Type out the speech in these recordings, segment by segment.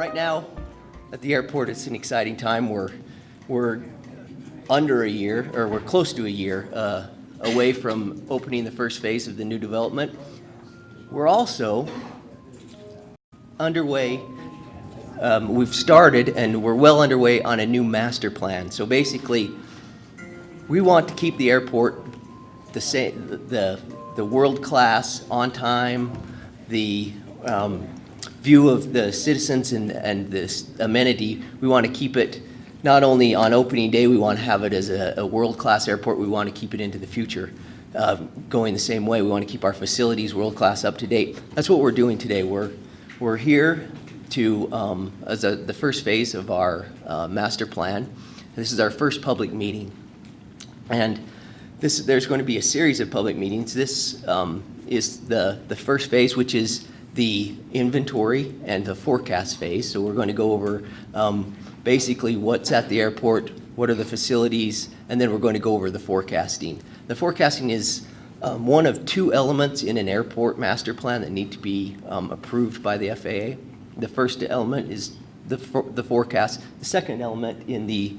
Right now at the airport, it's an exciting time. We're under a year, or we're close to a year away from opening the first phase of the new development. We're also underway. We've started and we're well underway on a new master plan. So basically, we want to keep the airport the same, the world class, on time, the view of the citizens and this amenity. We want to keep it not only on opening day. We want to have it as a world class airport. We want to keep it into the future, going the same way. We want to keep our facilities world class, up to date. That's what we're doing today. We're here to as the first phase of our master plan. This is our first public meeting, and there's going to be a series of public meetings. This is the first phase, which is the inventory and the forecast phase. So we're going to go over basically what's at the airport, what are the facilities, and then we're going to go over the forecasting. The forecasting is one of two elements in an airport master plan that need to be approved by the FAA. The first element is the forecast. The second element in the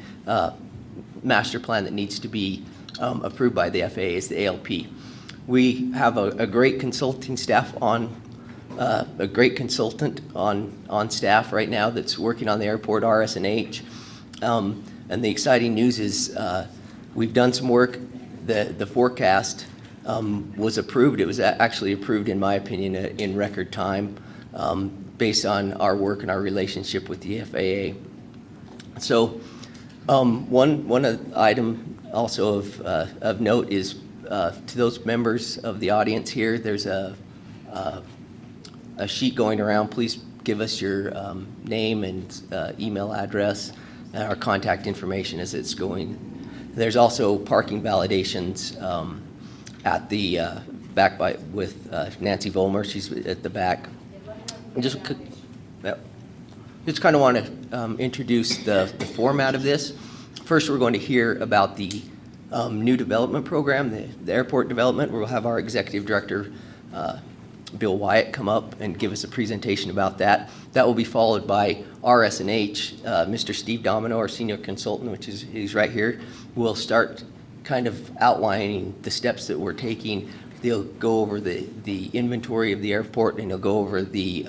master plan that needs to be approved by the FAA is the ALP. We have a great consulting staff a great consultant on staff right now that's working on the airport, RS&H. And the exciting news is we've done some work. The forecast was approved. It was actually approved, in my opinion, in record time, based on our work and our relationship with the FAA. So one item also of note is to those members of the audience here, there's a sheet going around. Please give us your name and email address and our contact information as it's going. There's also parking validations at the back with Nancy Volmer. She's at the back. Just kind of want to introduce the format of this. First, we're going to hear about the new development program, the airport development. We'll have our executive director, Bill Wyatt, come up and give us a presentation about that. That will be followed by RS&H. Mr. Steve Domino, our senior consultant, he's right here, will start kind of outlining the steps that we're taking. They'll go over the inventory of the airport, and he'll go over the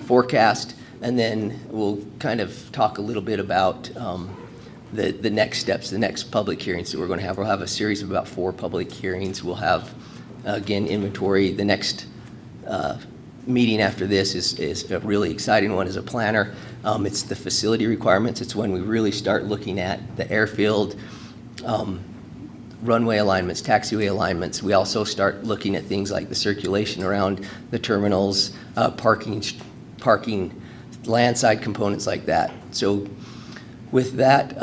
forecast, and then we'll kind of talk a little bit about the next steps, the next public hearings that we're going to have. We'll have a series of about 4 public hearings. We'll have, again, inventory. The next meeting after this is a really exciting one as a planner. It's the facility requirements. It's when we really start looking at the airfield, runway alignments, taxiway alignments. We also start looking at things like the circulation around the terminals, parking, landside components like that. So with that,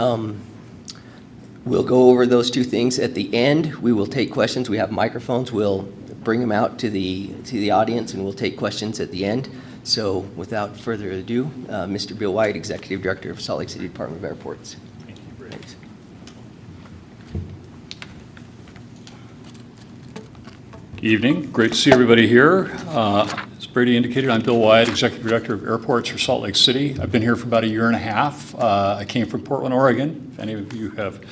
we'll go over those two things. At the end, we will take questions. We have microphones. We'll bring them out to the audience, and we'll take questions at the end. So without further ado, Mr. Bill White, Executive Director of Salt Lake City Department of Airports. Thank you, Brady. Thanks. Good evening. Great to see everybody here. As Brady indicated, I'm Bill Wyatt, Executive Director of Airports for Salt Lake City. I've been here for about a year and a half. I came from Portland, Oregon. If any of you have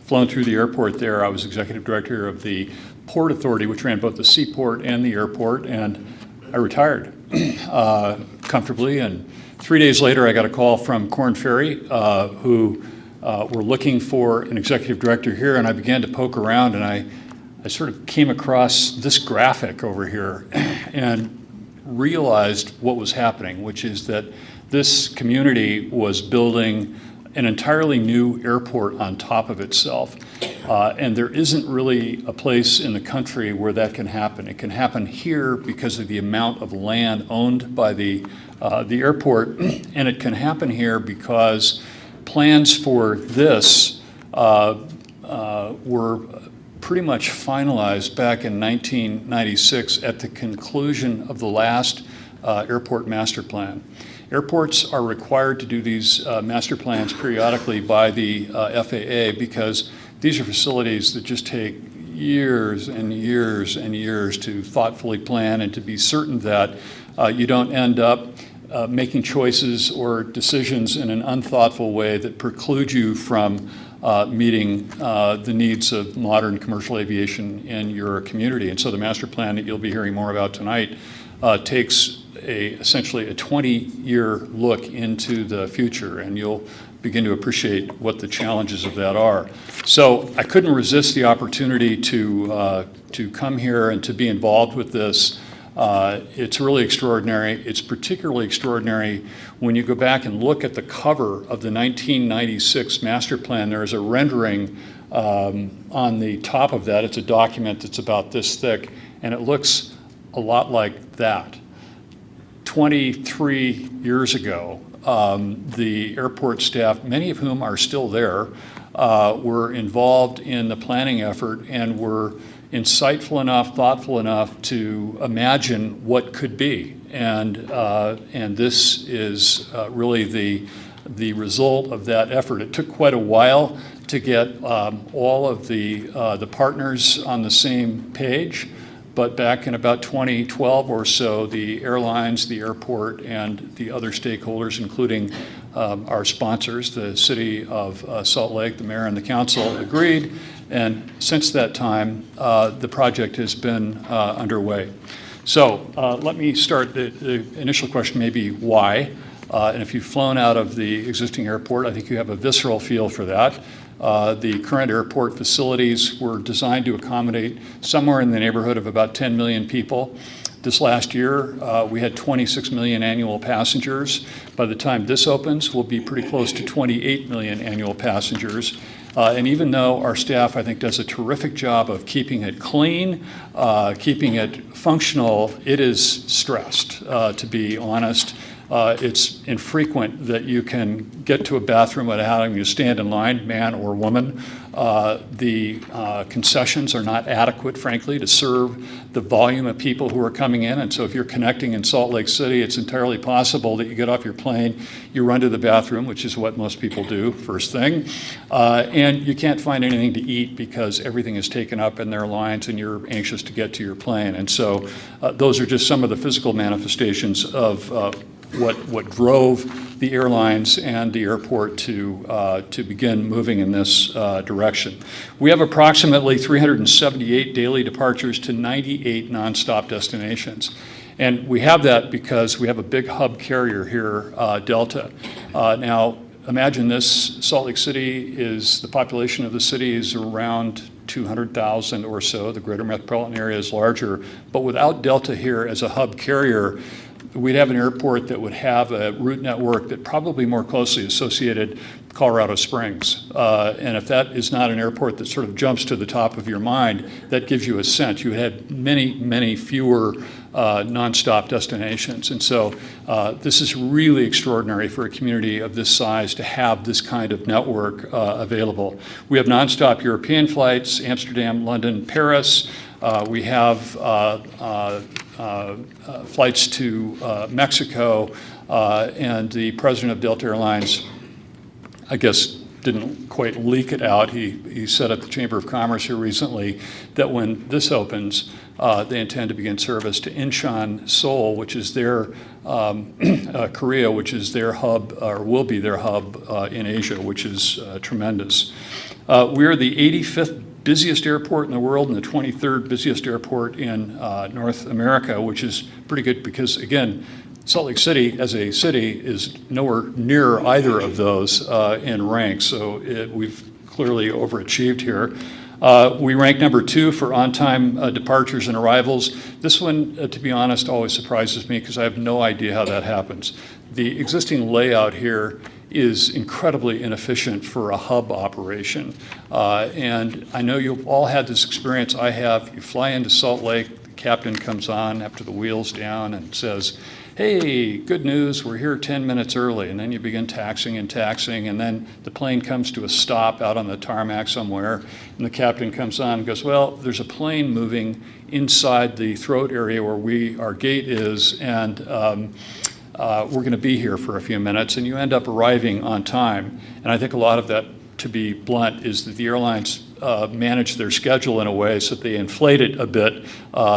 flown through the airport there, I was Executive Director of the Port Authority, which ran both the seaport and the airport, and I retired comfortably. And 3 days later, I got a call from Korn Ferry, who were looking for an executive director here, and I began to poke around, and I sort of came across this graphic over here and realized what was happening, which is that this community was building an entirely new airport on top of itself. And there isn't really a place in the country where that can happen. It can happen here because of the amount of land owned by the airport, and it can happen here because plans for this were pretty much finalized back in 1996 at the conclusion of the last airport master plan. Airports are required to do these master plans periodically by the FAA because these are facilities that just take years and years and years to thoughtfully plan and to be certain that you don't end up making choices or decisions in an unthoughtful way that preclude you from meeting the needs of modern commercial aviation in your community. And so the master plan that you'll be hearing more about tonight takes essentially a 20-year look into the future, and you'll begin to appreciate what the challenges of that are. So I couldn't resist the opportunity to come here and to be involved with this. It's really extraordinary. It's particularly extraordinary when you go back and look at the cover of the 1996 master plan. There is a rendering on the top of that. It's a document that's about this thick, and it looks a lot like that. 23 years ago, the airport staff, many of whom are still there, were involved in the planning effort and were insightful enough, thoughtful enough to imagine what could be. And this is really the result of that effort. It took quite a while to get all of the partners on the same page. But back in about 2012 or so, the airlines, the airport, and the other stakeholders, including our sponsors, the City of Salt Lake, the mayor, and the council, agreed. And since that time, the project has been underway. So let me start. The initial question may be why. And if you've flown out of the existing airport, I think you have a visceral feel for that. The current airport facilities were designed to accommodate somewhere in the neighborhood of about 10 million people. This last year, we had 26 million annual passengers. By the time this opens, we'll be pretty close to 28 million annual passengers. And even though our staff, I think, does a terrific job of keeping it clean, keeping it functional, it is stressed, to be honest. It's infrequent that you can get to a bathroom without having to stand in line, man or woman. The concessions are not adequate, frankly, to serve the volume of people who are coming in. And so if you're connecting in Salt Lake City, it's entirely possible that you get off your plane, you run to the bathroom, which is what most people do first thing, and you can't find anything to eat because everything is taken up in their lines and you're anxious to get to your plane. And so those are just some of the physical manifestations of what drove the airlines and the airport to begin moving in this direction. We have approximately 378 daily departures to 98 nonstop destinations. And we have that because we have a big hub carrier here, Delta. Now, imagine this, Salt Lake City the population of the city is around 200,000 or so. The greater metropolitan area is larger. But without Delta here as a hub carrier, we'd have an airport that would have a route network that probably more closely associated Colorado Springs. And if that is not an airport that sort of jumps to the top of your mind, that gives you a sense. You had many, many fewer nonstop destinations. And so this is really extraordinary for a community of this size to have this kind of network available. We have nonstop European flights, Amsterdam, London, Paris. We have flights to Mexico, and the president of Delta Airlines, I guess, didn't quite leak it out. He said at the Chamber of Commerce here recently that when this opens, they intend to begin service to Incheon, Seoul, which is their Korea, which is their hub, or will be their hub in Asia, which is tremendous. We are the 85th busiest airport in the world and the 23rd busiest airport in North America, which is pretty good because, again, Salt Lake City as a city is nowhere near either of those in rank, so we've clearly overachieved here. We rank number 2 for on-time departures and arrivals. This one, to be honest, always surprises me because I have no idea how that happens. The existing layout here is incredibly inefficient for a hub operation. And I know you've all had this experience. I have. You fly into Salt Lake, the captain comes on after the wheel's down and says, hey, good news, we're here 10 minutes early. And then you begin taxiing, and then the plane comes to a stop out on the tarmac somewhere, and the captain comes on and goes, well, there's a plane moving inside the throat area where our gate is, and we're going to be here for a few minutes, and you end up arriving on time. And I think a lot of that, to be blunt, is that the airlines manage their schedule in a way so that they inflate it a bit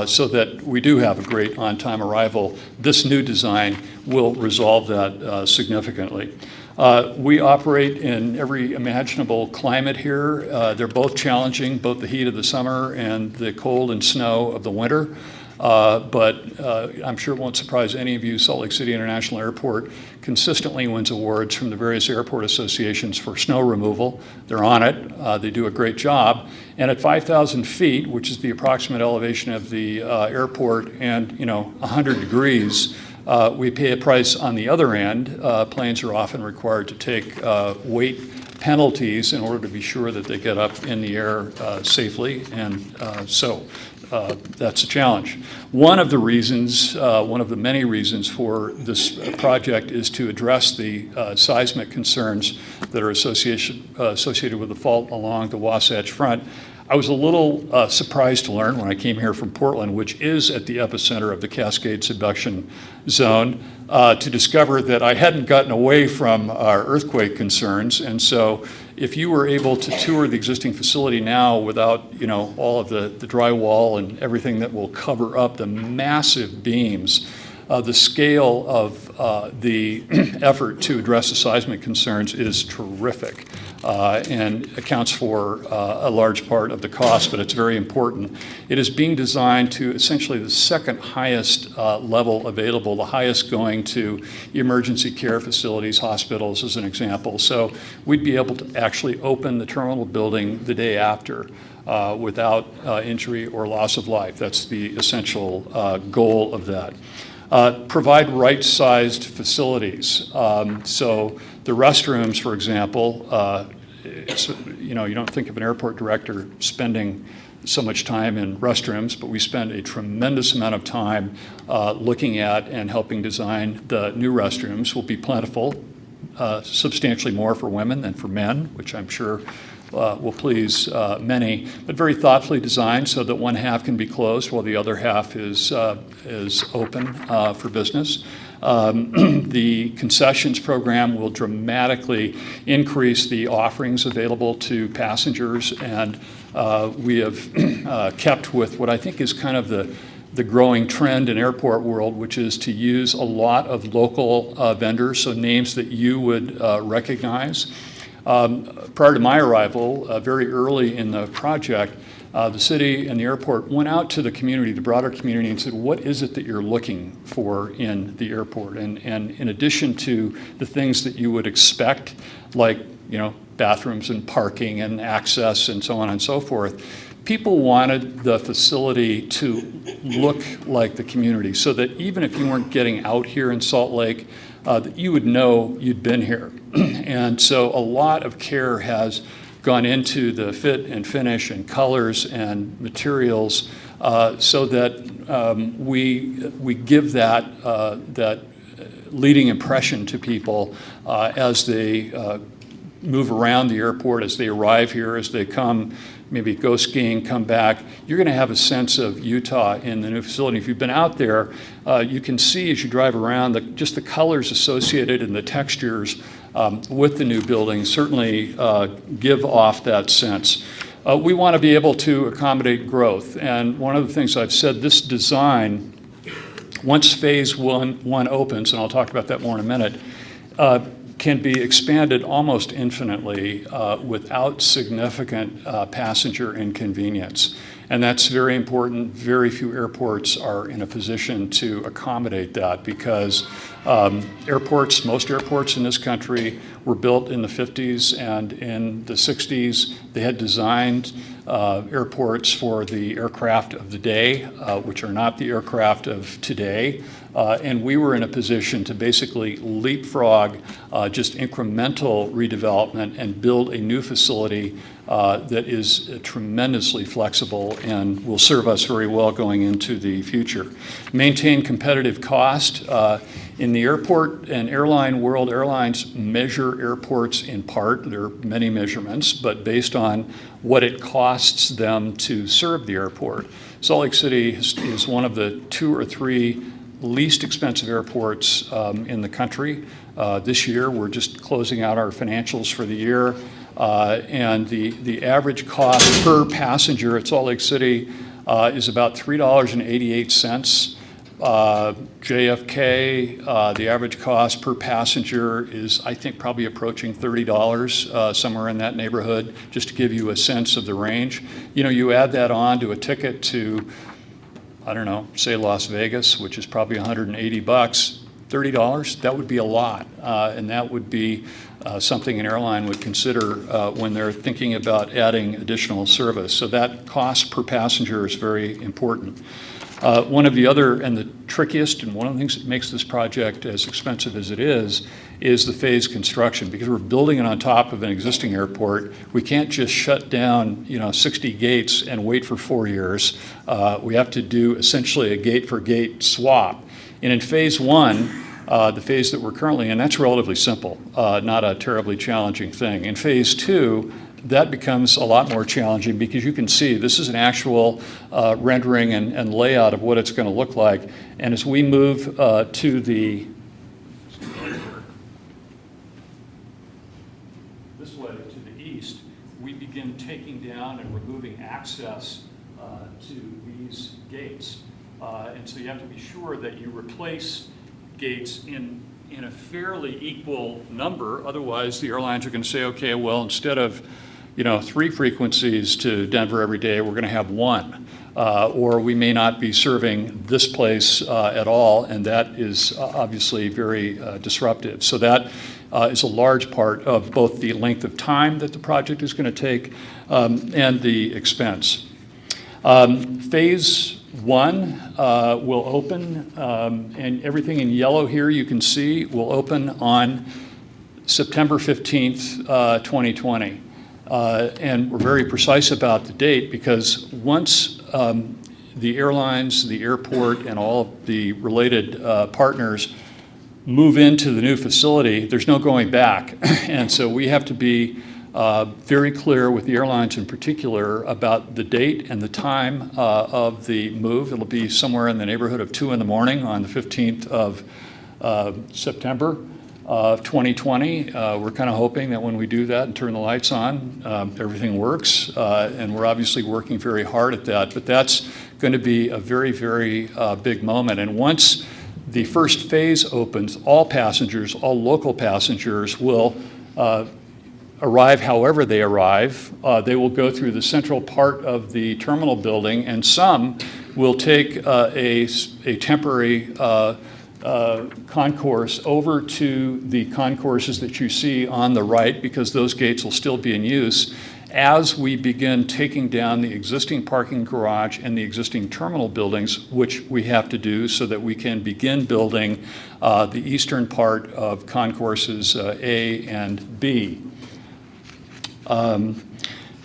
so that we do have a great on-time arrival. This new design will resolve that significantly. We operate in every imaginable climate here. They're both challenging, both the heat of the summer and the cold and snow of the winter. But I'm sure it won't surprise any of you, Salt Lake City International Airport consistently wins awards from the various airport associations for snow removal. They're on it. They do a great job. And at 5,000 feet, which is the approximate elevation of the airport, and 100 degrees, we pay a price on the other end. Planes are often required to take weight penalties in order to be sure that they get up in the air safely, and so that's a challenge. One of the reasons, one of the many reasons for this project is to address the seismic concerns that are associated with the fault along the Wasatch Front. I was a little surprised to learn when I came here from Portland, which is at the epicenter of the Cascade subduction zone, to discover that I hadn't gotten away from our earthquake concerns. And so if you were able to tour the existing facility now without all of the drywall and everything that will cover up the massive beams, the scale of the effort to address the seismic concerns is terrific and accounts for a large part of the cost, but it's very important. It is being designed to essentially the second highest level available, the highest going to emergency care facilities, hospitals as an example. So we'd be able to actually open the terminal building the day after without injury or loss of life. That's the essential goal of that. Provide right-sized facilities. So the restrooms, for example, you don't think of an airport director spending so much time in restrooms, but we spend a tremendous amount of time looking at and helping design the new restrooms. Will be plentiful, substantially more for women than for men, which I'm sure will please many, but very thoughtfully designed so that one half can be closed while the other half is open for business. The concessions program will dramatically increase the offerings available to passengers, and we have kept with what I think is kind of the growing trend in airport world, which is to use a lot of local vendors, so names that you would recognize. Prior to my arrival, very early in the project, the city and the airport went out to the community, the broader community, and said, what is it that you're looking for in the airport? And in addition to the things that you would expect, like bathrooms and parking and access and so on and so forth, people wanted the facility to look like the community, so that even if you weren't getting out here in Salt Lake, that you would know you'd been here. And so a lot of care has gone into the fit and finish and colors and materials so that we give that leading impression to people as they move around the airport, as they arrive here, as they come, maybe go skiing, come back. You're going to have a sense of Utah in the new facility. If you've been out there, you can see as you drive around just the colors associated and the textures with the new building certainly give off that sense. We want to be able to accommodate growth, and one of the things I've said, this design, once phase one opens, and I'll talk about that more in a minute, can be expanded almost infinitely without significant passenger inconvenience. And that's very important. Very few airports are in a position to accommodate that because most airports in this country were built in the 50s and in the 60s. They had designed airports for the aircraft of the day, which are not the aircraft of today. And we were in a position to basically leapfrog just incremental redevelopment and build a new facility that is tremendously flexible and will serve us very well going into the future. Maintain competitive cost. In the airport and airline world, airlines measure airports in part. There are many measurements, but based on what it costs them to serve the airport. Salt Lake City is one of the 2 or 3 least expensive airports in the country. This year, we're just closing out our financials for the year. And the average cost per passenger at Salt Lake City is about $3.88. JFK, the average cost per passenger is, I think, probably approaching $30, somewhere in that neighborhood, just to give you a sense of the range. You know, you add that on to a ticket to, I don't know, say Las Vegas, which is probably $180, $30, that would be a lot. And that would be something an airline would consider when they're thinking about adding additional service. So that cost per passenger is very important. One of the other and the trickiest, and one of the things that makes this project as expensive as it is the phase construction. Because we're building it on top of an existing airport, we can't just shut down 60 gates and wait for 4 years. We have to do essentially a gate-for-gate swap. And in phase one, the phase that we're currently in, that's relatively simple, not a terribly challenging thing. In phase two, that becomes a lot more challenging because you can see this is an actual rendering and layout of what it's going to look like. And as we move to the this way to the east, we begin taking down and removing access to these gates. And so you have to be sure that you replace gates in a fairly equal number. Otherwise, the airlines are going to say, okay, well, instead of 3 frequencies to Denver every day, we're going to have 1. Or we may not be serving this place at all, and that is obviously very disruptive. So that is a large part of both the length of time that the project is going to take and the expense. Phase one will open, and everything in yellow here you can see will open on September 15th, 2020. And we're very precise about the date because once the airlines, the airport, and all of the related partners move into the new facility, there's no going back. And so we have to be very clear with the airlines in particular about the date and the time of the move. It'll be somewhere in the neighborhood of 2 in the morning on the 15th of September of 2020. We're kind of hoping that when we do that and turn the lights on, everything works. And we're obviously working very hard at that. But that's going to be a very, very big moment. And once the first phase opens, all passengers, all local passengers will arrive however they arrive. They will go through the central part of the terminal building, and some will take a temporary concourse over to the concourses that you see on the right, because those gates will still be in use as we begin taking down the existing parking garage and the existing terminal buildings, which we have to do so that we can begin building the eastern part of concourses A and B.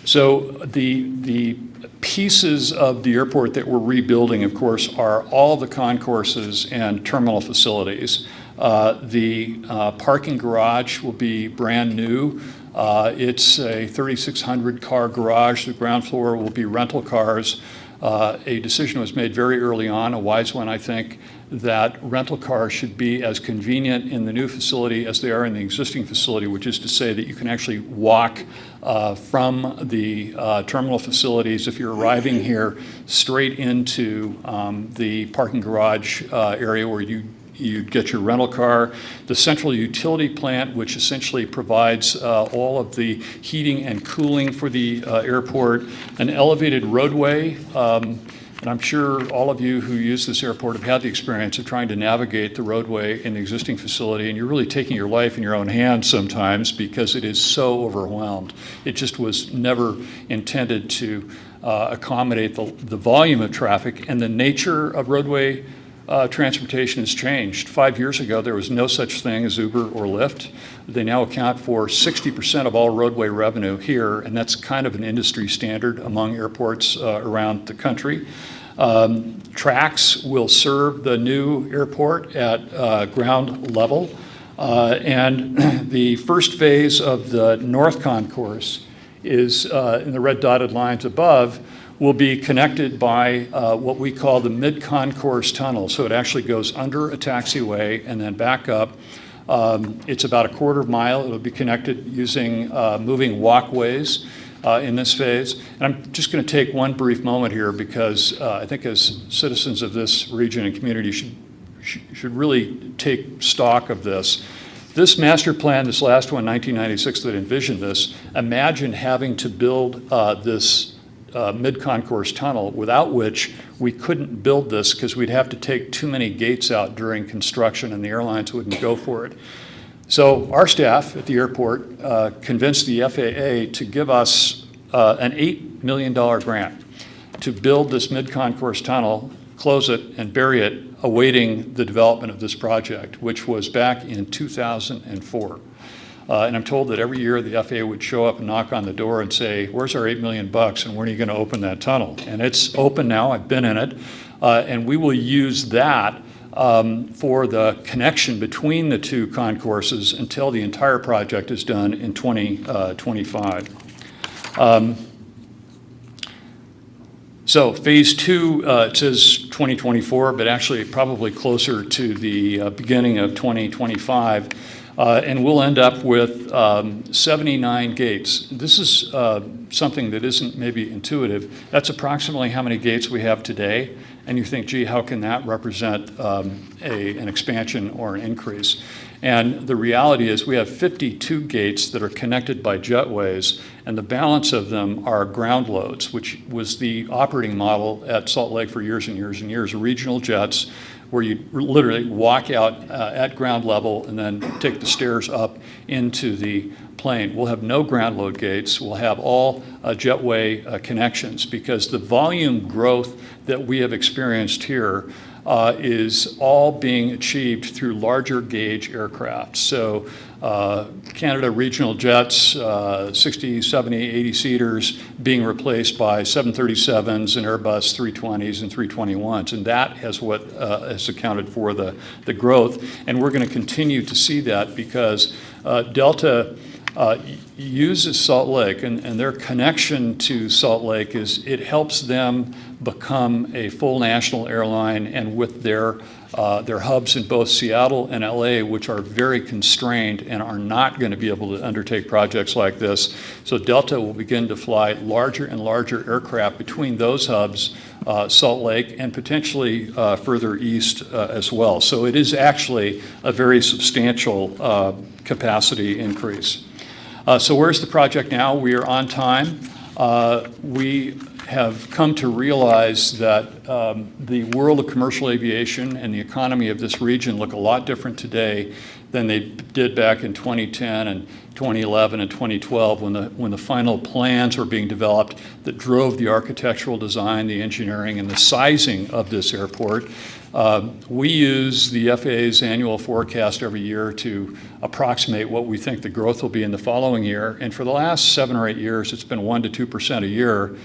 So the pieces of the airport that we're rebuilding, of course, are all the concourses and terminal facilities. The parking garage will be brand new. It's a 3,600 car garage. The ground floor will be rental cars. A decision was made very early on, a wise one, I think, that rental cars should be as convenient in the new facility as they are in the existing facility, which is to say that you can actually walk from the terminal facilities, if you're arriving here, straight into the parking garage area where you get your rental car. The central utility plant, which essentially provides all of the heating and cooling for the airport, an elevated roadway, and I'm sure all of you who use this airport have had the experience of trying to navigate the roadway in the existing facility, and you're really taking your life in your own hands sometimes because it is so overwhelmed. It just was never intended to accommodate the volume of traffic, and the nature of roadway transportation has changed. 5 years ago, there was no such thing as Uber or Lyft. They now account for 60% of all roadway revenue here, and that's kind of an industry standard among airports around the country. Tracks will serve the new airport at ground level, and the first phase of the North Concourse is in the red dotted lines above, will be connected by what we call the mid-concourse tunnel. So it actually goes under a taxiway and then back up It's about a quarter of a mile. It'll be connected using moving walkways in this phase. And I'm just going to take one brief moment here because I think as citizens of this region and community should really take stock of this. This master plan, this last one, 1996, that envisioned this, imagine having to build this mid-concourse tunnel, without which we couldn't build this because we'd have to take too many gates out during construction and the airlines wouldn't go for it. So our staff at the airport convinced the FAA to give us an $8 million grant to build this mid-concourse tunnel, close it, and bury it, awaiting the development of this project, which was back in 2004. And I'm told that every year the FAA would show up and knock on the door and say, where's our $8 million and when are you going to open that tunnel? And it's open now, I've been in it, and we will use that for the connection between the two concourses until the entire project is done in 2025. So phase two, it says 2024, but actually probably closer to the beginning of 2025. And we'll end up with 79 gates. This is something that isn't maybe intuitive. That's approximately how many gates we have today. And you think, gee, how can that represent an expansion or an increase? And the reality is we have 52 gates that are connected by jetways, and the balance of them are ground loads, which was the operating model at Salt Lake for years and years and years, regional jets, where you literally walk out at ground level and then take the stairs up into the plane. We'll have no ground load gates. We'll have all jetway connections because the volume growth that we have experienced here is all being achieved through larger gauge aircraft. So Canada regional jets, 60, 70, 80 seaters being replaced by 737s and Airbus 320s and 321s. And that is what has accounted for the growth. And we're going to continue to see that because Delta uses Salt Lake, and their connection to Salt Lake is it helps them become a full national airline, and with their hubs in both Seattle and LA, which are very constrained and are not going to be able to undertake projects like this. So Delta will begin to fly larger and larger aircraft between those hubs, Salt Lake, and potentially further east as well. So it is actually a very substantial capacity increase. So where's the project now? We are on time. We have come to realize that the world of commercial aviation and the economy of this region look a lot different today than they did back in 2010 and 2011 and 2012 when the final plans were being developed that drove the architectural design, the engineering, and the sizing of this airport. We use the FAA's annual forecast every year to approximate what we think the growth will be in the following year. And for the last 7 or 8 years, it's been 1% to 2% a year.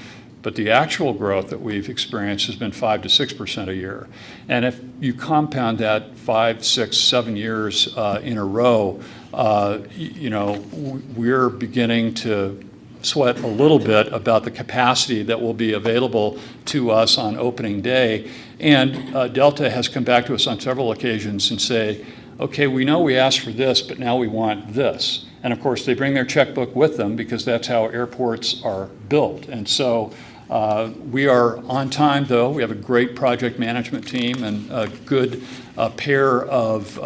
But the actual growth that we've experienced has been 5% to 6% a year. And if you compound that 5, 6, 7 years in a row, we're beginning to sweat a little bit about the capacity that will be available to us on opening day. And Delta has come back to us on several occasions and say, okay, we know we asked for this, but now we want this. And of course, they bring their checkbook with them because that's how airports are built. And so we are on time, though. We have a great project management team and a good pair of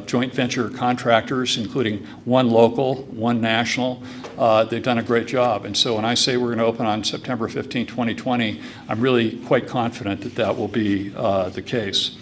joint venture contractors, including one local, one national. They've done a great job. And so when I say we're going to open on September 15, 2020, I'm really quite confident that that will be the case.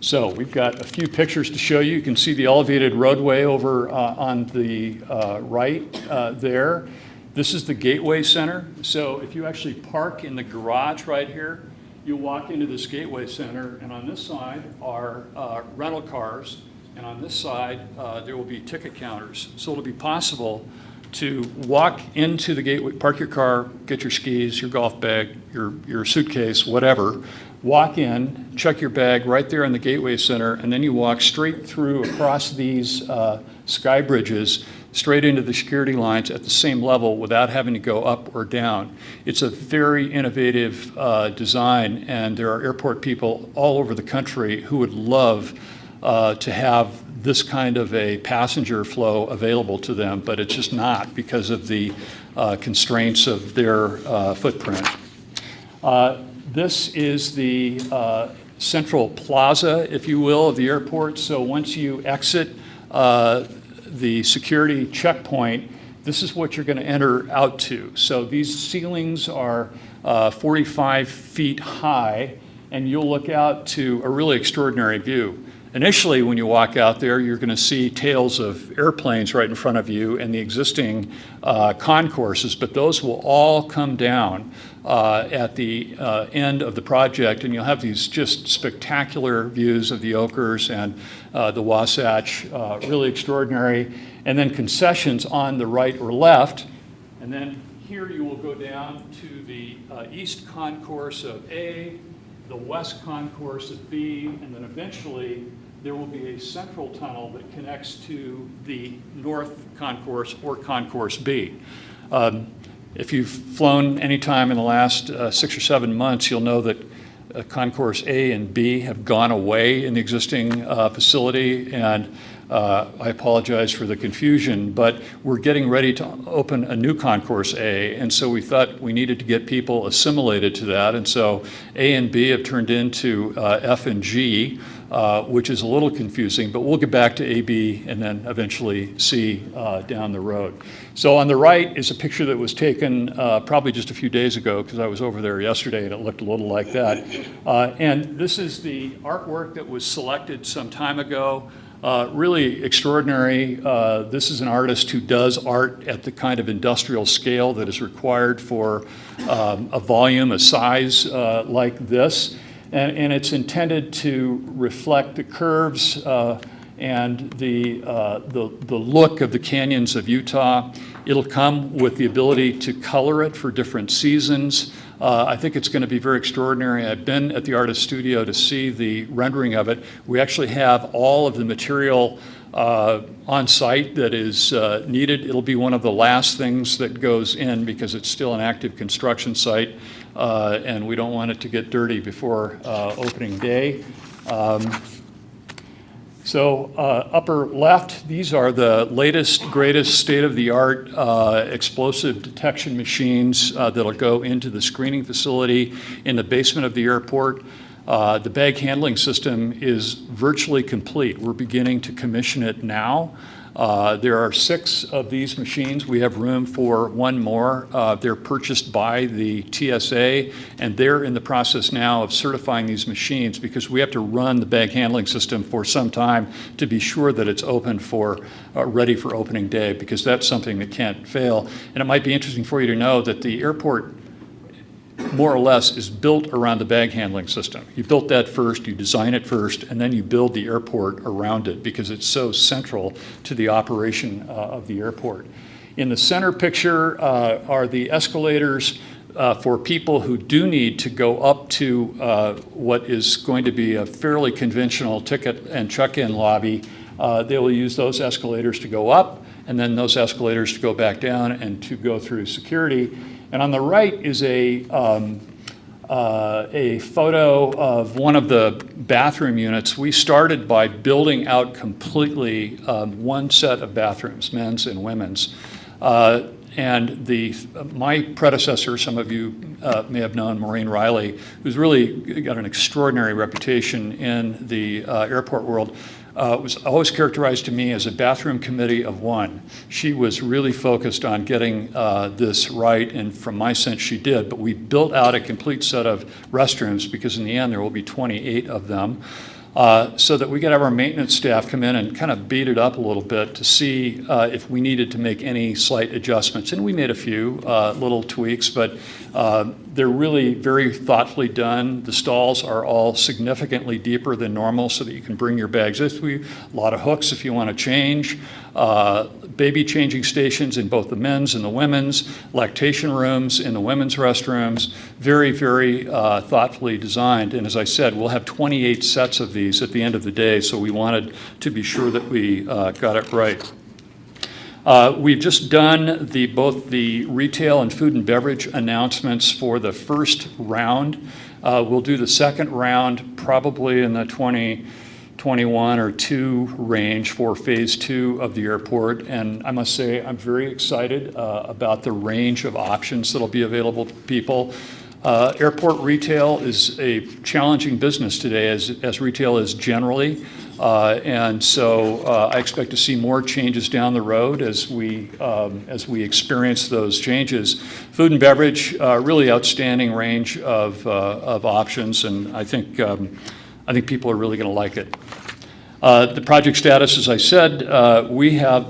So we've got a few pictures to show you. You can see the elevated roadway over on the right there. This is the Gateway Center. So if you actually park in the garage right here, you walk into this Gateway Center, and on this side are rental cars, and on this side there will be ticket counters. So it'll be possible to walk into the Gateway, park your car, get your skis, your golf bag, your suitcase, whatever, walk in, check your bag right there in the Gateway Center, and then you walk straight through across these sky bridges straight into the security lines at the same level without having to go up or down. It's a very innovative design, and there are airport people all over the country who would love to have this kind of a passenger flow available to them, but it's just not because of the constraints of their footprint. This is the central plaza, if you will, of the airport. So once you exit the security checkpoint, this is what you're going to enter out to. So these ceilings are 45 feet high, and you'll look out to a really extraordinary view. Initially, when you walk out there, you're going to see tails of airplanes right in front of you and the existing concourses, but those will all come down at the end of the project, and you'll have these just spectacular views of the Oakers and the Wasatch, really extraordinary. And then concessions on the right or left, and then here you will go down to the east concourse of A, the west concourse of B, and then eventually there will be a central tunnel that connects to the north concourse or concourse B. If you've flown any time in the last 6 or 7 months, you'll know that concourse A and B have gone away in the existing facility, and I apologize for the confusion, but we're getting ready to open a new concourse A, and so we thought we needed to get people assimilated to that, and so A and B have turned into F and G, which is a little confusing, but we'll get back to A, B, and then eventually C down the road. So on the right is a picture that was taken probably just a few days ago, because I was over there yesterday and it looked a little like that. And this is the artwork that was selected some time ago. Really extraordinary. This is an artist who does art at the kind of industrial scale that is required for a volume, a size like this. And it's intended to reflect the curves and the look of the canyons of Utah. It'll come with the ability to color it for different seasons. I think it's going to be very extraordinary. I've been at the artist studio to see the rendering of it. We actually have all of the material on site that is needed. It'll be one of the last things that goes in because it's still an active construction site, and we don't want it to get dirty before opening day. So upper left, these are the latest, greatest state-of-the-art explosive detection machines that'll go into the screening facility in the basement of the airport. The bag handling system is virtually complete. We're beginning to commission it now. There are 6 of these machines. We have room for 1 more. They're purchased by the TSA, and they're in the process now of certifying these machines because we have to run the bag handling system for some time to be sure that it's open for, ready for opening day, because that's something that can't fail. And it might be interesting for you to know that the airport more or less is built around the bag handling system. You built that first, you design it first, and then you build the airport around it because it's so central to the operation of the airport. In the center picture are the escalators for people who do need to go up to what is going to be a fairly conventional ticket and check-in lobby. They will use those escalators to go up, and then those escalators to go back down and to go through security. And on the right is a photo of one of the bathroom units. We started by building out completely one set of bathrooms, men's and women's. And my predecessor, some of you may have known, Maureen Riley, who's really got an extraordinary reputation in the airport world, was always characterized to me as a bathroom committee of one. She was really focused on getting this right, and from my sense she did, but we built out a complete set of restrooms because in the end there will be 28 of them. So that we could have our maintenance staff come in and kind of beat it up a little bit to see if we needed to make any slight adjustments. And we made a few little tweaks, but they're really very thoughtfully done. The stalls are all significantly deeper than normal so that you can bring your bags with you. A lot of hooks if you want to change. Baby changing stations in both the men's and the women's. Lactation rooms in the women's restrooms. Very, very thoughtfully designed. And as I said, we'll have 28 sets of these at the end of the day, so we wanted to be sure that we got it right. We've just done both the retail and food and beverage announcements for the first round. We'll do the second round probably in the 2021 or 2 range for phase 2 of the airport. And I must say, I'm very excited about the range of options that'll be available to people. Airport retail is a challenging business today, as retail is generally. And so I expect to see more changes down the road as we experience those changes. Food and beverage, really outstanding range of options, and I think people are really going to like it. The project status, as I said, we have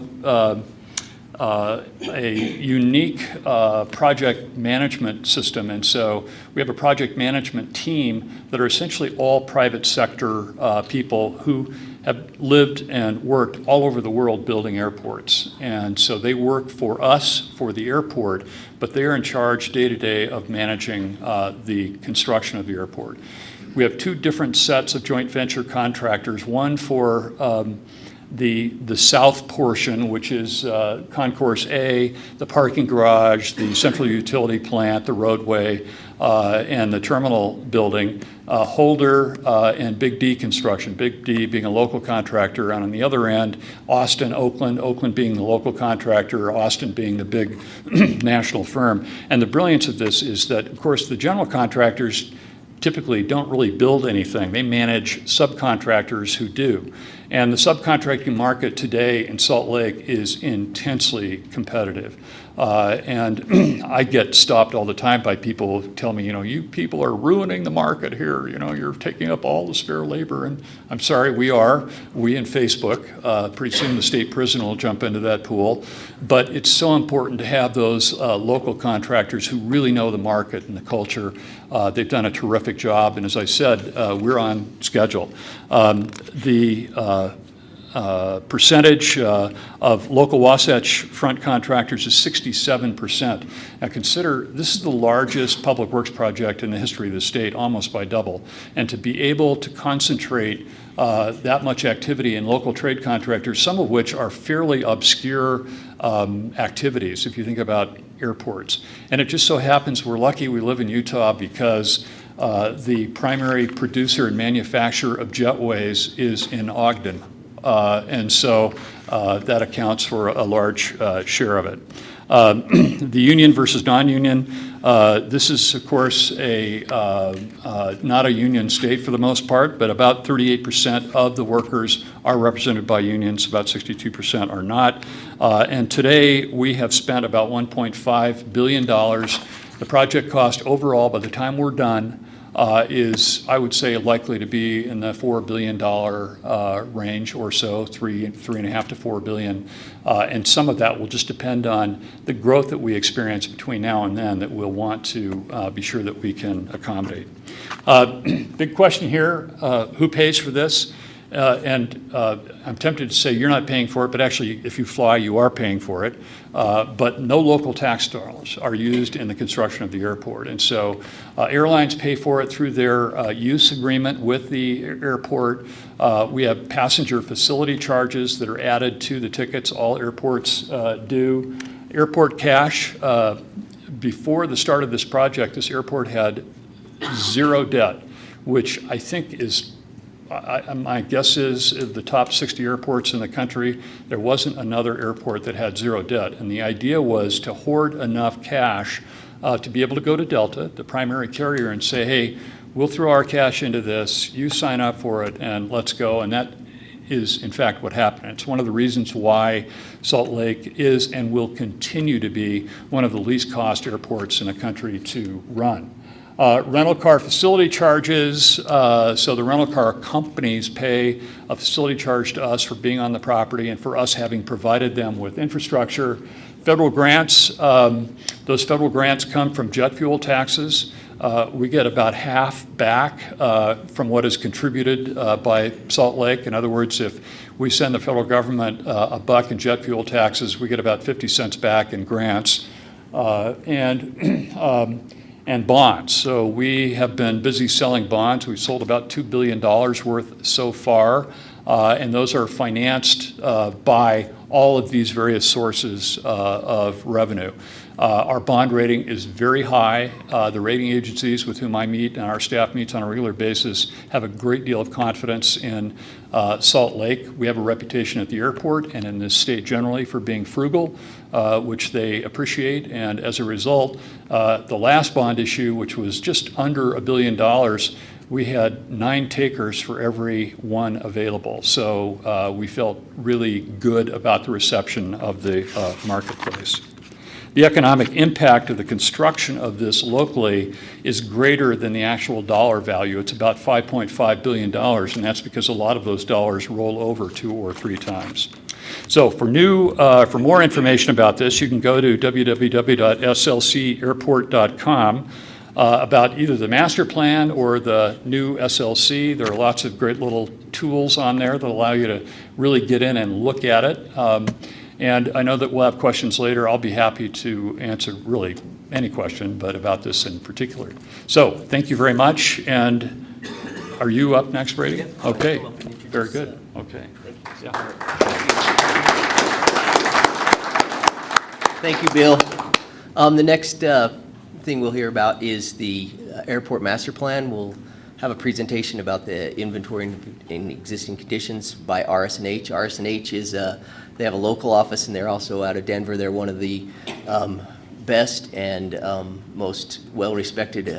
a unique project management system, and so we have a project management team that are essentially all private sector people who have lived and worked all over the world building airports. And so they work for us, for the airport, but they are in charge day to day of managing the construction of the airport. We have 2 different sets of joint venture contractors, one for the south portion, which is Concourse A, the parking garage, the central utility plant, the roadway, and the terminal building. Holder and Big D Construction, Big D being a local contractor, and on the other end, Austin, Oakland being the local contractor, Austin being the big national firm. And the brilliance of this is that, of course, the general contractors typically don't really build anything. They manage subcontractors who do. And the subcontracting market today in Salt Lake is intensely competitive. And I get stopped all the time by people who tell me, you people are ruining the market here. You're taking up all the spare labor. And I'm sorry, we are. We and Facebook. Pretty soon the state prison will jump into that pool. But it's so important to have those local contractors who really know the market and the culture. They've done a terrific job. And as I said, we're on schedule. The percentage of local Wasatch Front contractors is 67%. Now consider, this is the largest public works project in the history of the state, almost by double. And to be able to concentrate that much activity in local trade contractors, some of which are fairly obscure activities, if you think about airports. And it just so happens we're lucky we live in Utah because the primary producer and manufacturer of jetways is in Ogden. And so that accounts for a large share of it. The union versus non-union, this is, of course, not a union state for the most part, but about 38% of the workers are represented by unions, about 62% are not. And today we have spent about $1.5 billion. The project cost overall, by the time we're done, is, I would say, likely to be in the $4 billion range or so, $3.5 to $4 billion. And some of that will just depend on the growth that we experience between now and then that we'll want to be sure that we can accommodate. Big question here, who pays for this? And I'm tempted to say you're not paying for it, but actually if you fly, you are paying for it. But no local tax dollars are used in the construction of the airport. And so airlines pay for it through their use agreement with the airport. We have passenger facility charges that are added to the tickets. All airports do. Airport cash, before the start of this project, this airport had 0 debt, which I think is, my guess is, of the top 60 airports in the country, there wasn't another airport that had 0 debt. And the idea was to hoard enough cash to be able to go to Delta, the primary carrier, and say, hey, we'll throw our cash into this, you sign up for it, and let's go. And that is, in fact, what happened. It's one of the reasons why Salt Lake is and will continue to be one of the least cost airports in the country to run. Rental car facility charges, so the rental car companies pay a facility charge to us for being on the property and for us having provided them with infrastructure. Federal grants, those federal grants come from jet fuel taxes. We get about half back from what is contributed by Salt Lake. In other words, if we send the federal government $1 in jet fuel taxes, we get about 50 cents back in grants. And bonds. So we have been busy selling bonds. We've sold about $2 billion worth so far. and those are financed by all of these various sources of revenue. Our bond rating is very high. The rating agencies with whom I meet and our staff meets on a regular basis have a great deal of confidence in Salt Lake. We have a reputation at the airport and in this state generally for being frugal, which they appreciate. And as a result, the last bond issue, which was just under $1 billion, we had 9 takers for every one available. So we felt really good about the reception of the marketplace. The economic impact of the construction of this locally is greater than the actual dollar value. It's about $5.5 billion, and that's because a lot of those dollars roll over 2 or 3 times. So for more information about this, you can go to www.slcairport.com about either the master plan or the new SLC. There are lots of great little tools on there that allow you to really get in and look at it. And I know that we'll have questions later. I'll be happy to answer really any question, but about this in particular. So thank you very much. And are you up next, Brady? Yeah. Okay, very good. Okay. Yeah. Thank you, Bill. The next thing we'll hear about is the airport master plan. We'll have a presentation about the inventory and existing conditions by RS&H. RS&H is they have a local office, and they're also out of Denver. They're one of the best and most well-respected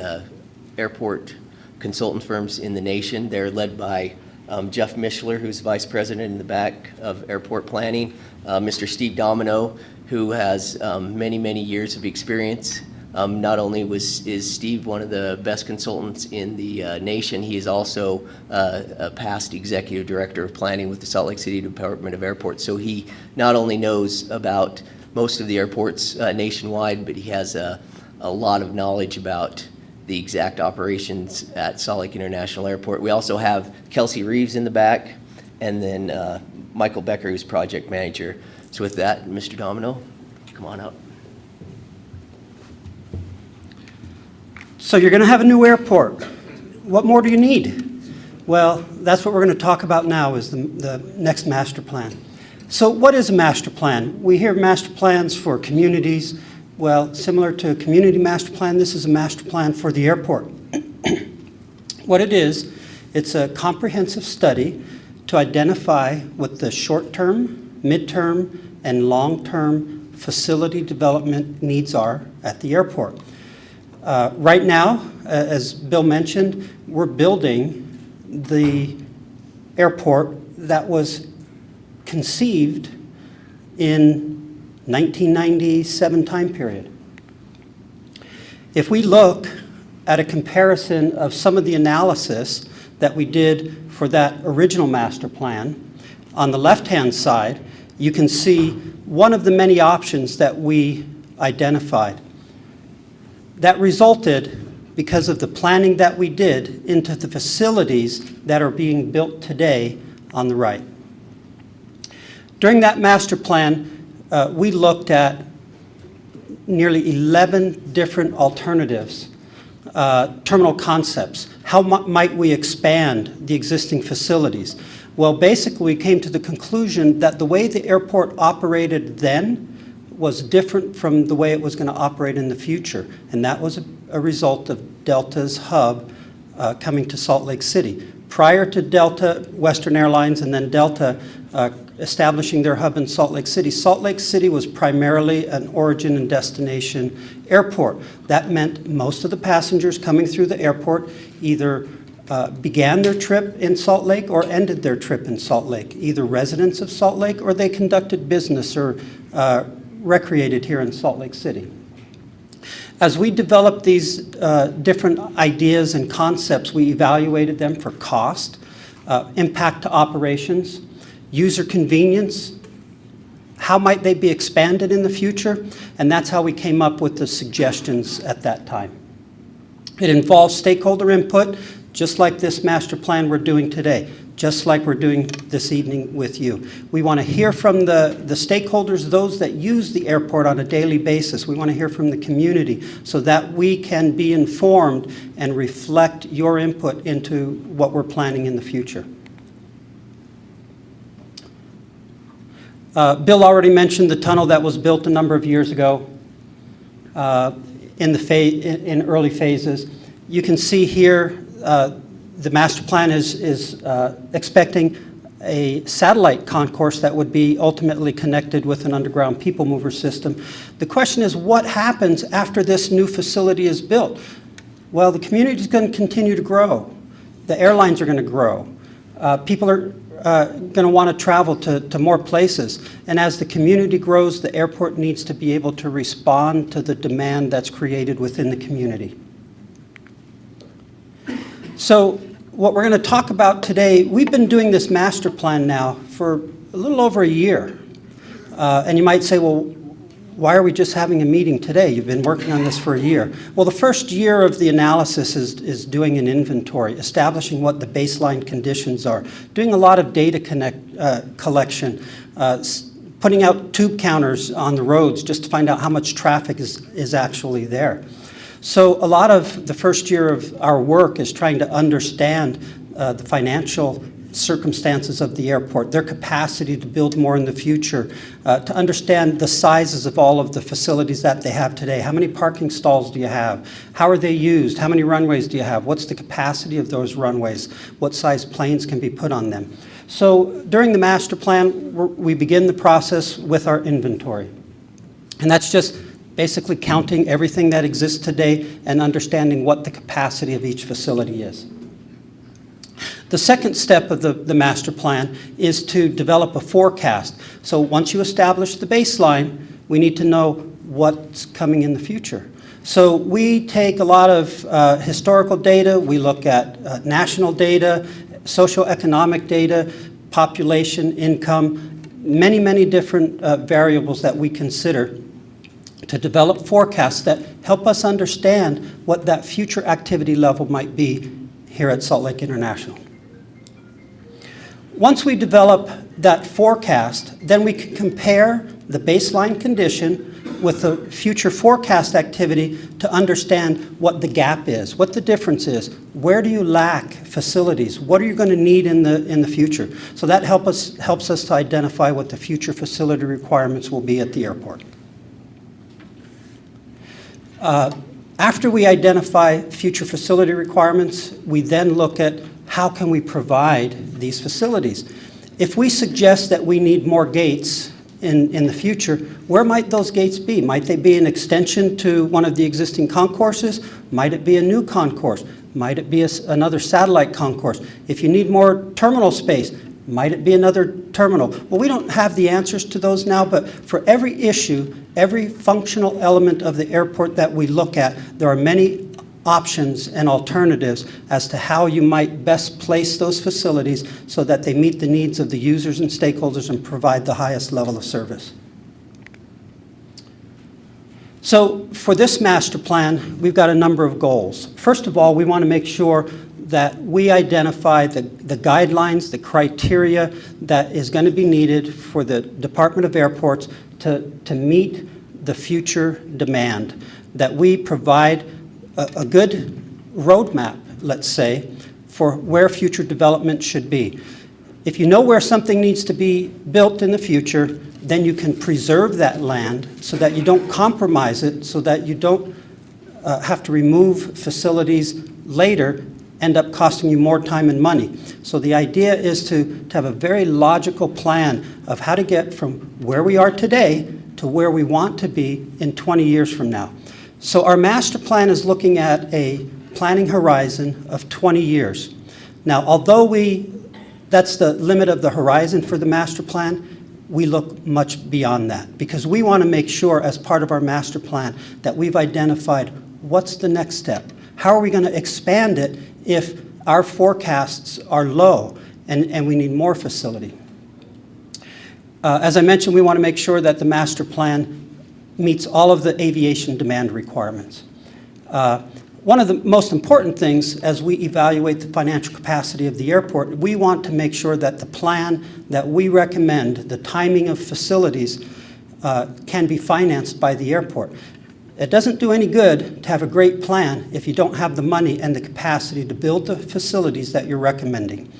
airport consultant firms in the nation. They're led by Jeff Mishler, who's vice president in the back of airport planning, Mr. Steve Domino, who has many, many years of experience. Not only is Steve one of the best consultants in the nation, he is also a past executive director of planning with the Salt Lake City Department of Airports. So he not only knows about most of the airports nationwide, but he has a lot of knowledge about the exact operations at Salt Lake International Airport. We also have Kelsey Reeves in the back, and then Michael Becker, who's project manager. So with that, Mr. Domino, come on up. So you're going to have a new airport. What more do you need? Well, that's what we're going to talk about now is the next master plan. So what is a master plan? We hear master plans for communities. Well, similar to a community master plan, this is a master plan for the airport. What it is, it's a comprehensive study to identify what the short-term, mid-term, and long-term facility development needs are at the airport. Right now, as Bill mentioned, we're building the airport that was conceived in 1997 time period. If we look at a comparison of some of the analysis that we did for that original master plan, on the left-hand side, you can see one of the many options that we identified. That resulted, because of the planning that we did, into the facilities that are being built today on the right. During that master plan, we looked at nearly 11 different alternatives, terminal concepts. How might we expand the existing facilities? Well, basically, we came to the conclusion that the way the airport operated then was different from the way it was going to operate in the future. And that was a result of Delta's hub coming to Salt Lake City. Prior to Delta, Western Airlines, and then Delta establishing their hub in Salt Lake City was primarily an origin and destination airport. That meant most of the passengers coming through the airport either began their trip in Salt Lake or ended their trip in Salt Lake, either residents of Salt Lake or they conducted business or recreated here in Salt Lake City. As we developed these different ideas and concepts, we evaluated them for cost, impact to operations, user convenience, how might they be expanded in the future, and that's how we came up with the suggestions at that time. It involves stakeholder input, just like this master plan we're doing today, just like we're doing this evening with you. We want to hear from the stakeholders, those that use the airport on a daily basis. We want to hear from the community so that we can be informed and reflect your input into what we're planning in the future. Bill already mentioned the tunnel that was built a number of years ago in early phases. You can see here the master plan is expecting a satellite concourse that would be ultimately connected with an underground people mover system. The question is, what happens after this new facility is built? Well, the community is going to continue to grow. The airlines are going to grow. People are going to want to travel to more places. And as the community grows, the airport needs to be able to respond to the demand that's created within the community. So what we're going to talk about today, we've been doing this master plan now for a little over a year. And you might say, well, why are we just having a meeting today? You've been working on this for a year. Well, the first year of the analysis is doing an inventory, establishing what the baseline conditions are, doing a lot of data collection, putting out tube counters on the roads just to find out how much traffic is actually there. So a lot of the first year of our work is trying to understand the financial circumstances of the airport, their capacity to build more in the future, to understand the sizes of all of the facilities that they have today. How many parking stalls do you have? How are they used? How many runways do you have? What's the capacity of those runways? What size planes can be put on them? So during the master plan, we begin the process with our inventory. And that's just basically counting everything that exists today and understanding what the capacity of each facility is. The second step of the master plan is to develop a forecast. So once you establish the baseline, we need to know what's coming in the future. So we take a lot of historical data, we look at national data, socioeconomic data, population, income, many, many different variables that we consider to develop forecasts that help us understand what that future activity level might be here at Salt Lake International. Once we develop that forecast, then we can compare the baseline condition with the future forecast activity to understand what the gap is, what the difference is. Where do you lack facilities? What are you going to need in the future? So that helps us to identify what the future facility requirements will be at the airport. After we identify future facility requirements, we then look at how can we provide these facilities. If we suggest that we need more gates in the future, where might those gates be? Might they be an extension to one of the existing concourses? Might it be a new concourse? Might it be another satellite concourse? If you need more terminal space, might it be another terminal? Well, we don't have the answers to those now, but for every issue, every functional element of the airport that we look at, there are many options and alternatives as to how you might best place those facilities so that they meet the needs of the users and stakeholders and provide the highest level of service. So for this master plan, we've got a number of goals. First of all, we want to make sure that we identify the guidelines, the criteria that is going to be needed for the Department of Airports to meet the future demand, that we provide a good roadmap, let's say, for where future development should be. If you know where something needs to be built in the future, then you can preserve that land so that you don't compromise it, so that you don't have to remove facilities later, end up costing you more time and money. So the idea is to have a very logical plan of how to get from where we are today to where we want to be in 20 years from now. So our master plan is looking at a planning horizon of 20 years. Now, although that's the limit of the horizon for the master plan, we look much beyond that because we want to make sure as part of our master plan that we've identified what's the next step. How are we going to expand it if our forecasts are low and we need more facility? As I mentioned, we want to make sure that the master plan meets all of the aviation demand requirements. One of the most important things as we evaluate the financial capacity of the airport, we want to make sure that the plan that we recommend, the timing of facilities, can be financed by the airport. It doesn't do any good to have a great plan if you don't have the money and the capacity to build the facilities that you're recommending.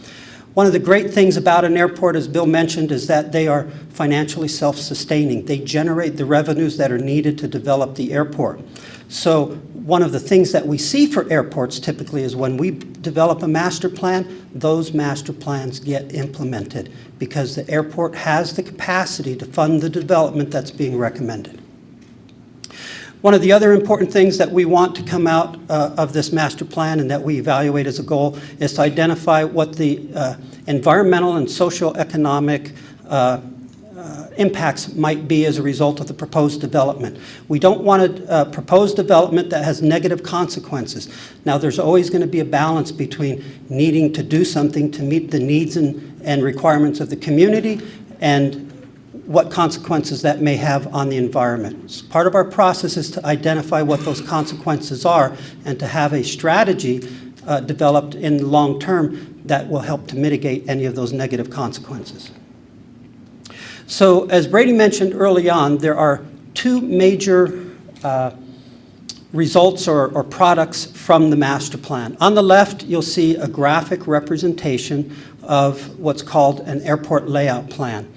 One of the great things about an airport, as Bill mentioned, is that they are financially self-sustaining. They generate the revenues that are needed to develop the airport. So one of the things that we see for airports typically is when we develop a master plan, those master plans get implemented because the airport has the capacity to fund the development that's being recommended. One of the other important things that we want to come out of this master plan and that we evaluate as a goal is to identify what the environmental and socioeconomic impacts might be as a result of the proposed development. We don't want a proposed development that has negative consequences. Now, there's always going to be a balance between needing to do something to meet the needs and requirements of the community and what consequences that may have on the environment. So part of our process is to identify what those consequences are and to have a strategy developed in the long term that will help to mitigate any of those negative consequences. So as Brady mentioned early on, there are two major results or products from the master plan. On the left, you'll see a graphic representation of what's called an airport layout plan.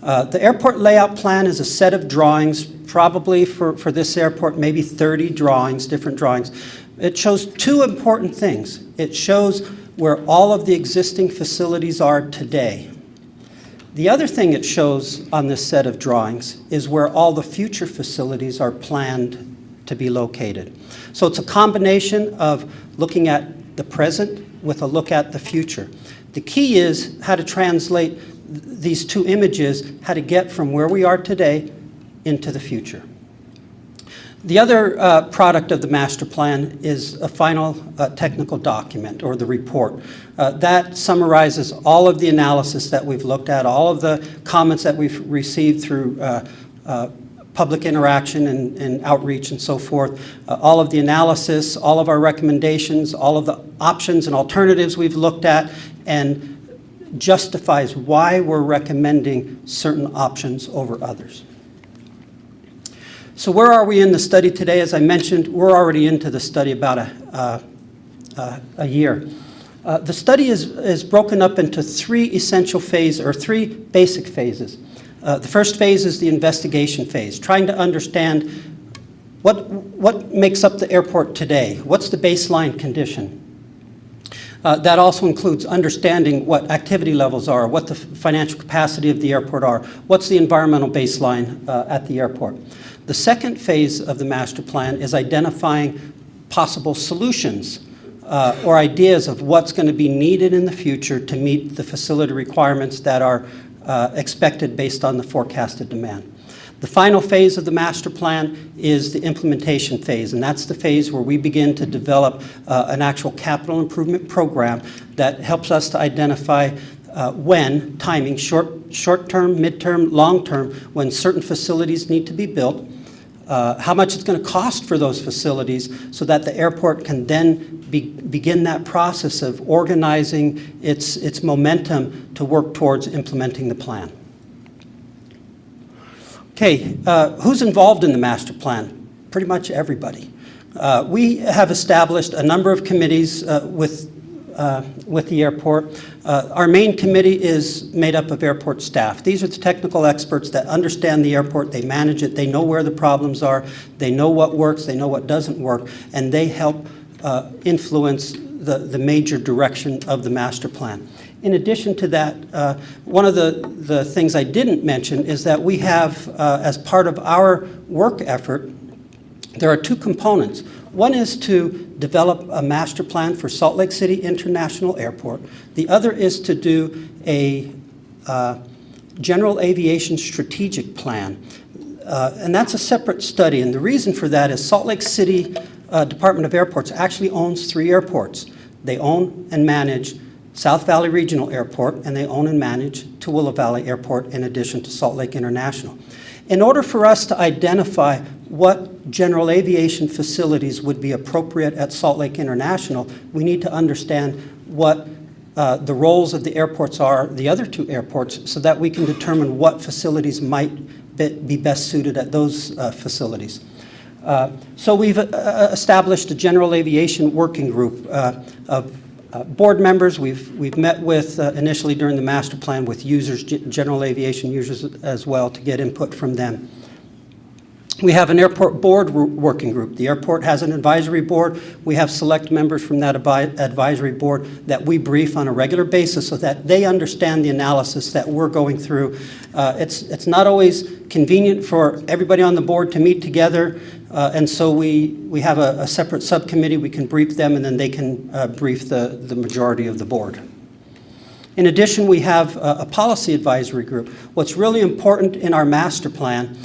The airport layout plan is a set of drawings, probably for this airport, maybe 30 drawings, different drawings. It shows two important things. It shows where all of the existing facilities are today. The other thing it shows on this set of drawings is where all the future facilities are planned to be located. So it's a combination of looking at the present with a look at the future. The key is how to translate these two images, how to get from where we are today into the future. The other product of the master plan is a final technical document, or the report. That summarizes all of the analysis that we've looked at, all of the comments that we've received through public interaction and outreach and so forth, all of the analysis, all of our recommendations, all of the options and alternatives we've looked at, and justifies why we're recommending certain options over others. So where are we in the study today? As I mentioned, we're already into the study about a year. The study is broken up into three essential phases, or three basic phases. The first phase is the investigation phase, trying to understand what makes up the airport today. What's the baseline condition? That also includes understanding what activity levels are, what the financial capacity of the airport are, what's the environmental baseline at the airport. The second phase of the master plan is identifying possible solutions or ideas of what's going to be needed in the future to meet the facility requirements that are expected based on the forecasted demand. The final phase of the master plan is the implementation phase, and that's the phase where we begin to develop an actual capital improvement program that helps us to identify when, timing, short-term, midterm, long-term, when certain facilities need to be built, how much it's going to cost for those facilities so that the airport can then begin that process of organizing its momentum to work towards implementing the plan. Okay, who's involved in the master plan? Pretty much everybody. We have established a number of committees with the airport. Our main committee is made up of airport staff. These are the technical experts that understand the airport, they manage it, they know where the problems are, they know what works, they know what doesn't work, and they help influence the major direction of the master plan. In addition to that, one of the things I didn't mention is that we have, as part of our work effort, there are two components. One is to develop a master plan for Salt Lake City International Airport. The other is to do a general aviation strategic plan. And that's a separate study. And the reason for that is Salt Lake City Department of Airports actually owns 3 airports. They own and manage South Valley Regional Airport, and they own and manage Tooele Valley Airport in addition to Salt Lake International. In order for us to identify what general aviation facilities would be appropriate at Salt Lake International, we need to understand what the roles of the airports are, the other 2 airports, so that we can determine what facilities might be best suited at those facilities. So we've established a general aviation working group of Board members, we've met with, initially during the master plan, with users, general aviation users as well, to get input from them. We have an airport board working group. The airport has an advisory board. We have select members from that advisory board that we brief on a regular basis so that they understand the analysis that we're going through. It's not always convenient for everybody on the board to meet together, and so we have a separate subcommittee. We can brief them, and then they can brief the majority of the board. In addition, we have a policy advisory group. What's really important in our master plan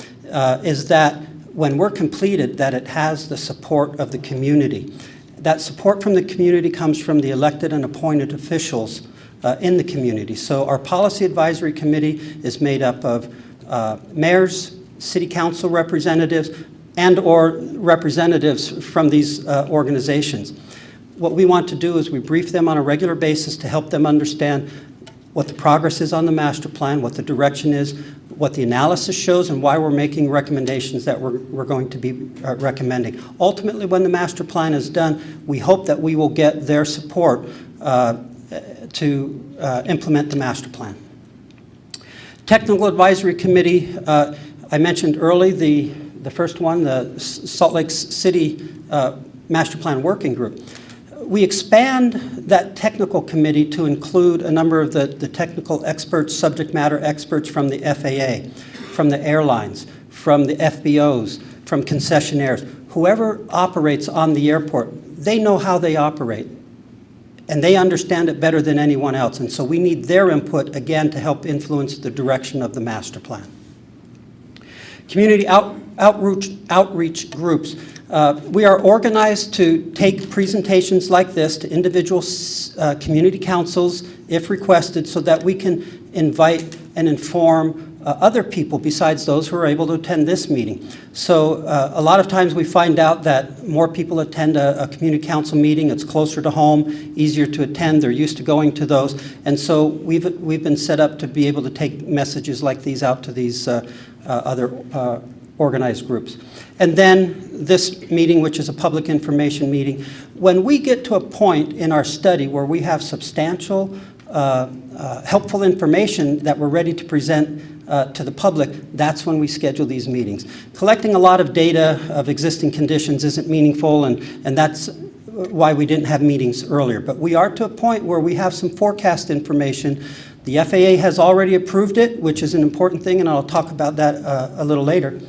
is that when we're completed, that it has the support of the community. That support from the community comes from the elected and appointed officials in the community. So our policy advisory committee is made up of mayors, city council representatives, and/or representatives from these organizations. What we want to do is we brief them on a regular basis to help them understand what the progress is on the master plan, what the direction is, what the analysis shows, and why we're making recommendations that we're going to be recommending. Ultimately, when the master plan is done, we hope that we will get their support to implement the master plan. Technical Advisory Committee, I mentioned early the first one, the Salt Lake City Master Plan Working Group. We expand that technical committee to include a number of the technical experts, subject matter experts from the FAA, from the airlines, from the FBOs, from concessionaires. Whoever operates on the airport, they know how they operate, and they understand it better than anyone else. And so we need their input, again, to help influence the direction of the master plan. Community outreach groups. We are organized to take presentations like this to individual community councils, if requested, so that we can invite and inform other people besides those who are able to attend this meeting. So a lot of times we find out that more people attend a community council meeting. It's closer to home, easier to attend. They're used to going to those. And so we've been set up to be able to take messages like these out to these other organized groups. And then this meeting, which is a public information meeting, when we get to a point in our study where we have substantial, helpful information that we're ready to present to the public, that's when we schedule these meetings. Collecting a lot of data of existing conditions isn't meaningful, and that's why we didn't have meetings earlier. But we are to a point where we have some forecast information. The FAA has already approved it, which is an important thing, and I'll talk about that a little later.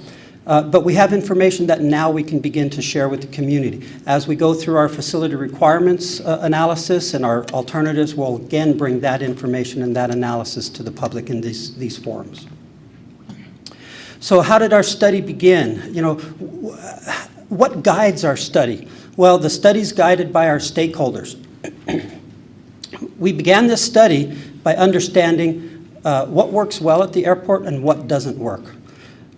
But we have information that now we can begin to share with the community. As we go through our facility requirements analysis and our alternatives, we'll again bring that information and that analysis to the public in these forums. So how did our study begin? You know, what guides our study? Well, the study's guided by our stakeholders. We began this study by understanding what works well at the airport and what doesn't work.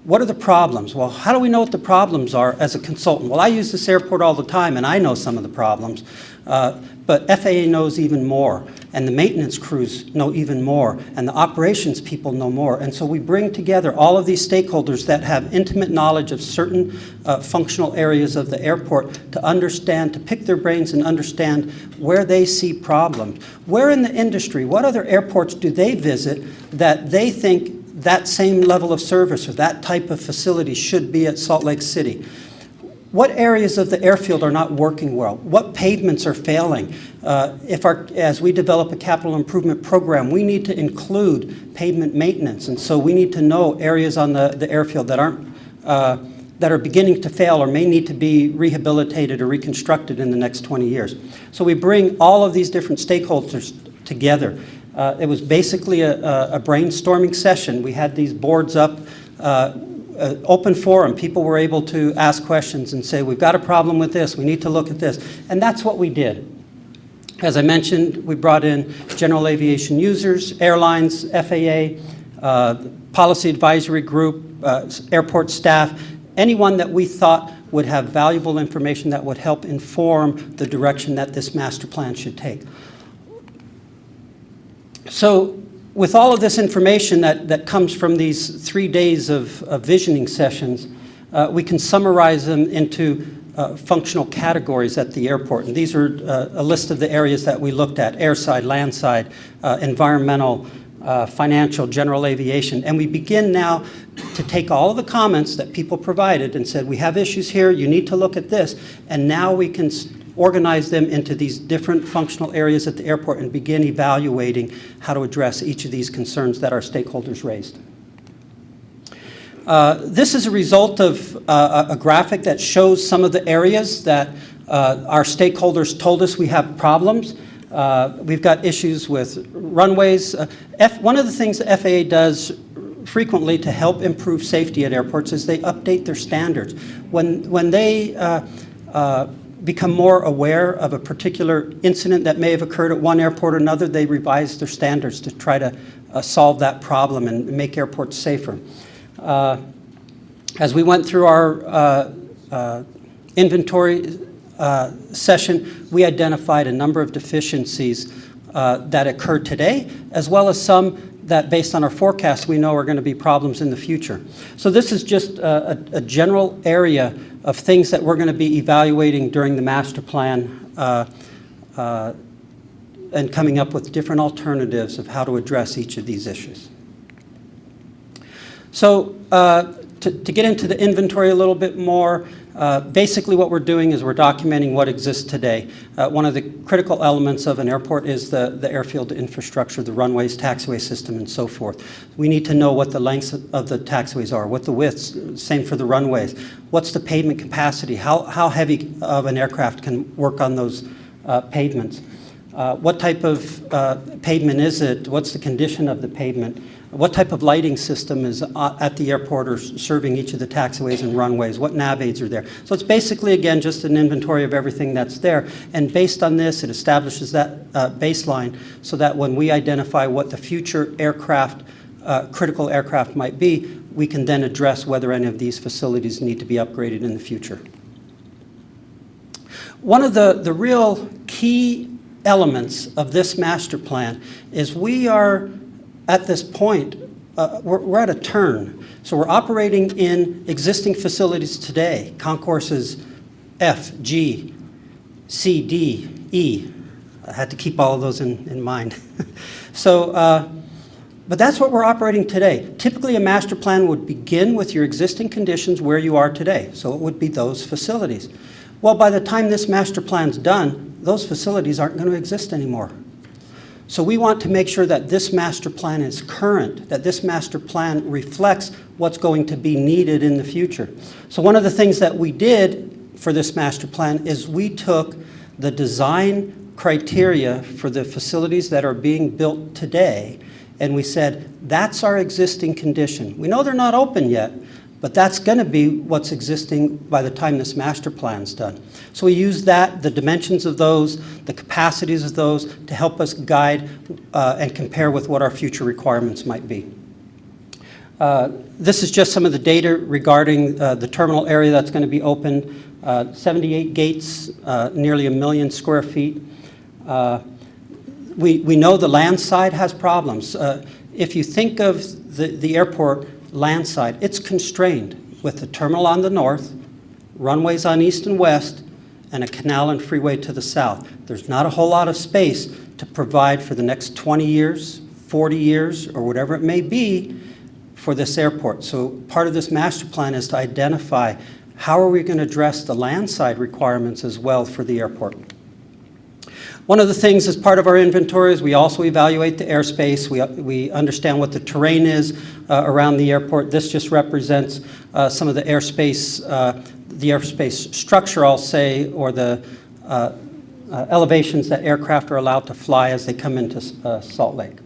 What are the problems? Well, how do we know what the problems are as a consultant? Well, I use this airport all the time, and I know some of the problems, but FAA knows even more, and the maintenance crews know even more, and the operations people know more. And so we bring together all of these stakeholders that have intimate knowledge of certain functional areas of the airport to understand, to pick their brains and understand where they see problems. Where in the industry, what other airports do they visit that they think that same level of service or that type of facility should be at Salt Lake City? What areas of the airfield are not working well? What pavements are failing? As we develop a capital improvement program, we need to include pavement maintenance, and so we need to know areas on the airfield that are beginning to fail or may need to be rehabilitated or reconstructed in the next 20 years. So we bring all of these different stakeholders together. It was basically a brainstorming session. We had these boards up, open forum. People were able to ask questions and say, we've got a problem with this, we need to look at this. And that's what we did. As I mentioned, we brought in general aviation users, airlines, FAA, policy advisory group, airport staff, anyone that we thought would have valuable information that would help inform the direction that this master plan should take. So with all of this information that comes from these 3 days of visioning sessions, we can summarize them into functional categories at the airport. And these are a list of the areas that we looked at: airside, landside, environmental, financial, general aviation. And we begin now to take all of the comments that people provided and said, we have issues here, you need to look at this. And now we can organize them into these different functional areas at the airport and begin evaluating how to address each of these concerns that our stakeholders raised. This is a result of a graphic that shows some of the areas that our stakeholders told us we have problems. We've got issues with runways. One of the things the FAA does frequently to help improve safety at airports is they update their standards. When they become more aware of a particular incident that may have occurred at one airport or another, they revise their standards to try to solve that problem and make airports safer. As we went through our inventory session, we identified a number of deficiencies that occurred today, as well as some that, based on our forecast, we know are going to be problems in the future. So this is just a general area of things that we're going to be evaluating during the master plan and coming up with different alternatives of how to address each of these issues. So to get into the inventory a little bit more, basically what we're doing is we're documenting what exists today. One of the critical elements of an airport is the airfield infrastructure, the runways, taxiway system, and so forth. We need to know what the lengths of the taxiways are, what the widths, same for the runways. What's the pavement capacity? How heavy of an aircraft can work on those pavements? What type of pavement is it? What's the condition of the pavement? What type of lighting system is at the airport or serving each of the taxiways and runways? What nav aids are there? So it's basically, again, just an inventory of everything that's there. And based on this, it establishes that baseline so that when we identify what the future aircraft, critical aircraft might be, we can then address whether any of these facilities need to be upgraded in the future. One of the real key elements of this master plan is we are, at this point, we're at a turn. So we're operating in existing facilities today, concourses F, G, C, D, E. I had to keep all of those in mind. So, but that's what we're operating today. Typically, a master plan would begin with your existing conditions where you are today. So it would be those facilities. Well, by the time this master plan's done, those facilities aren't going to exist anymore. So we want to make sure that this master plan is current, that this master plan reflects what's going to be needed in the future. So one of the things that we did for this master plan is we took the design criteria for the facilities that are being built today, and we said, that's our existing condition. We know they're not open yet, but that's going to be what's existing by the time this master plan's done. So we use that, the dimensions of those, the capacities of those, to help us guide and compare with what our future requirements might be. This is just some of the data regarding the terminal area that's going to be opened. 78 gates, nearly 1 million square feet. We know the land side has problems. If you think of the airport land side, it's constrained with the terminal on the north, runways on east and west, and a canal and freeway to the south. There's not a whole lot of space to provide for the next 20 years, 40 years, or whatever it may be for this airport. So part of this master plan is to identify how are we going to address the land side requirements as well for the airport. One of the things as part of our inventory is we also evaluate the airspace. We understand what the terrain is around the airport. This just represents some of the airspace structure, I'll say, or the elevations that aircraft are allowed to fly as they come into Salt Lake.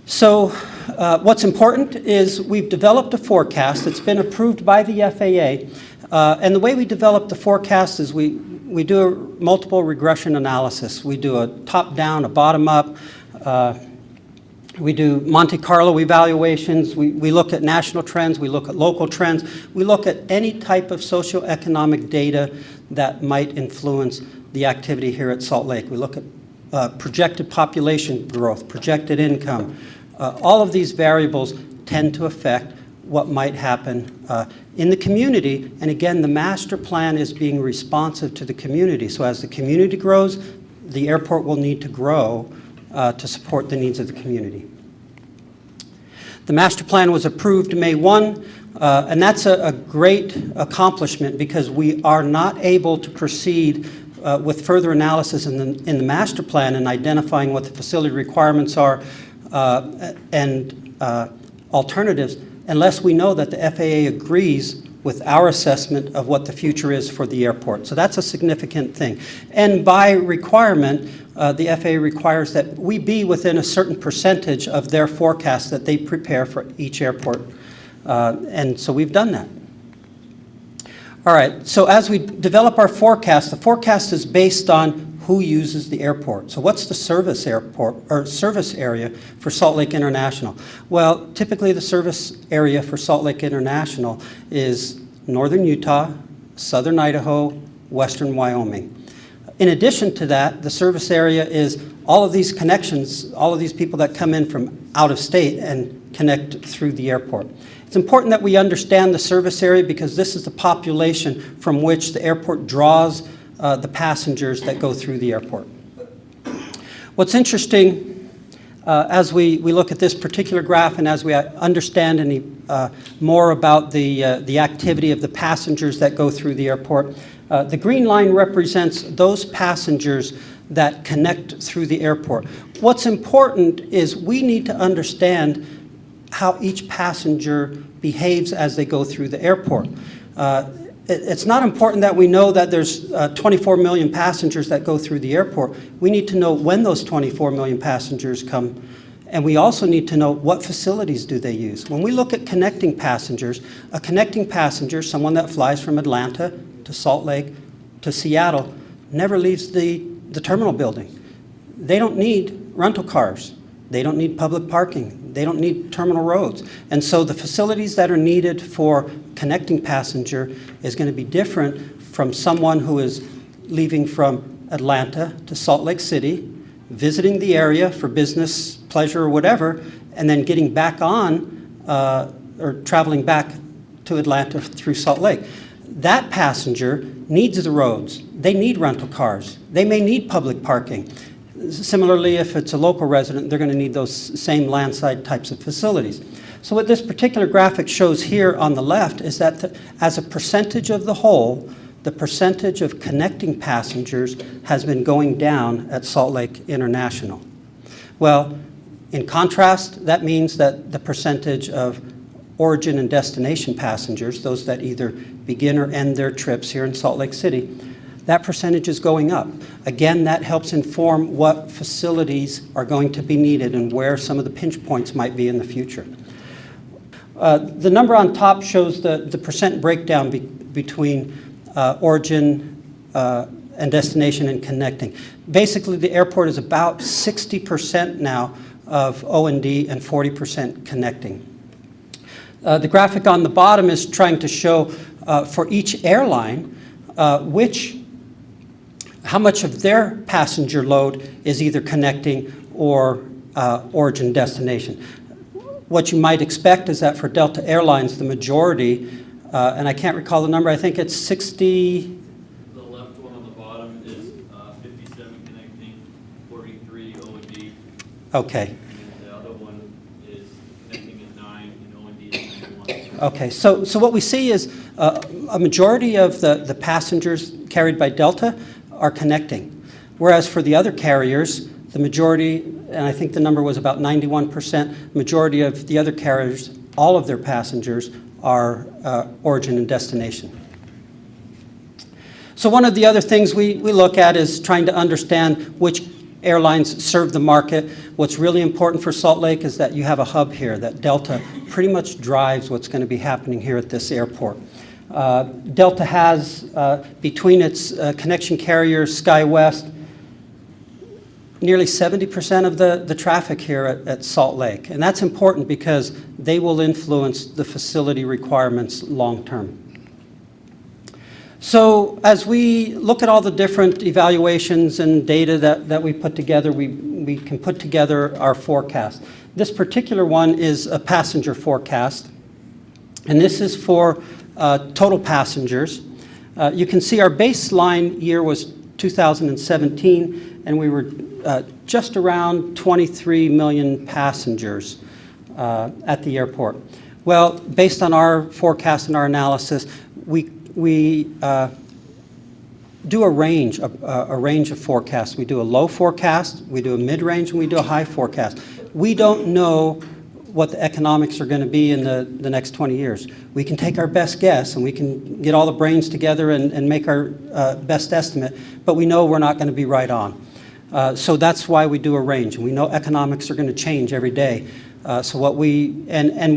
So what's important is we've developed a forecast that's been approved by the FAA. And the way we develop the forecast is we do a multiple regression analysis. We do a top-down, a bottom-up. We do Monte Carlo evaluations. We look at national trends. We look at local trends. We look at any type of socioeconomic data that might influence the activity here at Salt Lake. We look at projected population growth, projected income. All of these variables tend to affect what might happen in the community. And again, the master plan is being responsive to the community. So as the community grows, the airport will need to grow to support the needs of the community. The master plan was approved May 1, and that's a great accomplishment because we are not able to proceed with further analysis in the master plan and identifying what the facility requirements are and alternatives unless we know that the FAA agrees with our assessment of what the future is for the airport. So that's a significant thing. And by requirement, the FAA requires that we be within a certain percentage of their forecast that they prepare for each airport. And so we've done that. All right, so as we develop our forecast, the forecast is based on who uses the airport. So what's the service airport or service area for Salt Lake International? Well, typically the service area for Salt Lake International is northern Utah, southern Idaho, western Wyoming. In addition to that, the service area is all of these connections, all of these people that come in from out of state and connect through the airport. It's important that we understand the service area because this is the population from which the airport draws the passengers that go through the airport. What's interesting as we look at this particular graph and as we understand any more about the activity of the passengers that go through the airport, the green line represents those passengers that connect through the airport. What's important is we need to understand how each passenger behaves as they go through the airport. It's not important that we know that there's 24 million passengers that go through the airport. We need to know when those 24 million passengers come, and we also need to know what facilities do they use. When we look at connecting passengers, a connecting passenger, someone that flies from Atlanta to Salt Lake to Seattle, never leaves the terminal building. They don't need rental cars. They don't need public parking. They don't need terminal roads. And so the facilities that are needed for connecting passenger is going to be different from someone who is leaving from Atlanta to Salt Lake City, visiting the area for business, pleasure, or whatever, and then getting back on or traveling back to Atlanta through Salt Lake. That passenger needs the roads. They need rental cars. They may need public parking. Similarly, if it's a local resident, they're going to need those same landside types of facilities. So what this particular graphic shows here on the left is that as a percentage of the whole, the percentage of connecting passengers has been going down at Salt Lake International. Well, in contrast, that means that the percentage of origin and destination passengers, those that either begin or end their trips here in Salt Lake City, that percentage is going up. Again, that helps inform what facilities are going to be needed and where some of the pinch points might be in the future. The number on top shows the percent breakdown between origin and destination and connecting. Basically, the airport is about 60% now of O&D and 40% connecting. The graphic on the bottom is trying to show for each airline how much of their passenger load is either connecting or origin destination. What you might expect is that for Delta Airlines, the majority, and I can't recall the number, I think it's 60. The left one on the bottom is 57 connecting, 43 O&D. Okay. And the other one is connecting is 9 and O&D is 91. Okay, so what we see is a majority of the passengers carried by Delta are connecting, whereas for the other carriers, the majority, and I think the number was about 91%, majority of the other carriers, all of their passengers are origin and destination. So one of the other things we look at is trying to understand which airlines serve the market. What's really important for Salt Lake is that you have a hub here, that Delta pretty much drives what's going to be happening here at this airport. Delta has, between its connection carriers, SkyWest, nearly 70% of the traffic here at Salt Lake. And that's important because they will influence the facility requirements long term. So as we look at all the different evaluations and data that we put together, we can put together our forecast. This particular one is a passenger forecast. And this is for total passengers. You can see our baseline year was 2017, and we were just around 23 million passengers at the airport. Well, based on our forecast and our analysis, we do a range of forecasts. We do a low forecast, we do a mid-range, and we do a high forecast. We don't know what the economics are going to be in the next 20 years. We can take our best guess, and we can get all the brains together and make our best estimate, but we know we're not going to be right on. So that's why we do a range, and we know economics are going to change every day. So what we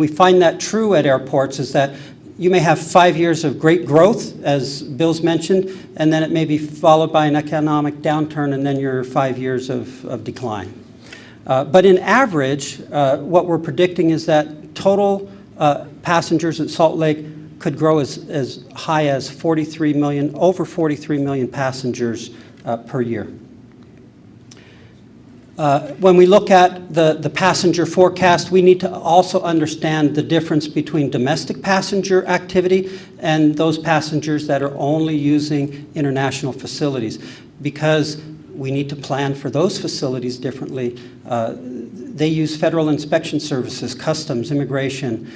find that true at airports is that you may have 5 years of great growth, as Bill's mentioned, and then it may be followed by an economic downturn, and then your 5 years of decline. But in average, what we're predicting is that total passengers at Salt Lake could grow as high as 43 million, over 43 million passengers per year. When we look at the passenger forecast, we need to also understand the difference between domestic passenger activity and those passengers that are only using international facilities, because we need to plan for those facilities differently. They use federal inspection services, customs, immigration.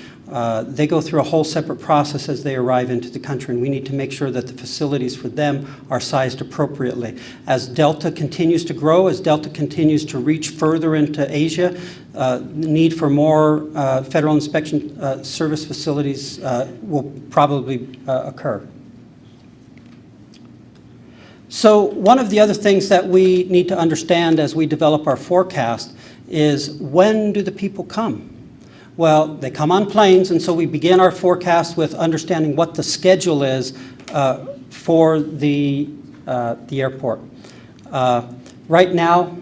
They go through a whole separate process as they arrive into the country, and we need to make sure that the facilities for them are sized appropriately. As Delta continues to grow, as Delta continues to reach further into Asia, the need for more federal inspection service facilities will probably occur. So one of the other things that we need to understand as we develop our forecast is, when do the people come? Well, they come on planes, and so we begin our forecast with understanding what the schedule is for the airport. Right now,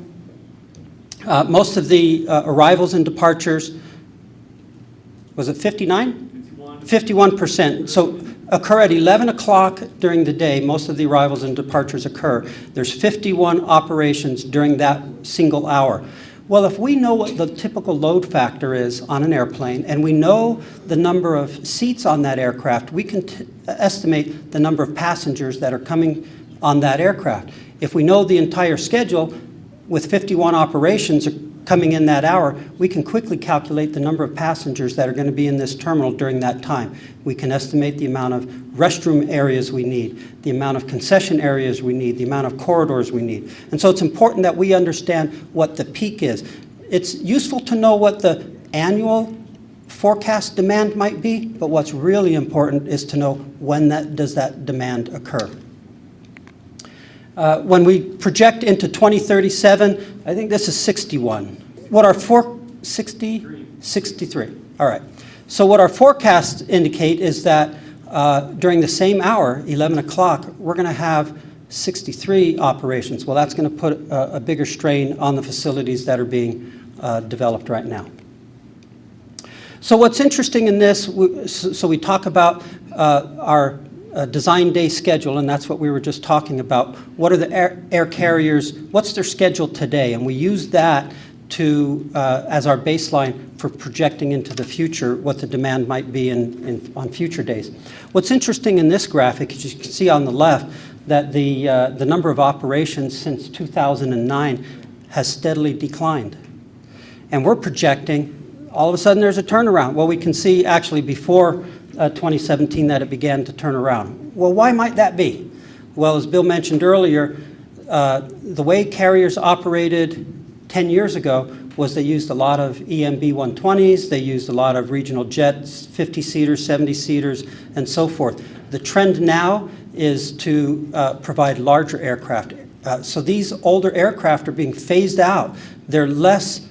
most of the arrivals and departures, was it 59? 51%. So occur at 11 o'clock during the day. Most of the arrivals and departures occur. There's 51 operations during that single hour. Well, if we know what the typical load factor is on an airplane, and we know the number of seats on that aircraft, we can estimate the number of passengers that are coming on that aircraft. If we know the entire schedule, with 51 operations coming in that hour, we can quickly calculate the number of passengers that are going to be in this terminal during that time. We can estimate the amount of restroom areas we need, the amount of concession areas we need, the amount of corridors we need. And so it's important that we understand what the peak is. It's useful to know what the annual forecast demand might be, but what's really important is to know when does that demand occur. When we project into 2037, I think this is 61. What our 63. All right. So what our forecasts indicate is that during the same hour, 11 o'clock, we're going to have 63 operations. Well, that's going to put a bigger strain on the facilities that are being developed right now. So what's interesting in this, so we talk about our design day schedule, and that's what we were just talking about. What are the air carriers, what's their schedule today? And we use that to as our baseline for projecting into the future what the demand might be on future days. What's interesting in this graphic is you can see on the left that the number of operations since 2009 has steadily declined. And we're projecting all of a sudden there's a turnaround. Well, we can see actually before 2017 that it began to turn around. Well, why might that be? Well, as Bill mentioned earlier, the way carriers operated 10 years ago was they used a lot of EMB 120s, they used a lot of regional jets, 50-seaters, 70-seaters, and so forth. The trend now is to provide larger aircraft. So these older aircraft are being phased out. They're less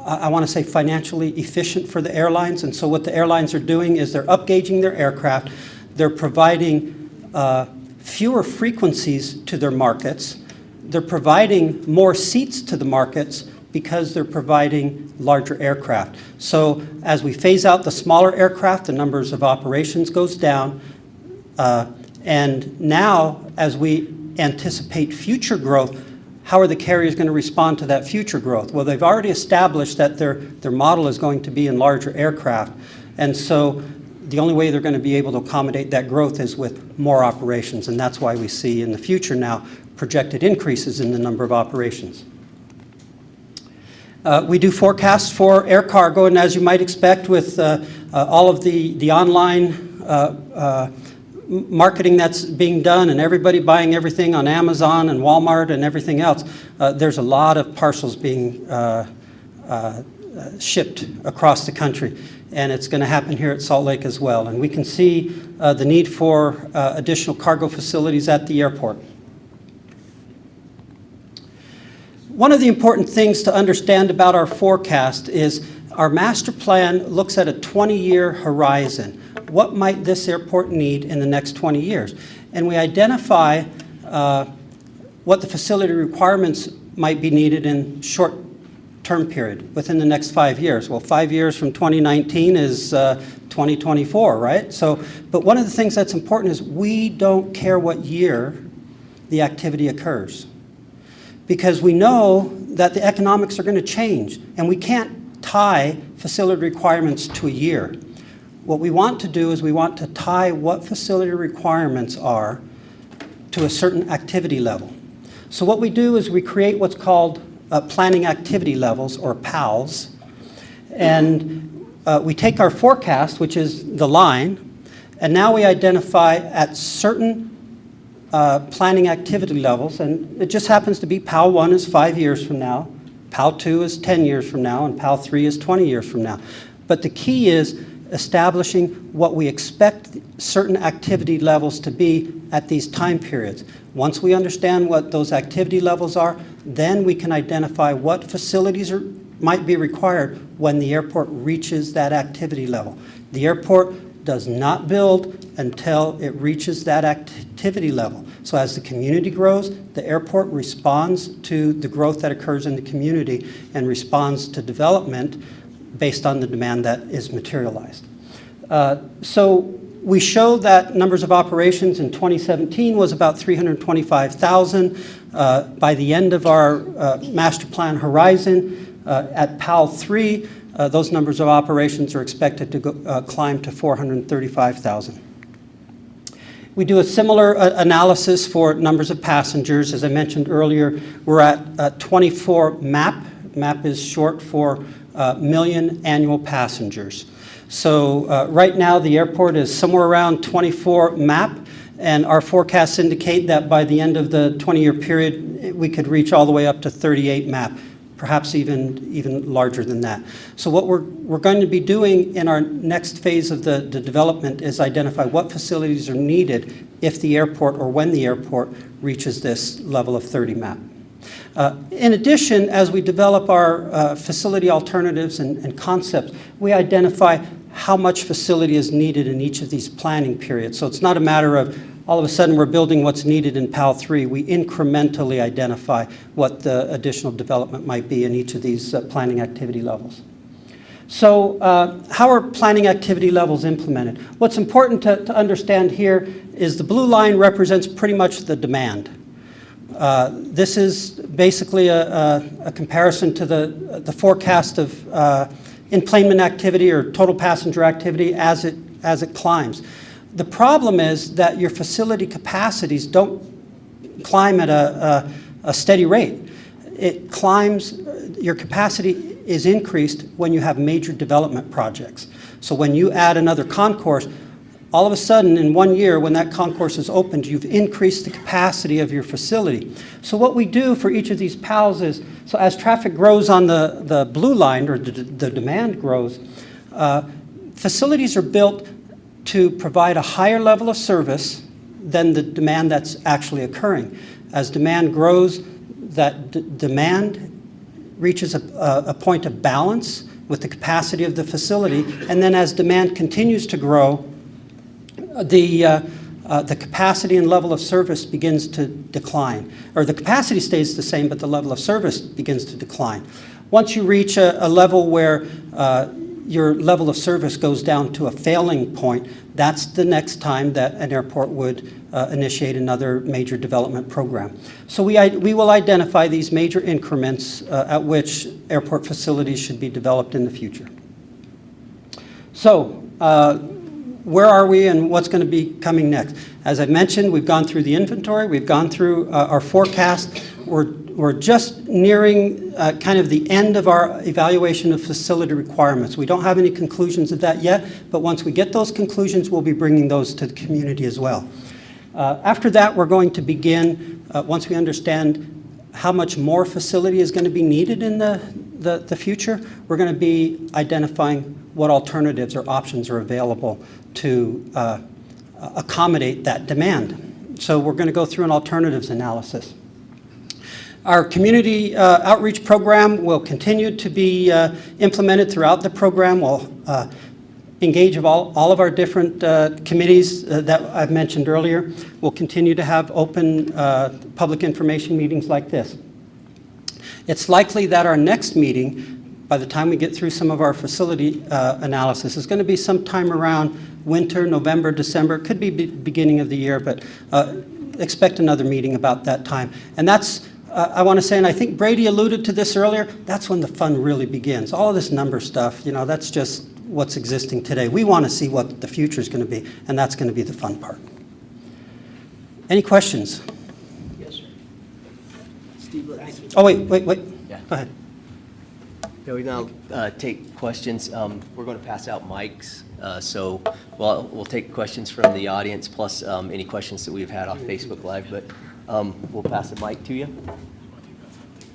I want to say financially efficient for the airlines, and so what the airlines are doing is they're upgauging their aircraft, they're providing fewer frequencies to their markets, they're providing more seats to the markets because they're providing larger aircraft. So as we phase out the smaller aircraft, the numbers of operations goes down, and now as we anticipate future growth, how are the carriers going to respond to that future growth? Well, they've already established that their model is going to be in larger aircraft. And so the only way they're going to be able to accommodate that growth is with more operations, and that's why we see in the future now projected increases in the number of operations. We do forecasts for air cargo, and as you might expect with all of the online marketing that's being done and everybody buying everything on Amazon and Walmart and everything else, there's a lot of parcels being shipped across the country. And it's going to happen here at Salt Lake as well. And we can see the need for additional cargo facilities at the airport. One of the important things to understand about our forecast is our master plan looks at a 20-year horizon. What might this airport need in the next 20 years? And we identify what the facility requirements might be needed in short-term period, within the next 5 years. Well, 5 years from 2019 is 2024, right? But one of the things that's important is we don't care what year the activity occurs, because we know that the economics are going to change, and we can't tie facility requirements to a year. What we want to do is we want to tie what facility requirements are to a certain activity level. So what we do is we create what's called planning activity levels, or PALs, and we take our forecast, which is the line, and now we identify at certain planning activity levels, and it just happens to be PAL 1 is 5 years from now, PAL 2 is 10 years from now, and PAL 3 is 20 years from now. But the key is establishing what we expect certain activity levels to be at these time periods. Once we understand what those activity levels are, then we can identify what facilities might be required when the airport reaches that activity level. The airport does not build until it reaches that activity level. So as the community grows, the airport responds to the growth that occurs in the community and responds to development based on the demand that is materialized. So we show that numbers of operations in 2017 was about 325,000. By the end of our master plan horizon, at PAL 3, those numbers of operations are expected to climb to 435,000. We do a similar analysis for numbers of passengers. As I mentioned earlier, we're at 24 MAP. MAP is short for million annual passengers. So right now the airport is somewhere around 24 MAP, and our forecasts indicate that by the end of the 20-year period we could reach all the way up to 38 MAP, perhaps even larger than that. So what we're going to be doing in our next phase of the development is identify what facilities are needed if the airport, or when the airport, reaches this level of 30 MAP. In addition, as we develop our facility alternatives and concepts, we identify how much facility is needed in each of these planning periods. So it's not a matter of all of a sudden we're building what's needed in PAL 3. We incrementally identify what the additional development might be in each of these planning activity levels. So how are planning activity levels implemented? What's important to understand here is the blue line represents pretty much the demand. This is basically a comparison to the forecast of enplanement activity or total passenger activity as it climbs. The problem is that your facility capacities don't climb at a steady rate. It climbs, your capacity is increased when you have major development projects. So when you add another concourse, all of a sudden, in 1 year, when that concourse is opened, you've increased the capacity of your facility. So what we do for each of these PALs is, so as traffic grows on the blue line, or the demand grows, facilities are built to provide a higher level of service than the demand that's actually occurring. As demand grows, that demand reaches a point of balance with the capacity of the facility, and then as demand continues to grow, the capacity and level of service begins to decline. Or the capacity stays the same, but the level of service begins to decline. Once you reach a level where your level of service goes down to a failing point, that's the next time that an airport would initiate another major development program. So we will identify these major increments at which airport facilities should be developed in the future. So where are we and what's going to be coming next? As I've mentioned, we've gone through the inventory, we've gone through our forecast. We're just nearing kind of the end of our evaluation of facility requirements. We don't have any conclusions of that yet, but once we get those conclusions, we'll be bringing those to the community as well. After that, we're going to begin, once we understand how much more facility is going to be needed in the future, we're going to be identifying what alternatives or options are available to accommodate that demand. So we're going to go through an alternatives analysis. Our community outreach program will continue to be implemented throughout the program. We'll engage of all of our different committees that I've mentioned earlier. We'll continue to have open public information meetings like this. It's likely that our next meeting, by the time we get through some of our facility analysis, is going to be sometime around winter, November, December. It could be beginning of the year, but expect another meeting about that time. And that's, I want to say, and I think Brady alluded to this earlier, that's when the fun really begins. All of this number stuff, that's just what's existing today. We want to see what the future is going to be, and that's going to be the fun part. Any questions? Yes, sir. Steve, thank you. Oh, wait. Yeah. Go ahead. Yeah, we now take questions. We're going to pass out mics, so we'll take questions from the audience plus any questions that we've had off Facebook Live, but we'll pass the mic to you.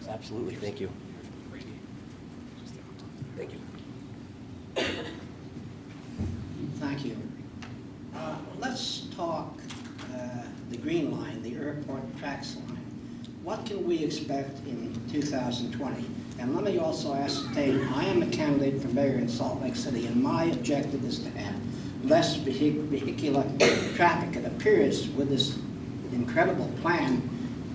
Absolutely, thank you. Thank you. Thank you. Let's talk the green line, the airport tracks line. What can we expect in 2020? And let me also ascertain, I am a candidate for mayor in Salt Lake City, and my objective is to have less vehicular traffic. It appears with this incredible plan,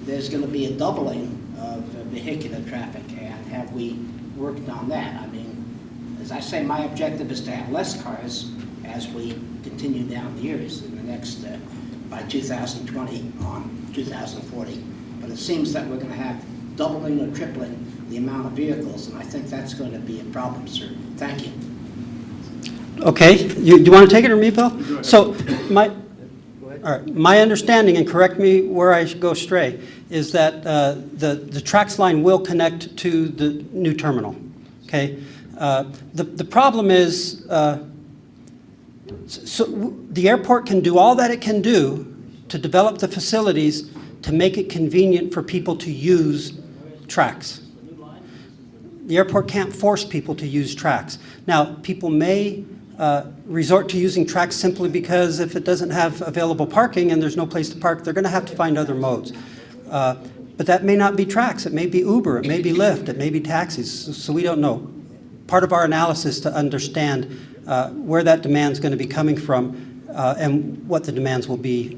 there's going to be a doubling of vehicular traffic, and have we worked on that? I mean, as I say, my objective is to have less cars as we continue down the years in the next, by 2020 on 2040. But it seems that we're going to have doubling or tripling the amount of vehicles, and I think that's going to be a problem, sir. Thank you. Okay, do you want to take it or me, Bill? So all right, my understanding, and correct me where I go astray, is that the TRAX line will connect to the new terminal. Okay, the problem is, so the airport can do all that it can do to develop the facilities to make it convenient for people to use TRAX. The airport can't force people to use TRAX. Now, people may resort to using TRAX simply because if it doesn't have available parking and there's no place to park, they're going to have to find other modes. But that may not be TRAX. It may be Uber. It may be Lyft. It may be taxis. So we don't know. Part of our analysis to understand where that demand is going to be coming from and what the demands will be,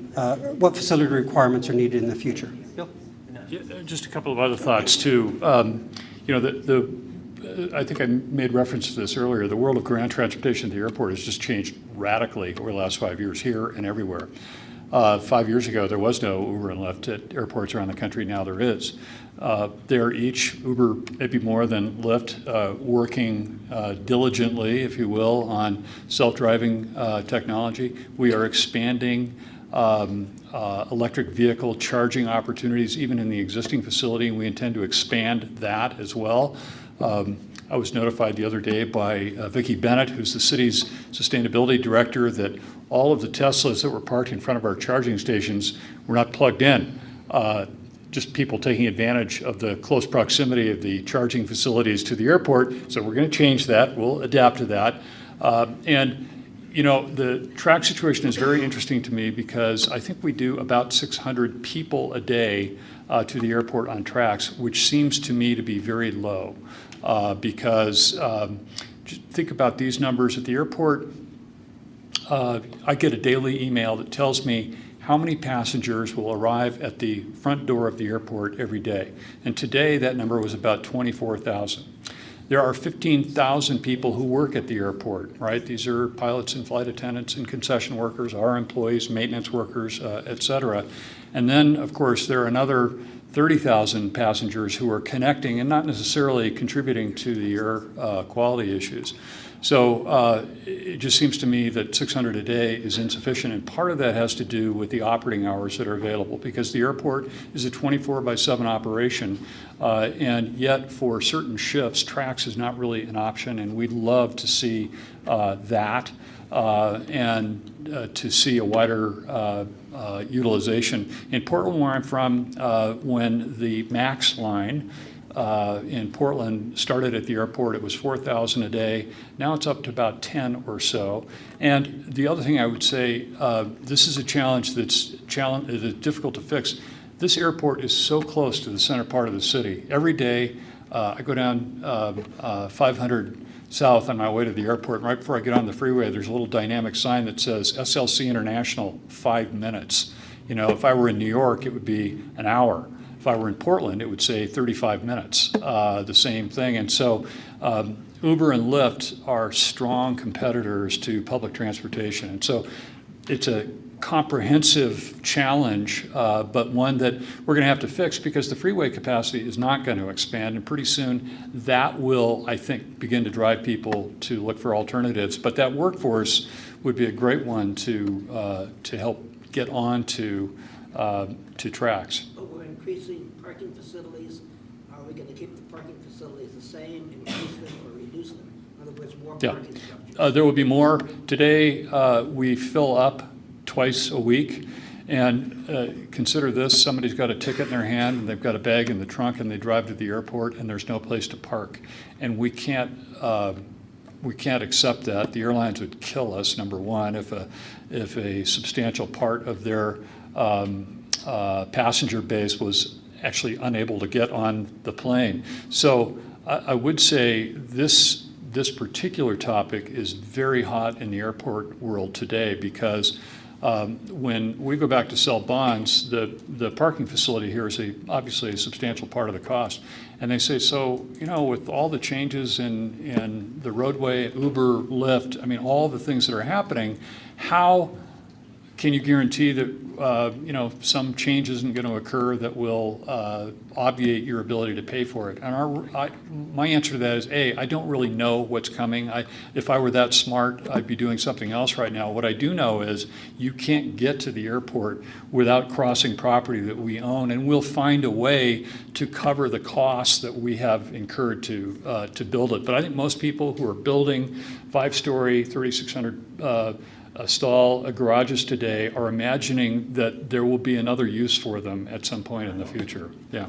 what facility requirements are needed in the future. Bill? Yeah, just a couple of other thoughts, too. I think I made reference to this earlier. The world of ground transportation at the airport has just changed radically over the last 5 years here and everywhere. 5 years ago, there was no Uber and Lyft at airports around the country. Now there is. They're each, Uber maybe more than Lyft, working diligently, if you will, on self-driving technology. We are expanding electric vehicle charging opportunities even in the existing facility, and we intend to expand that as well. I was notified the other day by Vicki Bennett, who's the city's sustainability director, that all of the Teslas that were parked in front of our charging stations were not plugged in. Just people taking advantage of the close proximity of the charging facilities to the airport. So we're going to change that. We'll adapt to that. The track situation is very interesting to me because I think we do about 600 people a day to the airport on tracks, which seems to me to be very low. Because think about these numbers at the airport. I get a daily email that tells me how many passengers will arrive at the front door of the airport every day. And today that number was about 24,000. There are 15,000 people who work at the airport, right? These are pilots and flight attendants and concession workers, our employees, maintenance workers, et cetera. And then, of course, there are another 30,000 passengers who are connecting and not necessarily contributing to the air quality issues. So it just seems to me that 600 a day is insufficient, and part of that has to do with the operating hours that are available, because the airport is a 24/7 operation, and yet for certain shifts, TRAX is not really an option, and we'd love to see that and to see a wider utilization. In Portland, where I'm from, when the MAX line in Portland started at the airport, it was 4,000 a day. Now it's up to about 10 or so. And the other thing I would say, this is a challenge that's difficult to fix. This airport is so close to the center part of the city. Every day, I go down 500 south on my way to the airport, and right before I get on the freeway, there's a little dynamic sign that says SLC International, 5 minutes. You know, if I were in New York, it would be an hour. If I were in Portland, it would say 35 minutes, the same thing. And so Uber and Lyft are strong competitors to public transportation. And so it's a comprehensive challenge, but one that we're going to have to fix, because the freeway capacity is not going to expand. And pretty soon that will, I think, begin to drive people to look for alternatives. But that workforce would be a great one to help get on to TRAX. But we're increasing parking facilities. Are we going to keep the parking facilities the same, increase them, or reduce them? In other words, more parking structures. There will be more. Today, we fill up twice a week. And consider this, somebody's got a ticket in their hand, and they've got a bag in the trunk, and they drive to the airport, and there's no place to park. And we can't accept that. The airlines would kill us, number one, if a substantial part of their passenger base was actually unable to get on the plane. So I would say this particular topic is very hot in the airport world today, because when we go back to sell bonds, the parking facility here is obviously a substantial part of the cost. And they say, so, you know, with all the changes in the roadway, Uber, Lyft, I mean, all the things that are happening, how can you guarantee that, you know, some change isn't going to occur that will obviate your ability to pay for it? And my answer to that is, A, I don't really know what's coming. If I were that smart, I'd be doing something else right now. What I do know is you can't get to the airport without crossing property that we own, and we'll find a way to cover the costs that we have incurred to build it. But I think most people who are building 5-story, 3,600 stall garages today are imagining that there will be another use for them at some point in the future. Yeah.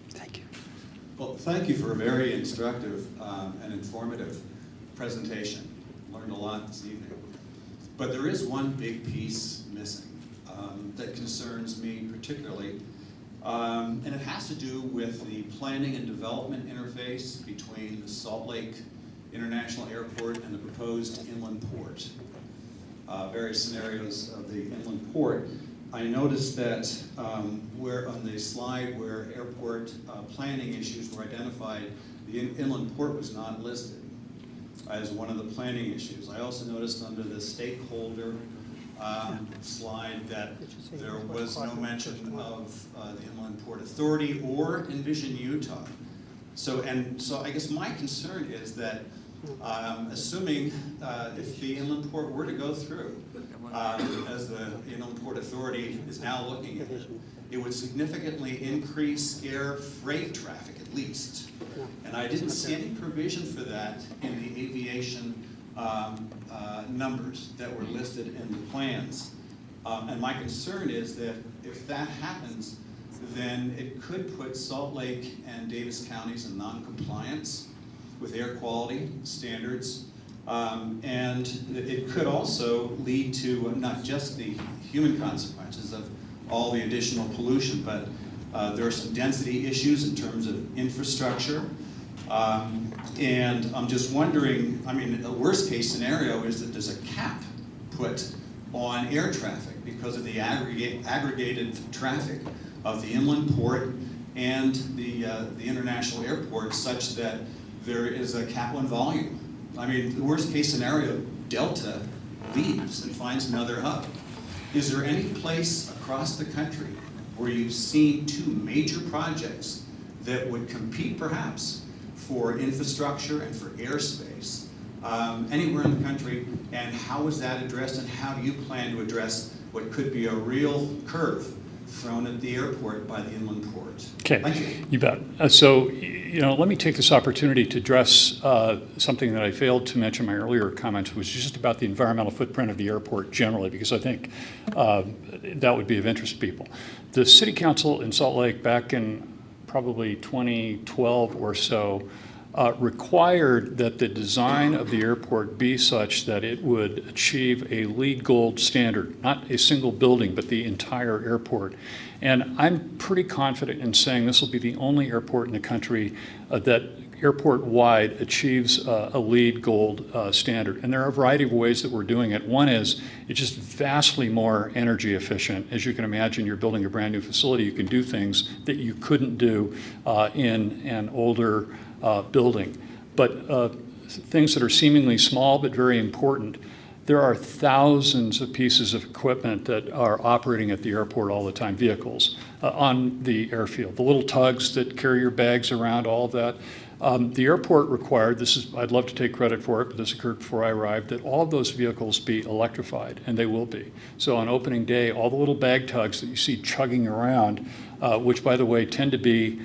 Thank you. Well, thank you for a very instructive and informative presentation. Learned a lot this evening. But there is one big piece missing that concerns me particularly. And it has to do with the planning and development interface between the Salt Lake International Airport and the proposed inland port. Various scenarios of the inland port. I noticed that where on the slide where airport planning issues were identified, the inland port was not listed as one of the planning issues. I also noticed under the stakeholder slide that there was no mention of the Inland Port Authority or Envision Utah. So I guess my concern is that assuming if the Inland Port were to go through, as the Inland Port Authority is now looking at it, it would significantly increase air freight traffic at least. And I didn't see any provision for that in the aviation numbers that were listed in the plans. And my concern is that if that happens, then it could put Salt Lake and Davis counties in non-compliance with air quality standards. And it could also lead to not just the human consequences of all the additional pollution, but there are some density issues in terms of infrastructure. And I'm just wondering, I mean, the worst case scenario is that there's a cap put on air traffic because of the aggregated traffic of the inland port and the international airport, such that there is a cap on volume. I mean, the worst case scenario, Delta leaves and finds another hub. Is there any place across the country where you've seen two major projects that would compete perhaps for infrastructure and for airspace anywhere in the country, and how is that addressed, and how do you plan to address what could be a real curve thrown at the airport by the inland port? Okay, Thank you. you bet. So, let me take this opportunity to address something that I failed to mention in my earlier comments, which is just about the environmental footprint of the airport generally, because I think that would be of interest to people. The City Council in Salt Lake back in probably 2012 or so required that the design of the airport be such that it would achieve a LEED Gold standard, not a single building, but the entire airport. And I'm pretty confident in saying this will be the only airport in the country that airport-wide achieves a LEED Gold standard. And there are a variety of ways that we're doing it. One is it's just vastly more energy efficient. As you can imagine, you're building a brand new facility, you can do things that you couldn't do in an older building. But things that are seemingly small but very important, there are thousands of pieces of equipment that are operating at the airport all the time, vehicles on the airfield, the little tugs that carry your bags around, all of that. The airport required, I'd love to take credit for it, but this occurred before I arrived, that all of those vehicles be electrified, and they will be. So on opening day, all the little bag tugs that you see chugging around, which by the way tend to be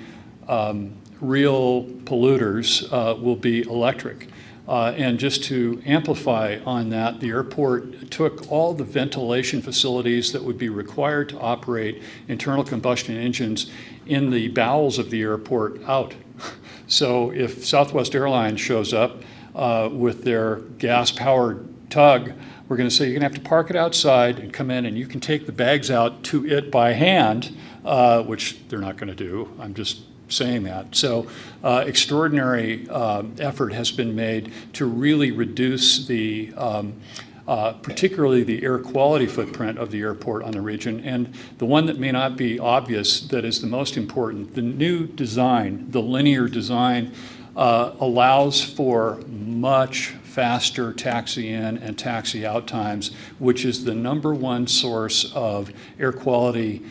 real polluters, will be electric. And just to amplify on that, the airport took all the ventilation facilities that would be required to operate internal combustion engines in the bowels of the airport out. So if Southwest Airlines shows up with their gas-powered tug, we're going to say you're going to have to park it outside and come in, and you can take the bags out to it by hand, which they're not going to do. I'm just saying that. So extraordinary effort has been made to really reduce the particularly the air quality footprint of the airport on the region. And the one that may not be obvious that is the most important, the new design, the linear design, allows for much faster taxi in and taxi out times, which is the #1 source of air quality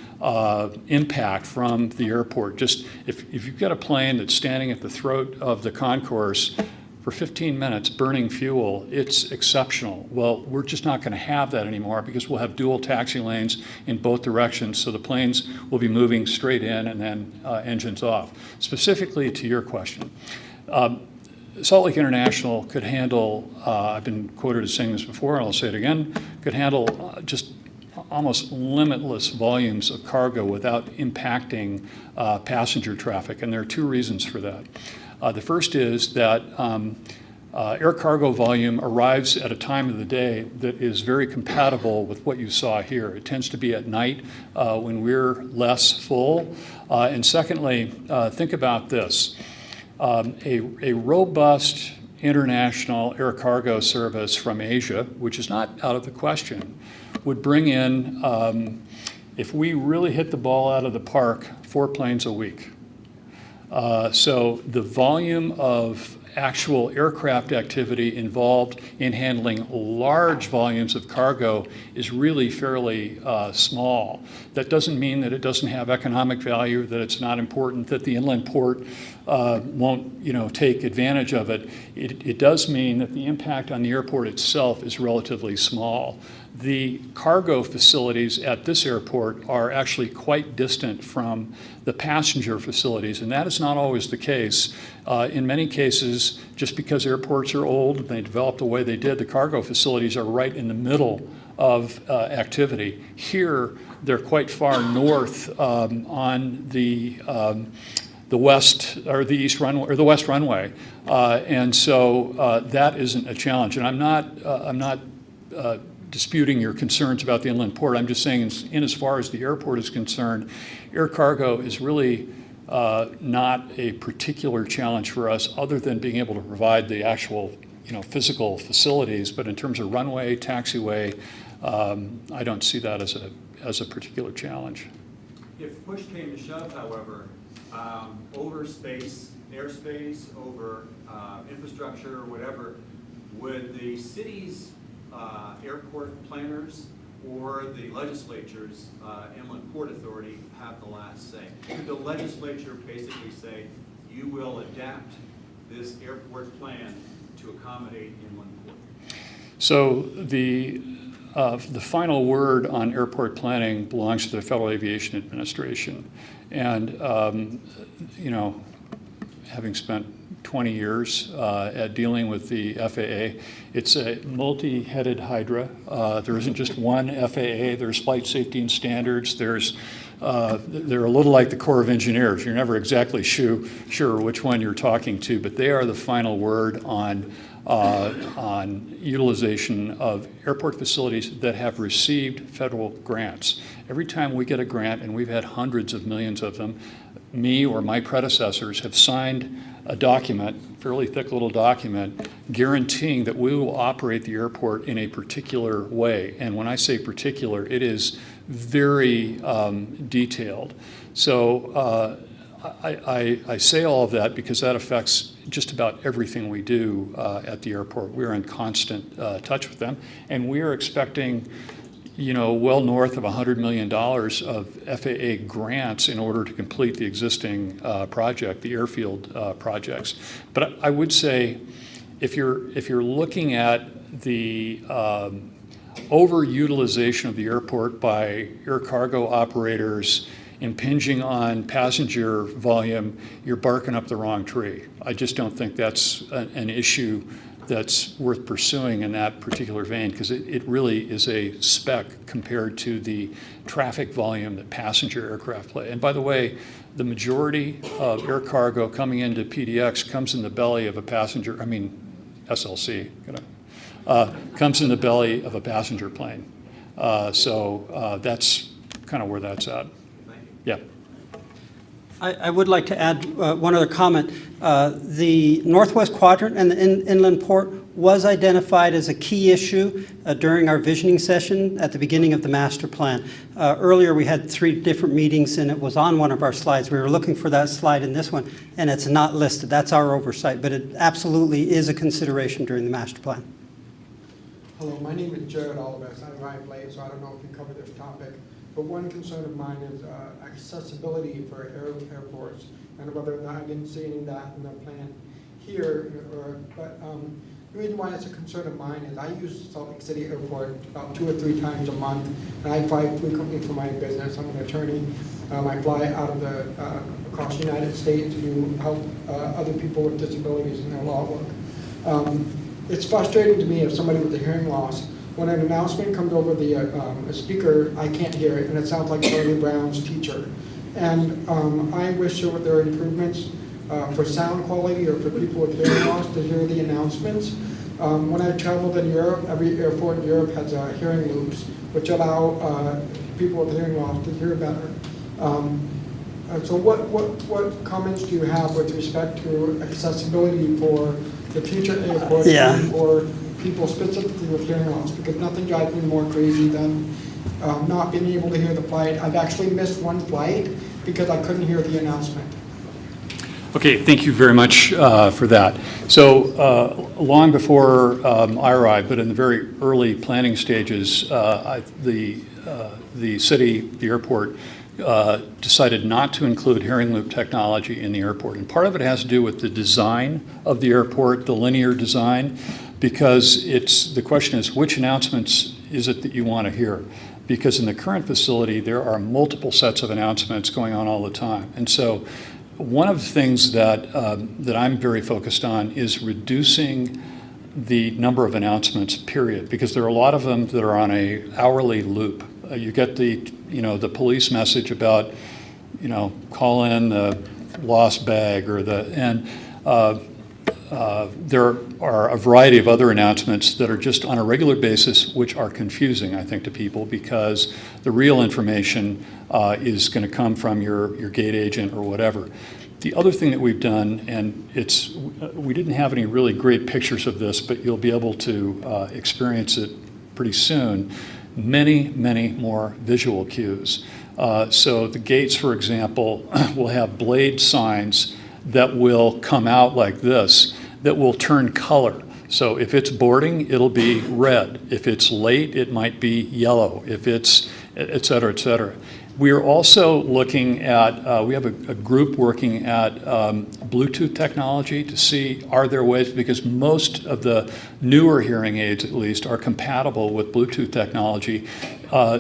impact from the airport. Just if you've got a plane that's standing at the throat of the concourse for 15 minutes burning fuel, it's exceptional. Well, we're just not going to have that anymore because we'll have dual taxi lanes in both directions, so the planes will be moving straight in and then engines off. Specifically to your question, Salt Lake International could handle, I've been quoted as saying this before, and I'll say it again, could handle just almost limitless volumes of cargo without impacting passenger traffic, and there are two reasons for that. The first is that air cargo volume arrives at a time of the day that is very compatible with what you saw here. It tends to be at night when we're less full. And secondly, think about this. A robust international air cargo service from Asia, which is not out of the question, would bring in, if we really hit the ball out of the park, 4 planes a week. So the volume of actual aircraft activity involved in handling large volumes of cargo is really fairly small. That doesn't mean that it doesn't have economic value, that it's not important, that the inland port won't take advantage of it. It does mean that the impact on the airport itself is relatively small. The cargo facilities at this airport are actually quite distant from the passenger facilities, and that is not always the case. In many cases, just because airports are old and they developed the way they did, the cargo facilities are right in the middle of activity. Here, they're quite far north on the west or the east runway or the west runway, and so that isn't a challenge. And I'm not disputing your concerns about the inland port. I'm just saying in as far as the airport is concerned, air cargo is really not a particular challenge for us other than being able to provide the actual physical facilities. But in terms of runway, taxiway, I don't see that as a particular challenge. If push came to shove, however, over space, airspace, over infrastructure or whatever, would the city's airport planners or the legislature's Inland Port Authority have the last say? Could the legislature basically say, you will adapt this airport plan to accommodate inland port? So the final word on airport planning belongs to the Federal Aviation Administration. And, you know, having spent 20 years at dealing with the FAA, it's a multi-headed hydra. There isn't just one FAA. There's flight safety and standards. They're a little like the Corps of Engineers. You're never exactly sure which one you're talking to, but they are the final word on utilization of airport facilities that have received federal grants. Every time we get a grant, and we've had hundreds of millions of them, me or my predecessors have signed a document, fairly thick little document, guaranteeing that we will operate the airport in a particular way. And when I say particular, it is very detailed. So I say all of that because that affects just about everything we do at the airport. We're in constant touch with them, and we are expecting, you know, well north of $100 million of FAA grants in order to complete the existing project, the airfield projects. But I would say, if you're looking at the overutilization of the airport by air cargo operators impinging on passenger volume, you're barking up the wrong tree. I just don't think that's an issue that's worth pursuing in that particular vein, because it really is a speck compared to the traffic volume that passenger aircraft play. And by the way, the majority of air cargo coming into PDX comes in the belly of a passenger, SLC, comes in the belly of a passenger plane. So that's kind of where that's at. Yeah. I would like to add one other comment. The Northwest Quadrant and the inland port was identified as a key issue during our visioning session at the beginning of the master plan. Earlier we had 3 different meetings and it was on one of our slides. We were looking for that slide in this one and it's not listed. That's our oversight, but it absolutely is a consideration during the master plan. Hello, my name is Jared Olivas. I arrived late, so I don't know if you covered this topic. But one concern of mine is accessibility for airports, and whether or not I didn't see any of that in the plan here. But the reason why it's a concern of mine is I use Salt Lake City Airport about 2 or 3 times a month, and I fly frequently for my business. I'm an attorney. I fly out of across the United States to help other people with disabilities in their law work. It's frustrating to me as somebody with a hearing loss. When an announcement comes over the speaker, I can't hear it, and it sounds like Charlie Brown's teacher. And I wish there were improvements for sound quality or for people with hearing loss to hear the announcements. When I traveled in Europe, every airport in Europe has hearing loops, which allow people with hearing loss to hear better. So what comments do you have with respect to accessibility for the future airports and for people specifically with hearing loss? Because nothing drives me more crazy than not being able to hear the flight. I've actually missed one flight because I couldn't hear the announcement. Okay, thank you very much for that. So long before I arrived, but in the very early planning stages, the city, the airport, decided not to include hearing loop technology in the airport. And part of it has to do with the design of the airport, the linear design, because the question is, which announcements is it that you want to hear? Because in the current facility, there are multiple sets of announcements going on all the time. And so one of the things that I'm very focused on is reducing the number of announcements, period, because there are a lot of them that are on a hourly loop. You get the police message about, call in the lost bag or there are a variety of other announcements that are just on a regular basis, which are confusing, I think, to people, because the real information is going to come from your gate agent or whatever. The other thing that we've done, and we didn't have any really great pictures of this, but you'll be able to experience it pretty soon, many, many more visual cues. So the gates, for example, will have blade signs that will come out like this, that will turn color. So if it's boarding, it'll be red. If it's late, it might be yellow. If it's et cetera, et cetera. We are also looking at, we have a group working at Bluetooth technology to see are there ways, because most of the newer hearing aids at least are compatible with Bluetooth technology,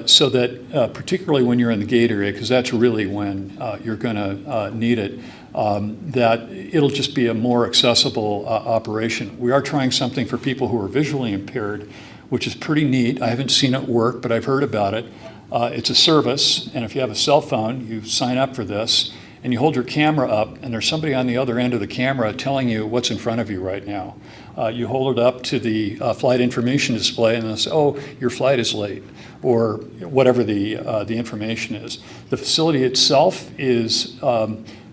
so that particularly when you're in the gate area, because that's really when you're going to need it, that it'll just be a more accessible operation. We are trying something for people who are visually impaired, which is pretty neat. I haven't seen it work, but I've heard about it. It's a service, and if you have a cell phone, you sign up for this, and you hold your camera up, and there's somebody on the other end of the camera telling you what's in front of you right now. You hold it up to the flight information display, and they'll say, oh, your flight is late, or whatever the information is. The facility itself is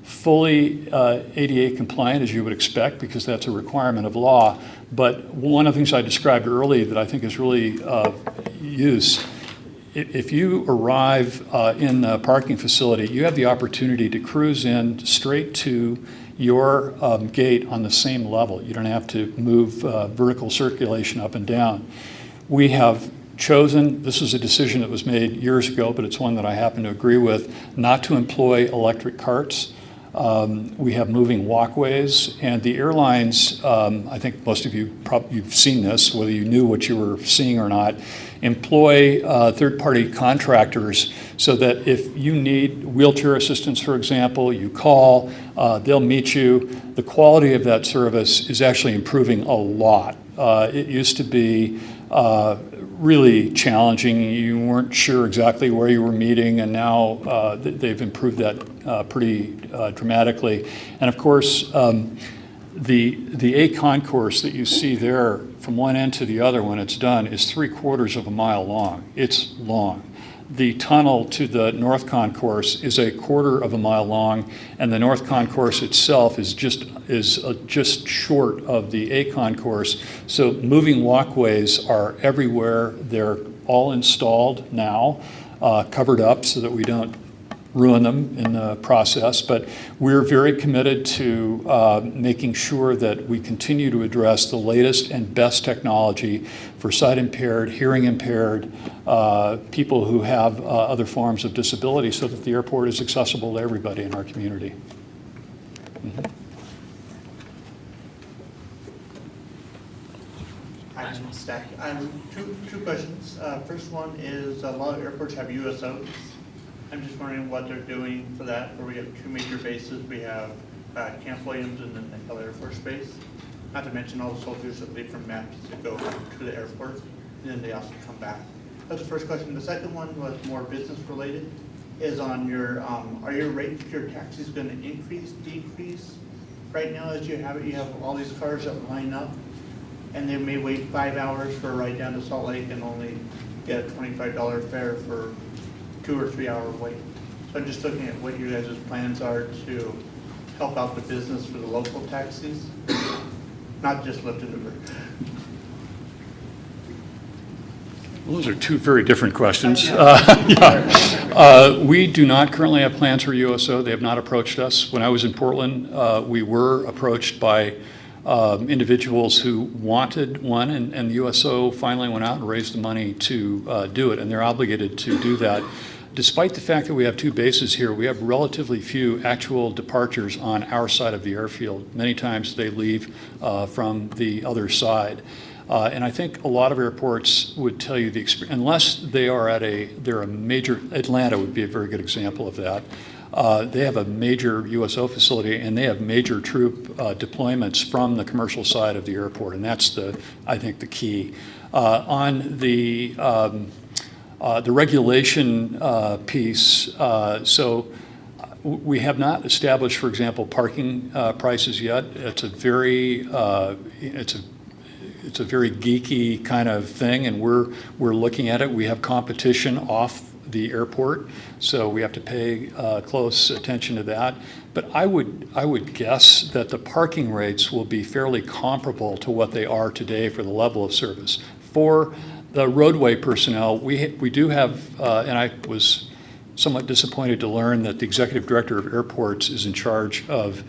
fully ADA compliant, as you would expect, because that's a requirement of law. But one of the things I described earlier that I think is really use, if you arrive in the parking facility, you have the opportunity to cruise in straight to your gate on the same level. You don't have to move vertical circulation up and down. We have chosen, this was a decision that was made years ago, but it's one that I happen to agree with, not to employ electric carts. We have moving walkways, and the airlines, I think most of you you've seen this, whether you knew what you were seeing or not, employ third-party contractors so that if you need wheelchair assistance, for example, you call, they'll meet you. The quality of that service is actually improving a lot. It used to be really challenging. You weren't sure exactly where you were meeting, and now they've improved that pretty dramatically. And of course, the A concourse that you see there from one end to the other when it's done is 3/4 of a mile long. It's long. The tunnel to the North Concourse is 1/4 of a mile long, and the North Concourse itself is just short of the A Concourse. So moving walkways are everywhere. They're all installed now, covered up so that we don't ruin them in the process. But we're very committed to making sure that we continue to address the latest and best technology for sight impaired, hearing impaired, people who have other forms of disability, so that the airport is accessible to everybody in our community. Mm-hmm. Hi, I'm Stack. Two questions. First one is, a lot of airports have USOs. I'm just wondering what they're doing for that, where we have two major bases. We have Camp Williams and then the Hill Air Force Base. Not to mention all the soldiers that leave from MAPS to go to the airport, and then they also come back. That's the first question. The second one was more business related, is on your, are your rates for your taxis going to increase, decrease? Right now, as you have it, you have all these cars that line up, and they may wait 5 hours for a ride down to Salt Lake and only get a $25 fare for 2 or 3 hour wait. So I'm just looking at what you guys' plans are to help out the business for the local taxis, not just Lyft and Uber. Those are two very different questions. We do not currently have plans for USO. They have not approached us. When I was in Portland, we were approached by individuals who wanted one, and the USO finally went out and raised the money to do it, and they're obligated to do that. Despite the fact that we have two bases here, we have relatively few actual departures on our side of the airfield. Many times they leave from the other side. And I think a lot of airports would tell you the experience, unless they are they're a major, Atlanta would be a very good example of that. They have a major USO facility, and they have major troop deployments from the commercial side of the airport, and that's I think the key. On the regulation piece, so we have not established, for example, parking prices yet. It's a very it's a very geeky kind of thing, and we're looking at it. We have competition off the airport, so we have to pay close attention to that. But I would guess that the parking rates will be fairly comparable to what they are today for the level of service. For the roadway personnel, we do have, and I was somewhat disappointed to learn that the executive director of airports is in charge of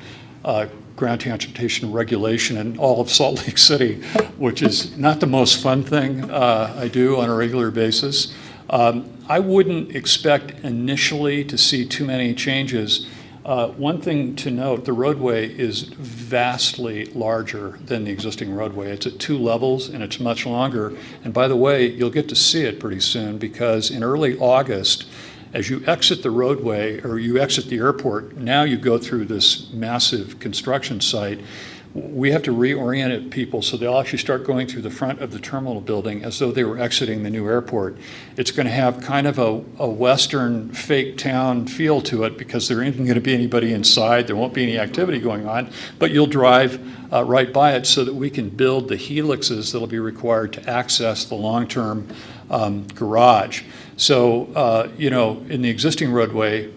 ground transportation regulation in all of Salt Lake City, which is not the most fun thing I do on a regular basis. I wouldn't expect initially to see too many changes. One thing to note, the roadway is vastly larger than the existing roadway. It's at 2 levels and it's much longer. And by the way, you'll get to see it pretty soon, because in early August, as you exit the roadway or you exit the airport, now you go through this massive construction site. We have to reorient people so they'll actually start going through the front of the terminal building as though they were exiting the new airport. It's going to have kind of a Western fake town feel to it, because there isn't going to be anybody inside. There won't be any activity going on, but you'll drive right by it so that we can build the helixes that'll be required to access the long-term garage. So, in the existing roadway,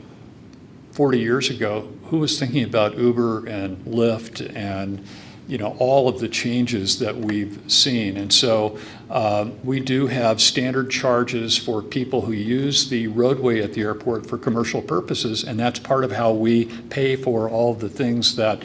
40 years ago, who was thinking about Uber and Lyft and all of the changes that we've seen? And so we do have standard charges for people who use the roadway at the airport for commercial purposes, and that's part of how we pay for all of the things that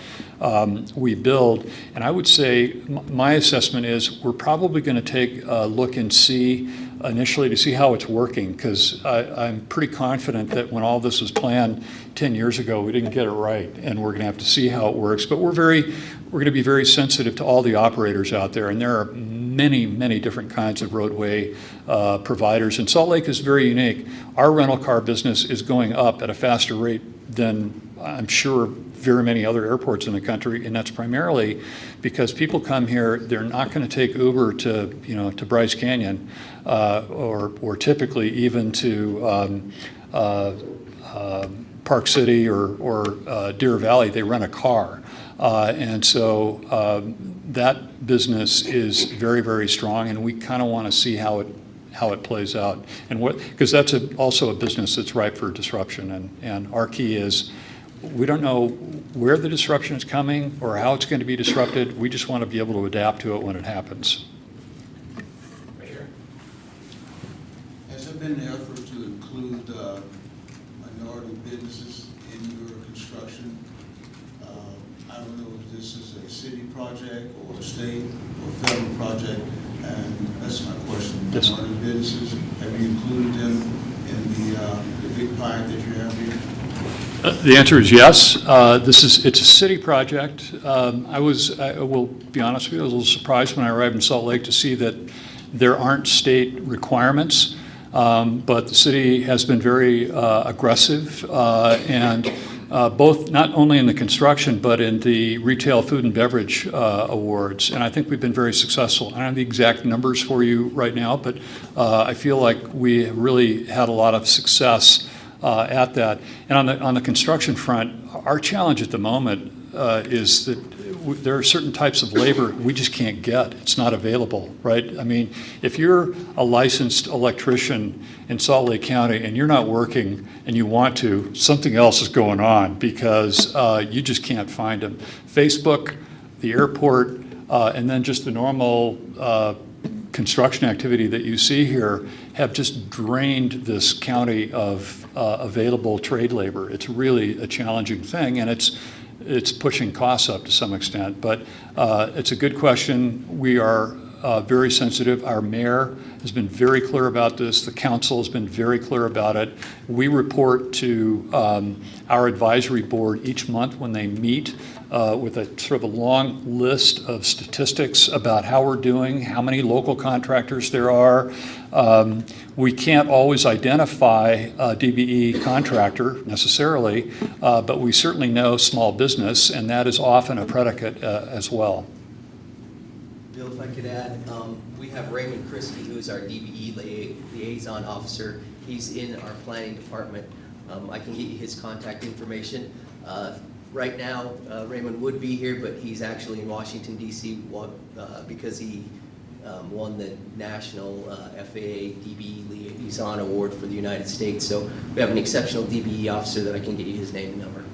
we build. And I would say my assessment is we're probably going to take a look and see initially to see how it's working, because I'm pretty confident that when all this was planned 10 years ago, we didn't get it right, and we're going to have to see how it works. But we're going to be very sensitive to all the operators out there, and there are many, many different kinds of roadway providers. And Salt Lake is very unique. Our rental car business is going up at a faster rate than I'm sure very many other airports in the country, and that's primarily because people come here, they're not going to take Uber to Bryce Canyon, or typically even to Park City or Deer Valley. They rent a car. And so that business is very, very strong, and we kind of want to see how it plays out, and because that's also a business that's ripe for disruption. And our key is, we don't know where the disruption is coming or how it's going to be disrupted. We just want to be able to adapt to it when it happens. Right here. Has there been an effort to include minority businesses in your construction? I don't know if this is a city project or a state or federal project, and that's my question. Yes. Minority businesses, have you included them in the big pie that you have here? The answer is yes. It's a city project. I will be honest with you, I was a little surprised when I arrived in Salt Lake to see that there aren't state requirements, but the city has been very aggressive, and both not only in the construction but in the retail food and beverage awards. And I think we've been very successful. I don't have the exact numbers for you right now, but I feel like we really had a lot of success at that. And on the construction front, our challenge at the moment is that there are certain types of labor we just can't get. It's not available, right? I mean, if you're a licensed electrician in Salt Lake County and you're not working and you want to, something else is going on, because you just can't find them. Facebook, the airport, and then just the normal construction activity that you see here have just drained this county of available trade labor. It's really a challenging thing, and it's pushing costs up to some extent. But it's a good question. We are very sensitive. Our mayor has been very clear about this. The council has been very clear about it. We report to our advisory board each month when they meet with a sort of a long list of statistics about how we're doing, how many local contractors there are. We can't always identify a DBE contractor necessarily, but we certainly know small business, and that is often a predicate as well. Bill, if I could add, we have Raymond Christie, who is our DBE liaison officer. He's in our planning department. I can get you his contact information. Right now, Raymond would be here, but he's actually in Washington, D.C. Because he won the National FAA DBE Liaison Award for the United States. So we have an exceptional DBE officer that I can get you his name and number.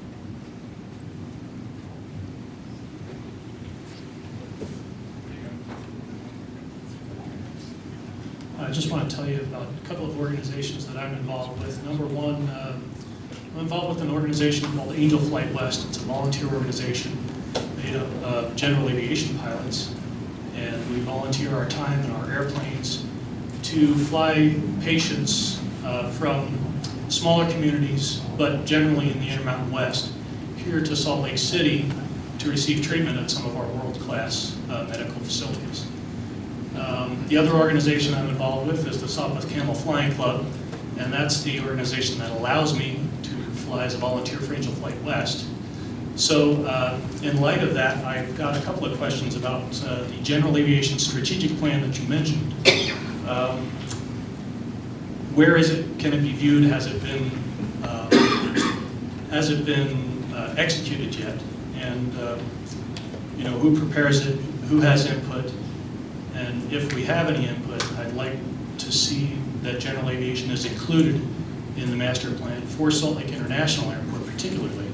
I just want to tell you about a couple of organizations that I'm involved with. Number one, I'm involved with an organization called Angel Flight West. It's a volunteer organization made up of general aviation pilots, and we volunteer our time in our airplanes to fly patients from smaller communities, but generally in the Intermountain West, here to Salt Lake City to receive treatment at some of our world-class medical facilities. The other organization I'm involved with is the Southwest Camel Flying Club, and that's the organization that allows me to fly as a volunteer for Angel Flight West. So in light of that, I've got a couple of questions about the general aviation strategic plan that you mentioned. Where is it? Can it be viewed? Has it been executed yet? And you know, who prepares it? Who has input? And if we have any input, I'd like to see that general aviation is included in the master plan for Salt Lake International Airport, particularly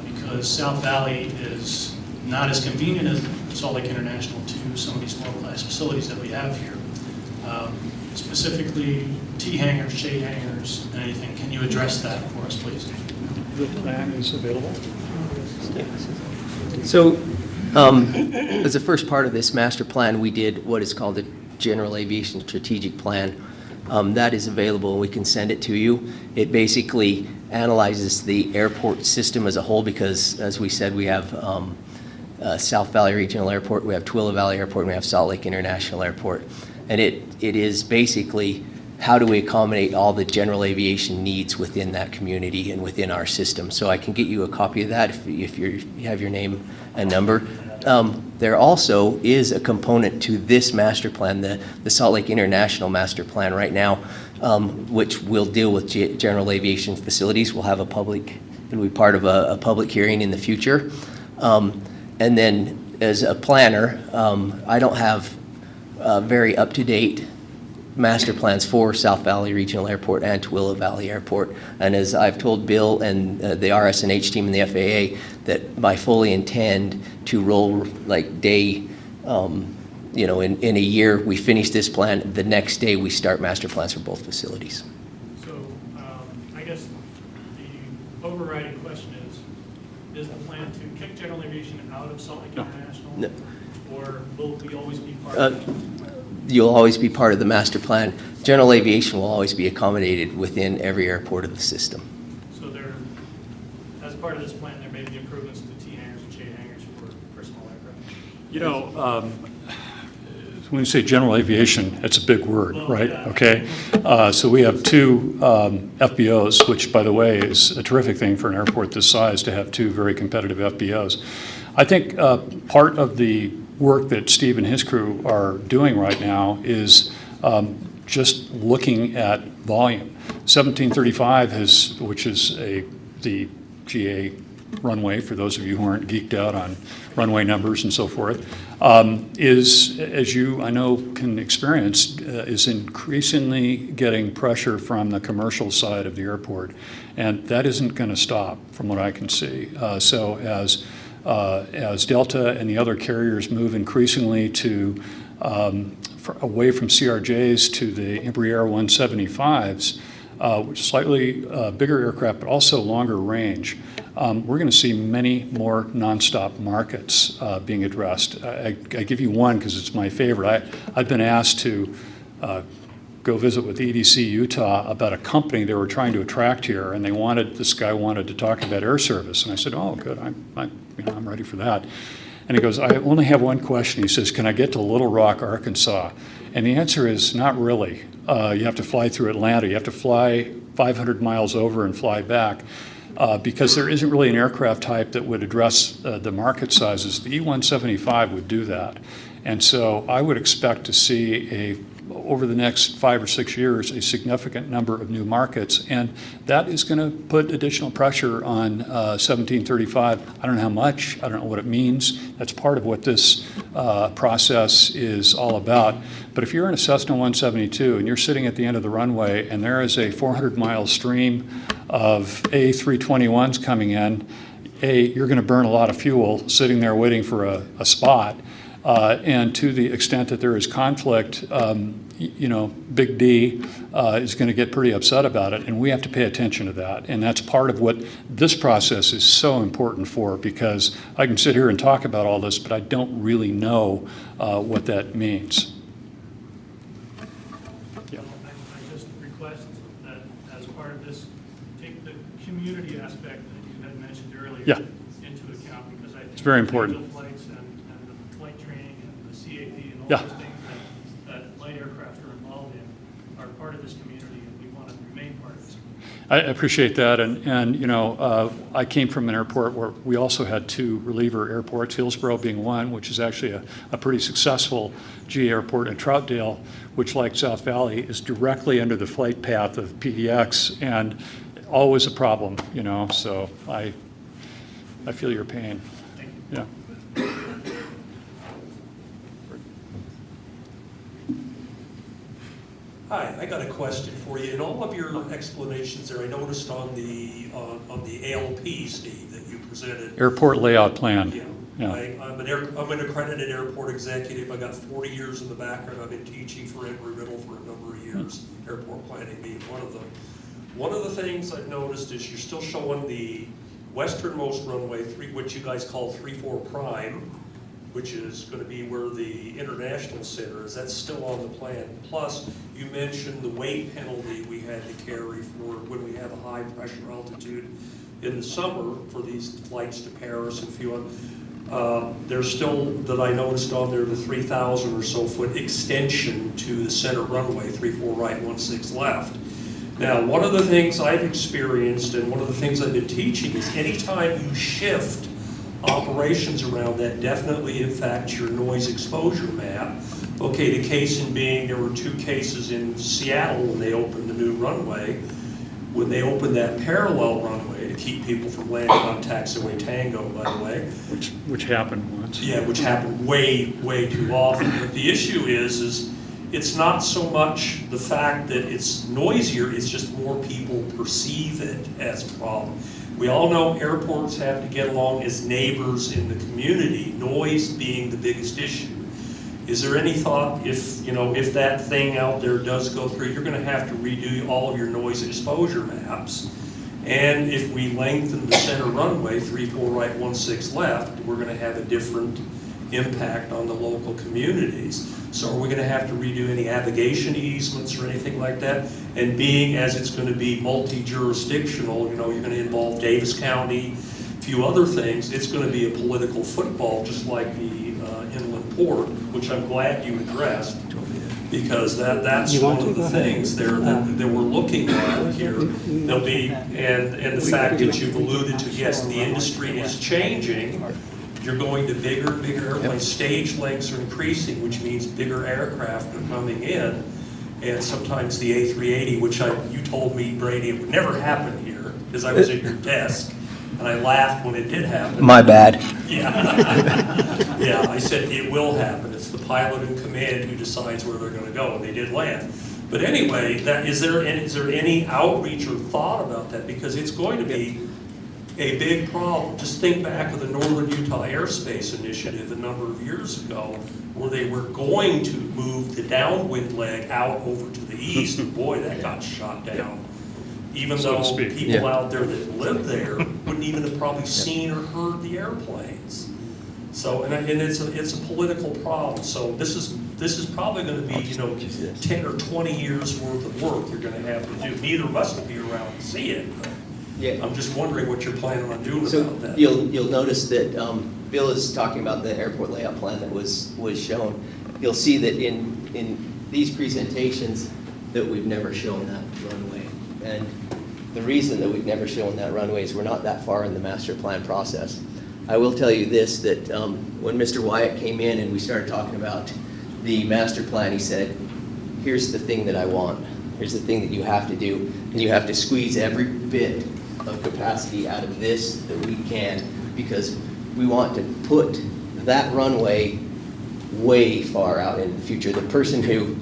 because South Valley is not as convenient as Salt Lake International to some of these world-class facilities that we have here. Specifically, T hangars, shade hangars, anything. Can you address that for us, please? The plan is available. So, as the first part of this master plan, we did what is called a General Aviation Strategic Plan. That is available, and we can send it to you. It basically analyzes the airport system as a whole because, as we said, we have South Valley Regional Airport, we have Tooele Valley Airport, and we have Salt Lake International Airport. And it is basically how do we accommodate all the general aviation needs within that community and within our system. So I can get you a copy of that if you have your name and number. There also is a component to this master plan, the Salt Lake International Master Plan right now, which will deal with general aviation facilities. We'll have it'll be part of a public hearing in the future. And then as a planner, I don't have very up-to-date master plans for South Valley Regional Airport and Tooele Valley Airport. And as I've told Bill and the RS&H team and the FAA, that I fully intend to roll like day, you know, in a year, we finish this plan, the next day we start master plans for both facilities. So I guess the overriding question is the plan to kick general aviation out of Salt Lake International? No. Or will we always be part of it? You'll always be part of the master plan. General aviation will always be accommodated within every airport of the system. So there, as part of this plan, there may be improvements to T hangars and shade hangars for small aircraft? You know, when you say general aviation, it's a big word, Well, right? yeah. Okay. So we have two FBOs, which, by the way, is a terrific thing for an airport this size to have two very competitive FBOs. I think part of the work that Steve and his crew are doing right now is just looking at volume. 1735 which is the GA runway, for those of you who aren't geeked out on runway numbers and so forth, is, as you, I know, can experience, is increasingly getting pressure from the commercial side of the airport. And that isn't going to stop from what I can see. So as Delta and the other carriers move increasingly to away from CRJs to the Embraer 175s, which slightly bigger aircraft, but also longer range, we're going to see many more nonstop markets being addressed. I give you one because it's my favorite. I've been asked to go visit with EDC Utah about a company they were trying to attract here, and this guy wanted to talk about air service, and I said, "Oh, good, I'm ready for that." And he goes, "I only have one question." He says, "Can I get to Little Rock, Arkansas?" And the answer is not really. You have to fly through Atlanta. You have to fly 500 miles over and fly back because there isn't really an aircraft type that would address the market sizes. The E-175 would do that. And so I would expect to see over the next 5 or 6 years, a significant number of new markets, and that is going to put additional pressure on 1735. I don't know how much, I don't know what it means. That's part of what this process is all about. But if you're in a Cessna 172 and you're sitting at the end of the runway and there is a 400-mile stream of A321s coming in, you're going to burn a lot of fuel sitting there waiting for a spot. And to the extent that there is conflict, Big D is going to get pretty upset about it, and we have to pay attention to that. And that's part of what this process is so important for, because I can sit here and talk about all this, but I don't really know what that means. Yeah. I just request that as part of this, take the community aspect that you had mentioned earlier Yeah. into account, because I think It's very important. the flights and the flight training and the CAP and all Yeah. those things that light aircraft are involved in are part of this community, and we want to remain part of this community. I appreciate that, and I came from an airport where we also had 2 reliever airports, Hillsborough being one, which is actually a pretty successful GA airport, and Troutdale, which, like South Valley, is directly under the flight path of PDX, and always a problem, so I feel your pain. Thank you. Yeah. Hi, I got a question for you. In all of your explanations there, I noticed on the ALP, Steve, that you presented. Airport layout plan. Yeah. I'm an accredited airport executive. I got 40 years in the background. I've been teaching for Embry-Riddle for a number of years, airport planning being one of them. One of the things I've noticed is you're still showing the westernmost runway, which you guys call 34 Prime, which is going to be where the International Center is. That's still on the plan. Plus, you mentioned the weight penalty we had to carry for when we have a high pressure altitude in the summer for these flights to Paris and a few others. There's still, that I noticed on there, the 3,000 or so foot extension to the center runway, 34 right, 16 left. Now, one of the things I've experienced and one of the things I've been teaching is anytime you shift operations around that definitely impacts your noise exposure map. Okay, the case in being there were 2 cases in Seattle when they opened the new runway. When they opened that parallel runway to keep people from landing on Taxiway Tango, by the way. Which happened once. Yeah, which happened way, way too often. But the issue is it's not so much the fact that it's noisier, it's just more people perceive it as a problem. We all know airports have to get along as neighbors in the community, noise being the biggest issue. Is there any thought if that thing out there does go through, you're going to have to redo all of your noise exposure maps. And if we lengthen the center runway, 34 right, 16 left, we're going to have a different impact on the local communities. So are we going to have to redo any navigation easements or anything like that? And being as it's going to be multi-jurisdictional, you're going to involve Davis County, a few other things, it's going to be a political football, just like the inland port, which I'm glad you addressed, because that's one of the things there that we're looking at here. There'll be, and the fact that you've alluded to, yes, the industry is changing. You're going to bigger and bigger airplanes. Stage lengths are increasing, which means bigger aircraft are coming in. And sometimes the A380, which you told me, Brady, it would never happen here, because I was at your desk, and I laughed when it did happen. My bad. Yeah. Yeah, I said it will happen. It's the pilot in command who decides where they're going to go, and they did land. But anyway, is there any outreach or thought about that? Because it's going to be a big problem. Just think back of the Northern Utah Airspace Initiative a number of years ago, where they were going to move the downwind leg out over to the east, and boy, that got shot down. Even So to though speak. people out there that live there wouldn't even have probably seen or heard the airplanes. So, and it's a political problem. So this is probably going to be 10 or 20 years worth of work you're going to have to do. Neither of us will be around to see it. But Yeah. I'm just wondering what you're planning on doing So about that. you'll notice that Bill is talking about the airport layout plan that was shown. You'll see that in these presentations that we've never shown that runway. And the reason that we've never shown that runway is we're not that far in the master plan process. I will tell you this, that when Mr. Wyatt came in and we started talking about the master plan, he said, here's the thing that I want. Here's the thing that you have to do. And you have to squeeze every bit of capacity out of this that we can, because we want to put that runway way far out in the future. The person who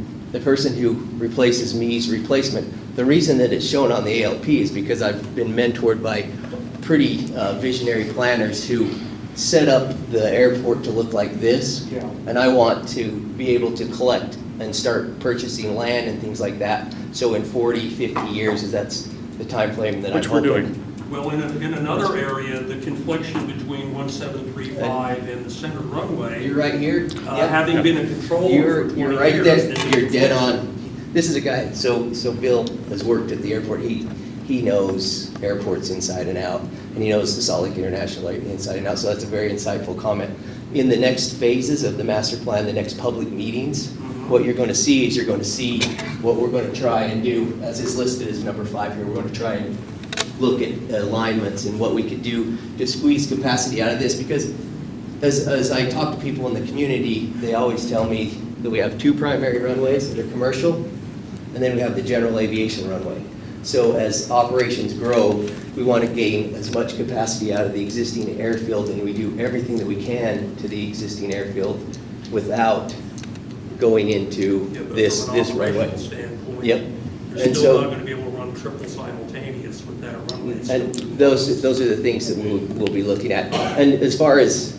replaces me's replacement, the reason that it's shown on the ALP is because I've been mentored by pretty visionary planners who set up the airport to look like this. Yeah. And I want to be able to collect and start purchasing land and things like that. So in 40, 50 years, is that's the time frame that I'm Which we're hoping. doing. Well, in another area, the confliction between 1735 and the center runway, You're right here. Yep. having been a controller You're, for you're 20 right years. there. it's a You're dead confliction. on. This is a guy, so Bill has worked at the airport. He knows airports inside and out, and he knows the Salt Lake International Airport inside and out, so that's a very insightful comment. In the next phases of the master plan, the next public meetings, what you're going to see is you're going to see what we're going to try and do, as is listed as number 5 here. We're going to try and look at alignments and what we could do to squeeze capacity out of this, because as I talk to people in the community, they always tell me that we have 2 primary runways that are commercial, and then we have the general aviation runway. So as operations grow, we want to gain as much capacity out of the existing airfield, and we do everything that we can to the existing airfield without going into Yeah, but this from an runway. operational standpoint, Yep. You're And still so- not going to be able to run triple simultaneous with that runway. It's And still- those are the things that we'll be looking at. And as far as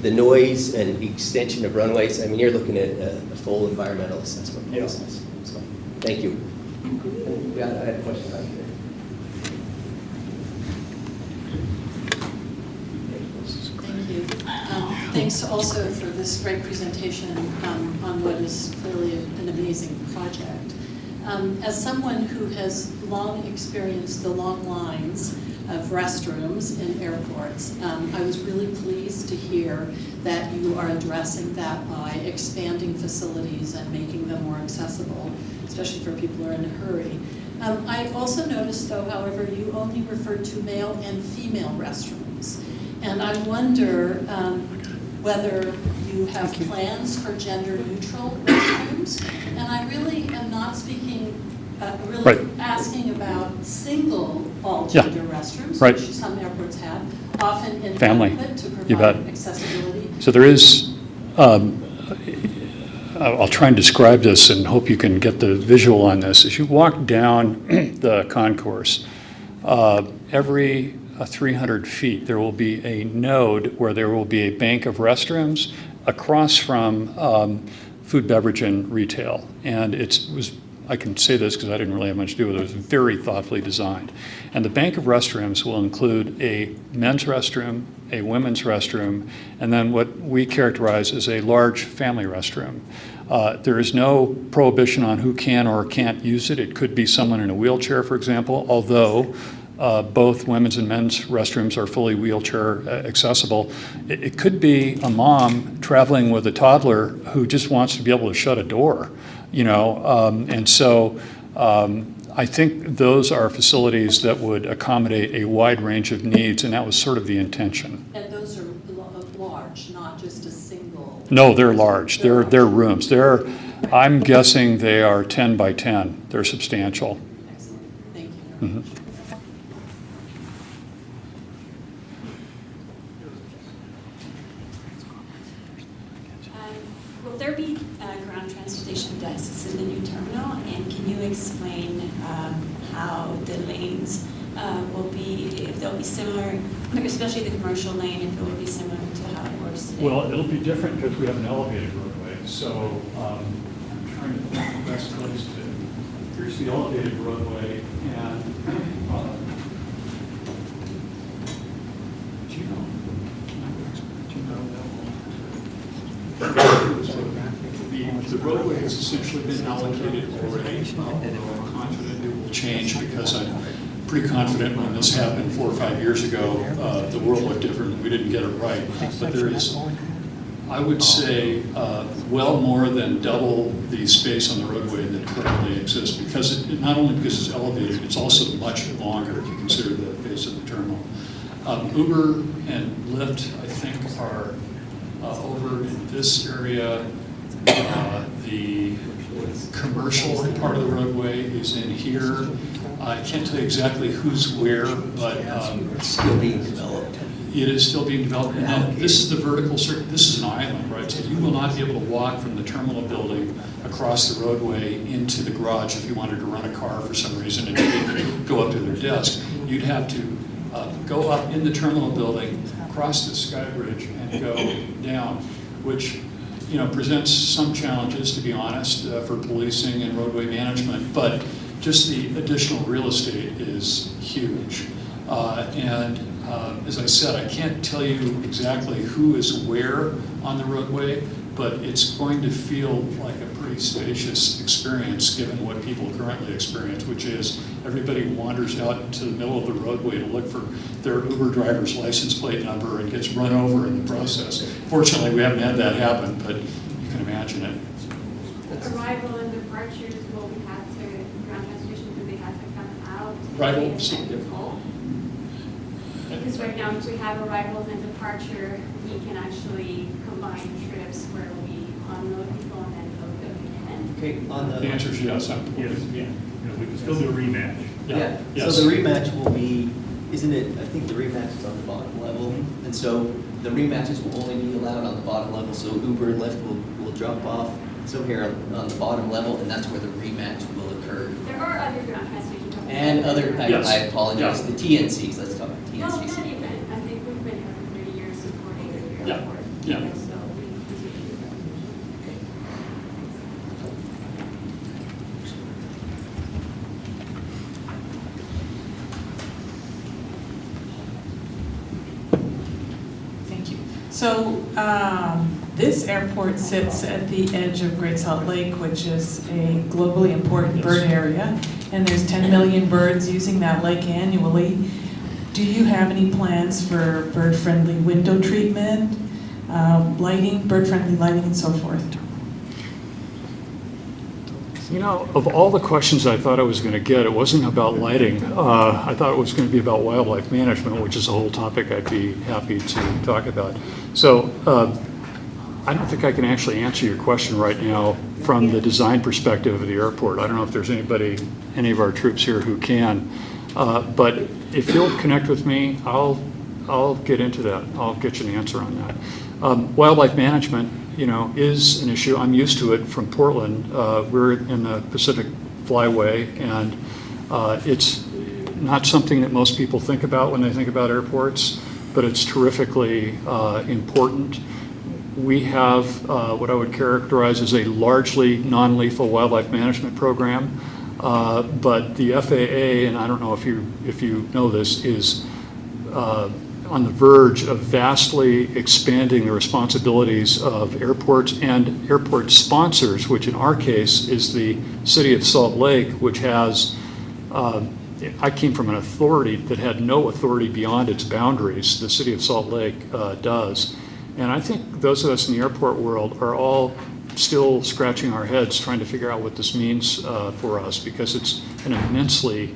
the noise and extension of runways, I mean, you're looking at a full environmental assessment process. So, thank you. Yeah, I had a question back there. Thank you. Thanks also for this great presentation on what is clearly an amazing project. As someone who has long experienced the long lines of restrooms in airports, I was really pleased to hear that you are addressing that by expanding facilities and making them more accessible, especially for people who are in a hurry. I also noticed, though, however, you only referred to male and female restrooms. And I wonder whether you have plans for gender-neutral restrooms. And I really am not speaking, really Right. asking about single all-gender restrooms, Right. which some airports have, often Family. inadequate to You bet. provide accessibility. So there is, I'll try and describe this and hope you can get the visual on this. As you walk down the concourse, every 300 feet, there will be a node where there will be a bank of restrooms across from food, beverage, and retail. And I can say this because I didn't really have much to do with it. It was very thoughtfully designed. And the bank of restrooms will include a men's restroom, a women's restroom, and then what we characterize as a large family restroom. There is no prohibition on who can or can't use it. It could be someone in a wheelchair, for example, although both women's and men's restrooms are fully wheelchair accessible. It could be a mom traveling with a toddler who just wants to be able to shut a door, and so I think those are facilities that would accommodate a wide range of needs, and that was sort of the intention. And those are large, not just a single. No, they're large. They're rooms. I'm guessing they are 10 by 10. They're substantial. Excellent. Thank you. Mhm. Will there be ground transportation desks in the new terminal? And can you explain how the lanes will be, if they'll be similar, especially the commercial lane, if it will be similar to how it works today? Well, it'll be different because we have an elevated roadway. So I'm trying to find the best place to. Here's the elevated roadway, and the roadway has essentially been allocated already. I'm confident it will change because I'm pretty confident when this happened 4 or 5 years ago, the world looked different. We didn't get it right. But there is, I would say, well more than double the space on the roadway that currently exists, because not only because it's elevated, it's also much longer if you consider the base of the terminal. Uber and Lyft, I think, are over in this area. The commercial part of the roadway is in here. I can't tell you exactly who's where, but It's still being developed. it is still being developed. Now, this is the vertical circuit. This is an island, right? So you will not be able to walk from the terminal building across the roadway into the garage if you wanted to run a car for some reason and go up to their desk. You'd have to go up in the terminal building, cross the sky bridge, and go down, which presents some challenges, to be honest, for policing and roadway management, but just the additional real estate is huge. As I said, I can't tell you exactly who is where on the roadway, but it's going to feel like a pretty spacious experience given what people currently experience, which is everybody wanders out into the middle of the roadway to look for their Uber driver's license plate number and gets run over in the process. Fortunately, we haven't had that happen, but you can imagine it. Arrival and departures, will we have to, ground transportation, do they have to come out? Arrival, Because right now, if we have arrivals and departure, we can actually combine trips where we unload people and then load them in. Okay, on The answer is yes. Yes, yeah. We can still do a rematch. Yeah, Yes. so the rematch will be, isn't it, I think the rematch is on the bottom level, and so the rematches will only be allowed on the bottom level, so Uber and Lyft will drop off somewhere on the bottom level, and that's where the rematch will occur. There are other ground transportation companies. And other, Yes. I apologize, Yeah. the TNCs, let's talk about No, not TNCs. even. I think we've been here for 30 years supporting the Yeah. airport. Yeah. So we continue to do that. Thank you. So this airport sits at the edge of Great Salt Lake, which is a globally important bird area, and there's 10 million birds using that lake annually. Do you have any plans for bird-friendly window treatment, lighting, bird-friendly lighting, and so forth? Of all the questions I thought I was going to get, it wasn't about lighting. I thought it was going to be about wildlife management, which is a whole topic I'd be happy to talk about. So I don't think I can actually answer your question right now from the design perspective of the airport. I don't know if there's any of our troops here who can. But if you'll connect with me, I'll get into that. I'll get you an answer on that. Wildlife management, is an issue. I'm used to it from Portland. We're in the Pacific Flyway, and it's not something that most people think about when they think about airports, but it's terrifically important. We have what I would characterize as a largely non-lethal wildlife management program, but the FAA, and I don't know if you know this, is on the verge of vastly expanding the responsibilities of airports and airport sponsors, which in our case is the City of Salt Lake, which has, I came from an authority that had no authority beyond its boundaries. The City of Salt Lake does. And I think those of us in the airport world are all still scratching our heads trying to figure out what this means for us, because it's an immensely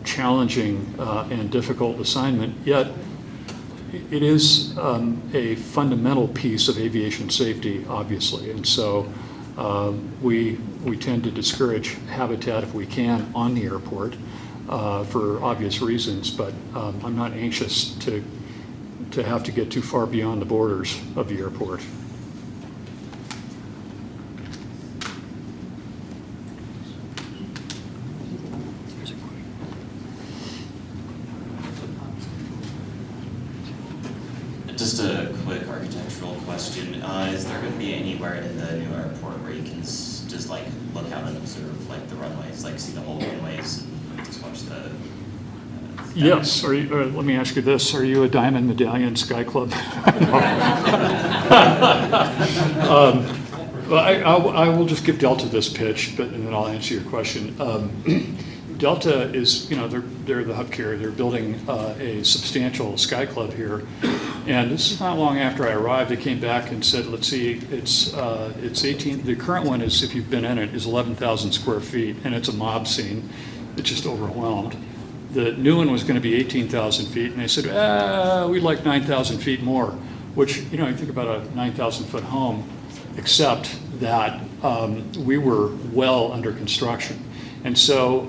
challenging and difficult assignment, yet it is a fundamental piece of aviation safety, obviously. And so we tend to discourage habitat if we can on the airport for obvious reasons, but I'm not anxious to have to get too far beyond the borders of the airport. Just a quick architectural question. Is there going to be anywhere in the new airport where you can just like look out and observe like the runways, like see the whole runways and just watch the... Yes. Let me ask you this. Are you a Diamond Medallion Sky Club? I will just give Delta this pitch, and then I'll answer your question. Delta is, they're the hub carrier. They're building a substantial Sky Club here. And this is not long after I arrived. They came back and said, let's see, it's 18, the current one is, if you've been in it, is 11,000 square feet, and it's a mob scene. It's just overwhelmed. The new one was going to be 18,000 feet, and they said, we'd like 9,000 feet more, which, you think about a 9,000 foot home, except that we were well under construction. And so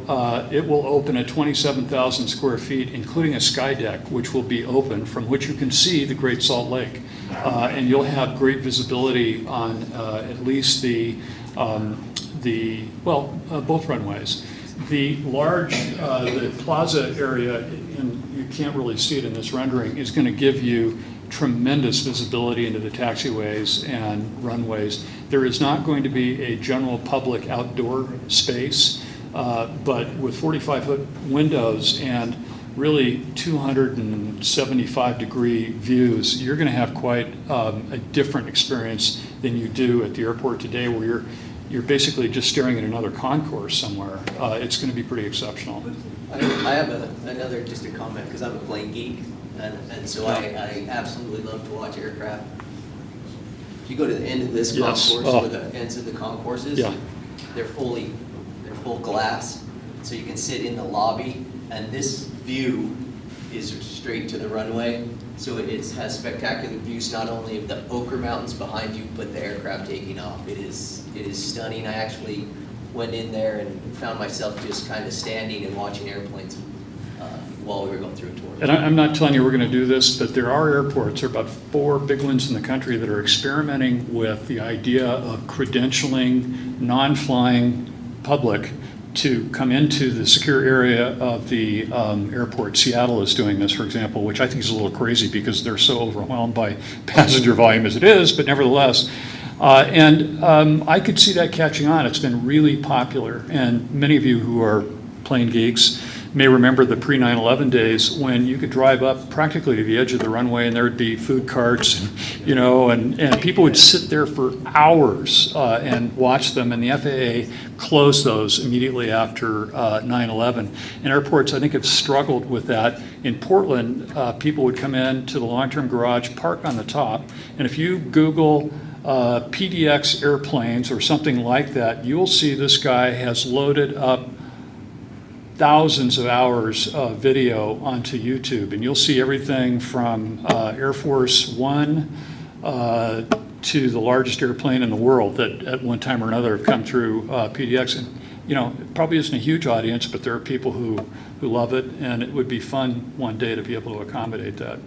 it will open at 27,000 square feet, including a sky deck, which will be open, from which you can see the Great Salt Lake. And you'll have great visibility on at least both runways. The large, the Plaza area, and you can't really see it in this rendering, is going to give you tremendous visibility into the taxiways and runways. There is not going to be a general public outdoor space, but with 45-foot windows and really 275-degree views, you're going to have quite a different experience than you do at the airport today, where you're basically just staring at another concourse somewhere. It's going to be pretty exceptional. I have another, just a comment, because I'm a plane geek, and so I absolutely love to watch aircraft. If you go to the end of this Yes. concourse, where the ends of the concourses, Yeah. they're full glass, so you can sit in the lobby, and this view is straight to the runway. So it has spectacular views, not only of the Ochre Mountains behind you, but the aircraft taking off. It is stunning. I actually went in there and found myself just kind of standing and watching airplanes while we were going through a tour. And I'm not telling you we're going to do this, but there are airports, there are about 4 big ones in the country that are experimenting with the idea of credentialing non-flying public to come into the secure area of the airport. Seattle is doing this, for example, which I think is a little crazy because they're so overwhelmed by passenger volume as it is, but nevertheless. I could see that catching on. It's been really popular, and many of you who are plane geeks may remember the pre-9/11 days when you could drive up practically to the edge of the runway and there would be food carts, and people would sit there for hours and watch them, and the FAA closed those immediately after 9/11. And airports, I think, have struggled with that. In Portland, people would come in to the long-term garage, park on the top, and if you Google PDX airplanes or something like that, you'll see this guy has loaded up thousands of hours of video onto YouTube, and you'll see everything from Air Force One to the largest airplane in the world that at one time or another have come through PDX. And it probably isn't a huge audience, but there are people who love it, and it would be fun one day to be able to accommodate that.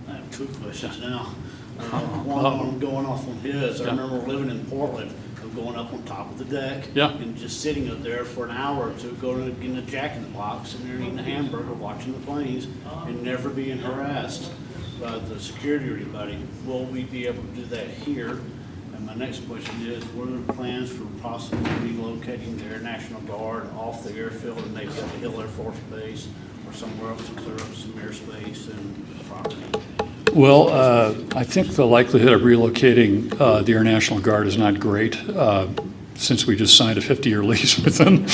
I have 2 questions now. One of them going off on his. I remember living in Portland, going up on top of the deck, and just sitting up there for an hour or two, going in the Jack in the Box, and they're eating a hamburger, watching the planes, and never being harassed by the security or anybody. Will we be able to do that here? And my next question is, what are the plans for possibly relocating the Air National Guard off the airfield and maybe up the Hill Air Force Base or somewhere else to clear up some airspace and property? Well, I think the likelihood of relocating the Air National Guard is not great, since we just signed a 50-year lease with them.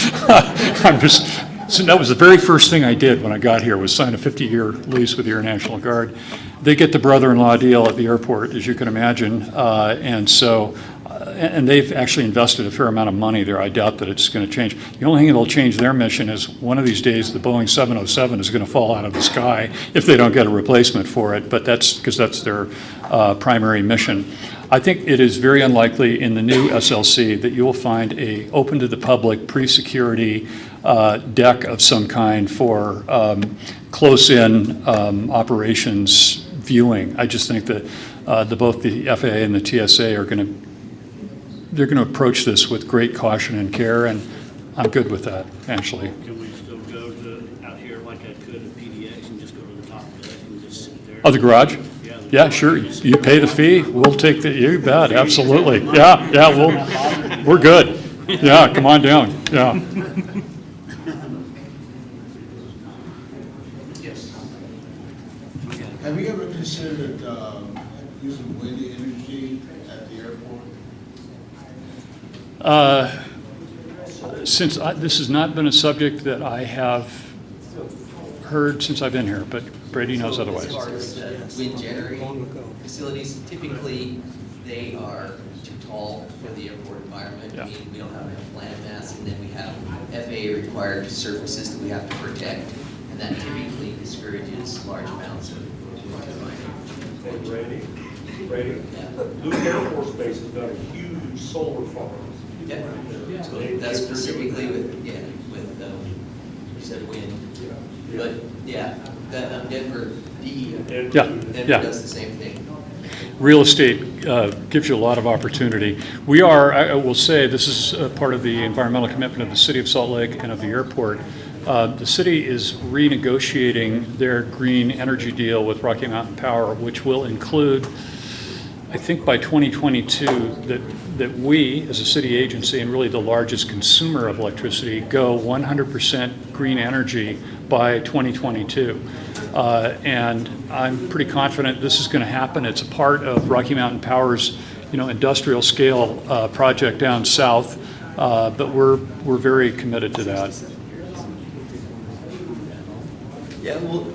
So that was the very first thing I did when I got here, was sign a 50-year lease with the Air National Guard. They get the brother-in-law deal at the airport, as you can imagine, and they've actually invested a fair amount of money there. I doubt that it's going to change. The only thing that'll change their mission is one of these days the Boeing 707 is going to fall out of the sky if they don't get a replacement for it, but that's because that's their primary mission. I think it is very unlikely in the new SLC that you will find a open to the public pre-security deck of some kind for close-in operations viewing. I just think that both the FAA and the TSA are going to approach this with great caution and care, and I'm good with that, actually. Can we still go to out here like I could at PDX and just go to the top of the deck and just sit there? Oh, the garage? Yeah, sure. You pay the fee. We'll take the. You bet. Absolutely. Yeah. We're good. Yeah. Come on down. Yeah. Yes. Have you ever considered using wind energy at the airport? Since this has not been a subject that I have heard since I've been here, but Brady knows otherwise. As far as wind generating facilities, typically they are too tall for the airport environment. I mean, we don't have enough land mass, and then we have FAA required surfaces that we have to protect, and that typically discourages large amounts of Brady, Luke Air Force Base has got a huge solar farm. Yeah. So that's specifically with you said wind. But Denver, Denver does the same thing. real estate gives you a lot of opportunity. We are, I will say, this is part of the environmental commitment of the City of Salt Lake and of the airport. The city is renegotiating their green energy deal with Rocky Mountain Power, which will include, I think by 2022, that we, as a city agency and really the largest consumer of electricity, go 100% green energy by 2022. And I'm pretty confident this is going to happen. It's a part of Rocky Mountain Power's, industrial scale project down south, but we're very committed to that. Yeah, well,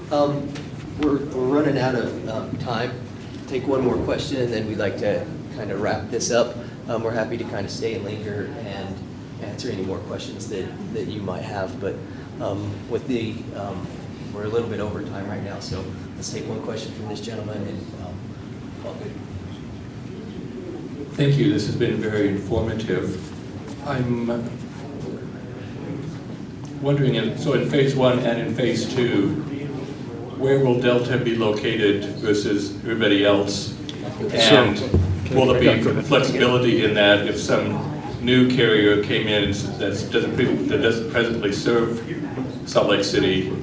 we're running out of time. Take one more question, and then we'd like to kind of wrap this up. We're happy to kind of stay and linger and answer any more questions that you might have. But with the, we're a little bit over time right now, so let's take one question from this gentleman, and all good. Thank you. This has been very informative. I'm wondering, so in phase 1 and in phase 2, where will Delta be located versus everybody else? And will there be flexibility in that if some new carrier came in that doesn't presently serve Salt Lake City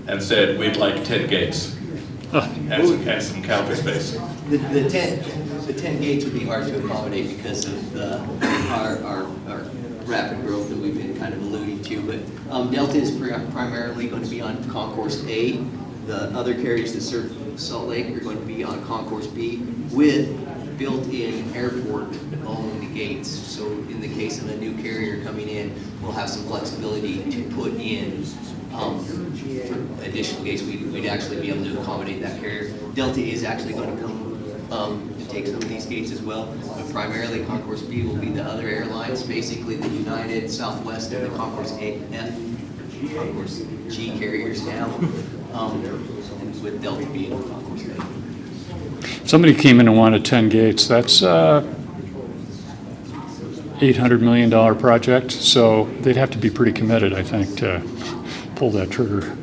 and said, we'd like 10 gates and some counter space? The 10 gates would be hard to accommodate because of our rapid growth that we've been kind of alluding to. But Delta is primarily going to be on Concourse A. The other carriers that serve Salt Lake are going to be on Concourse B with built-in airport-owned gates. So in the case of a new carrier coming in, we'll have some flexibility to put in additional gates. We'd actually be able to accommodate that carrier. Delta is actually going to come to take some of these gates as well, but primarily Concourse B will be the other airlines, basically the United, Southwest, and the Concourse Concourse G carriers now, and with Delta being on Concourse A. Somebody came in and wanted 10 gates. That's $800 million project, so they'd have to be pretty committed, I think, to pull that trigger.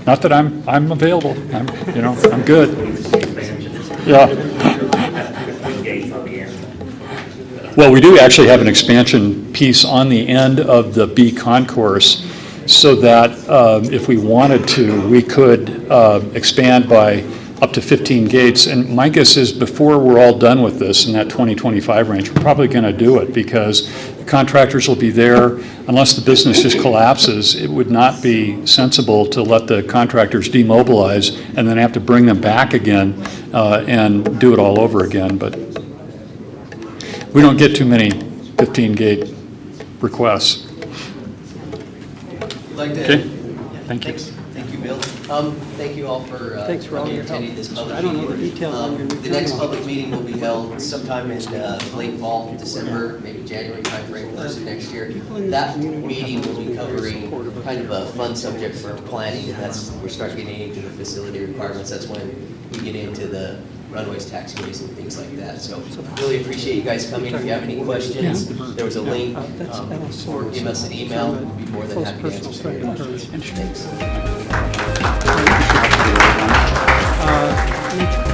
Not that I'm available. I'm good. Yeah. Well, we do actually have an expansion piece on the end of the B concourse, so that if we wanted to, we could expand by up to 15 gates. And my guess is before we're all done with this in that 2025 range, we're probably going to do it because the contractors will be there. Unless the business just collapses, it would not be sensible to let the contractors demobilize and then have to bring them back again and do it all over again. But we don't get too many 15-gate requests. Like to, okay. Thank you. Thank you, Bill. Thank you all for attending this public I don't know the meeting. details on your new The next terminal. public meeting will be held sometime in late fall, December, maybe January timeframe, first of next year. That meeting will be covering kind of a fun subject for planning, and we're starting getting into the facility requirements. That's when we get into the runways, taxiways, and things like that. So really appreciate you guys coming. If you have any questions, there was a link, or give us an email. We'll be more than happy to answer some of your questions. Thanks.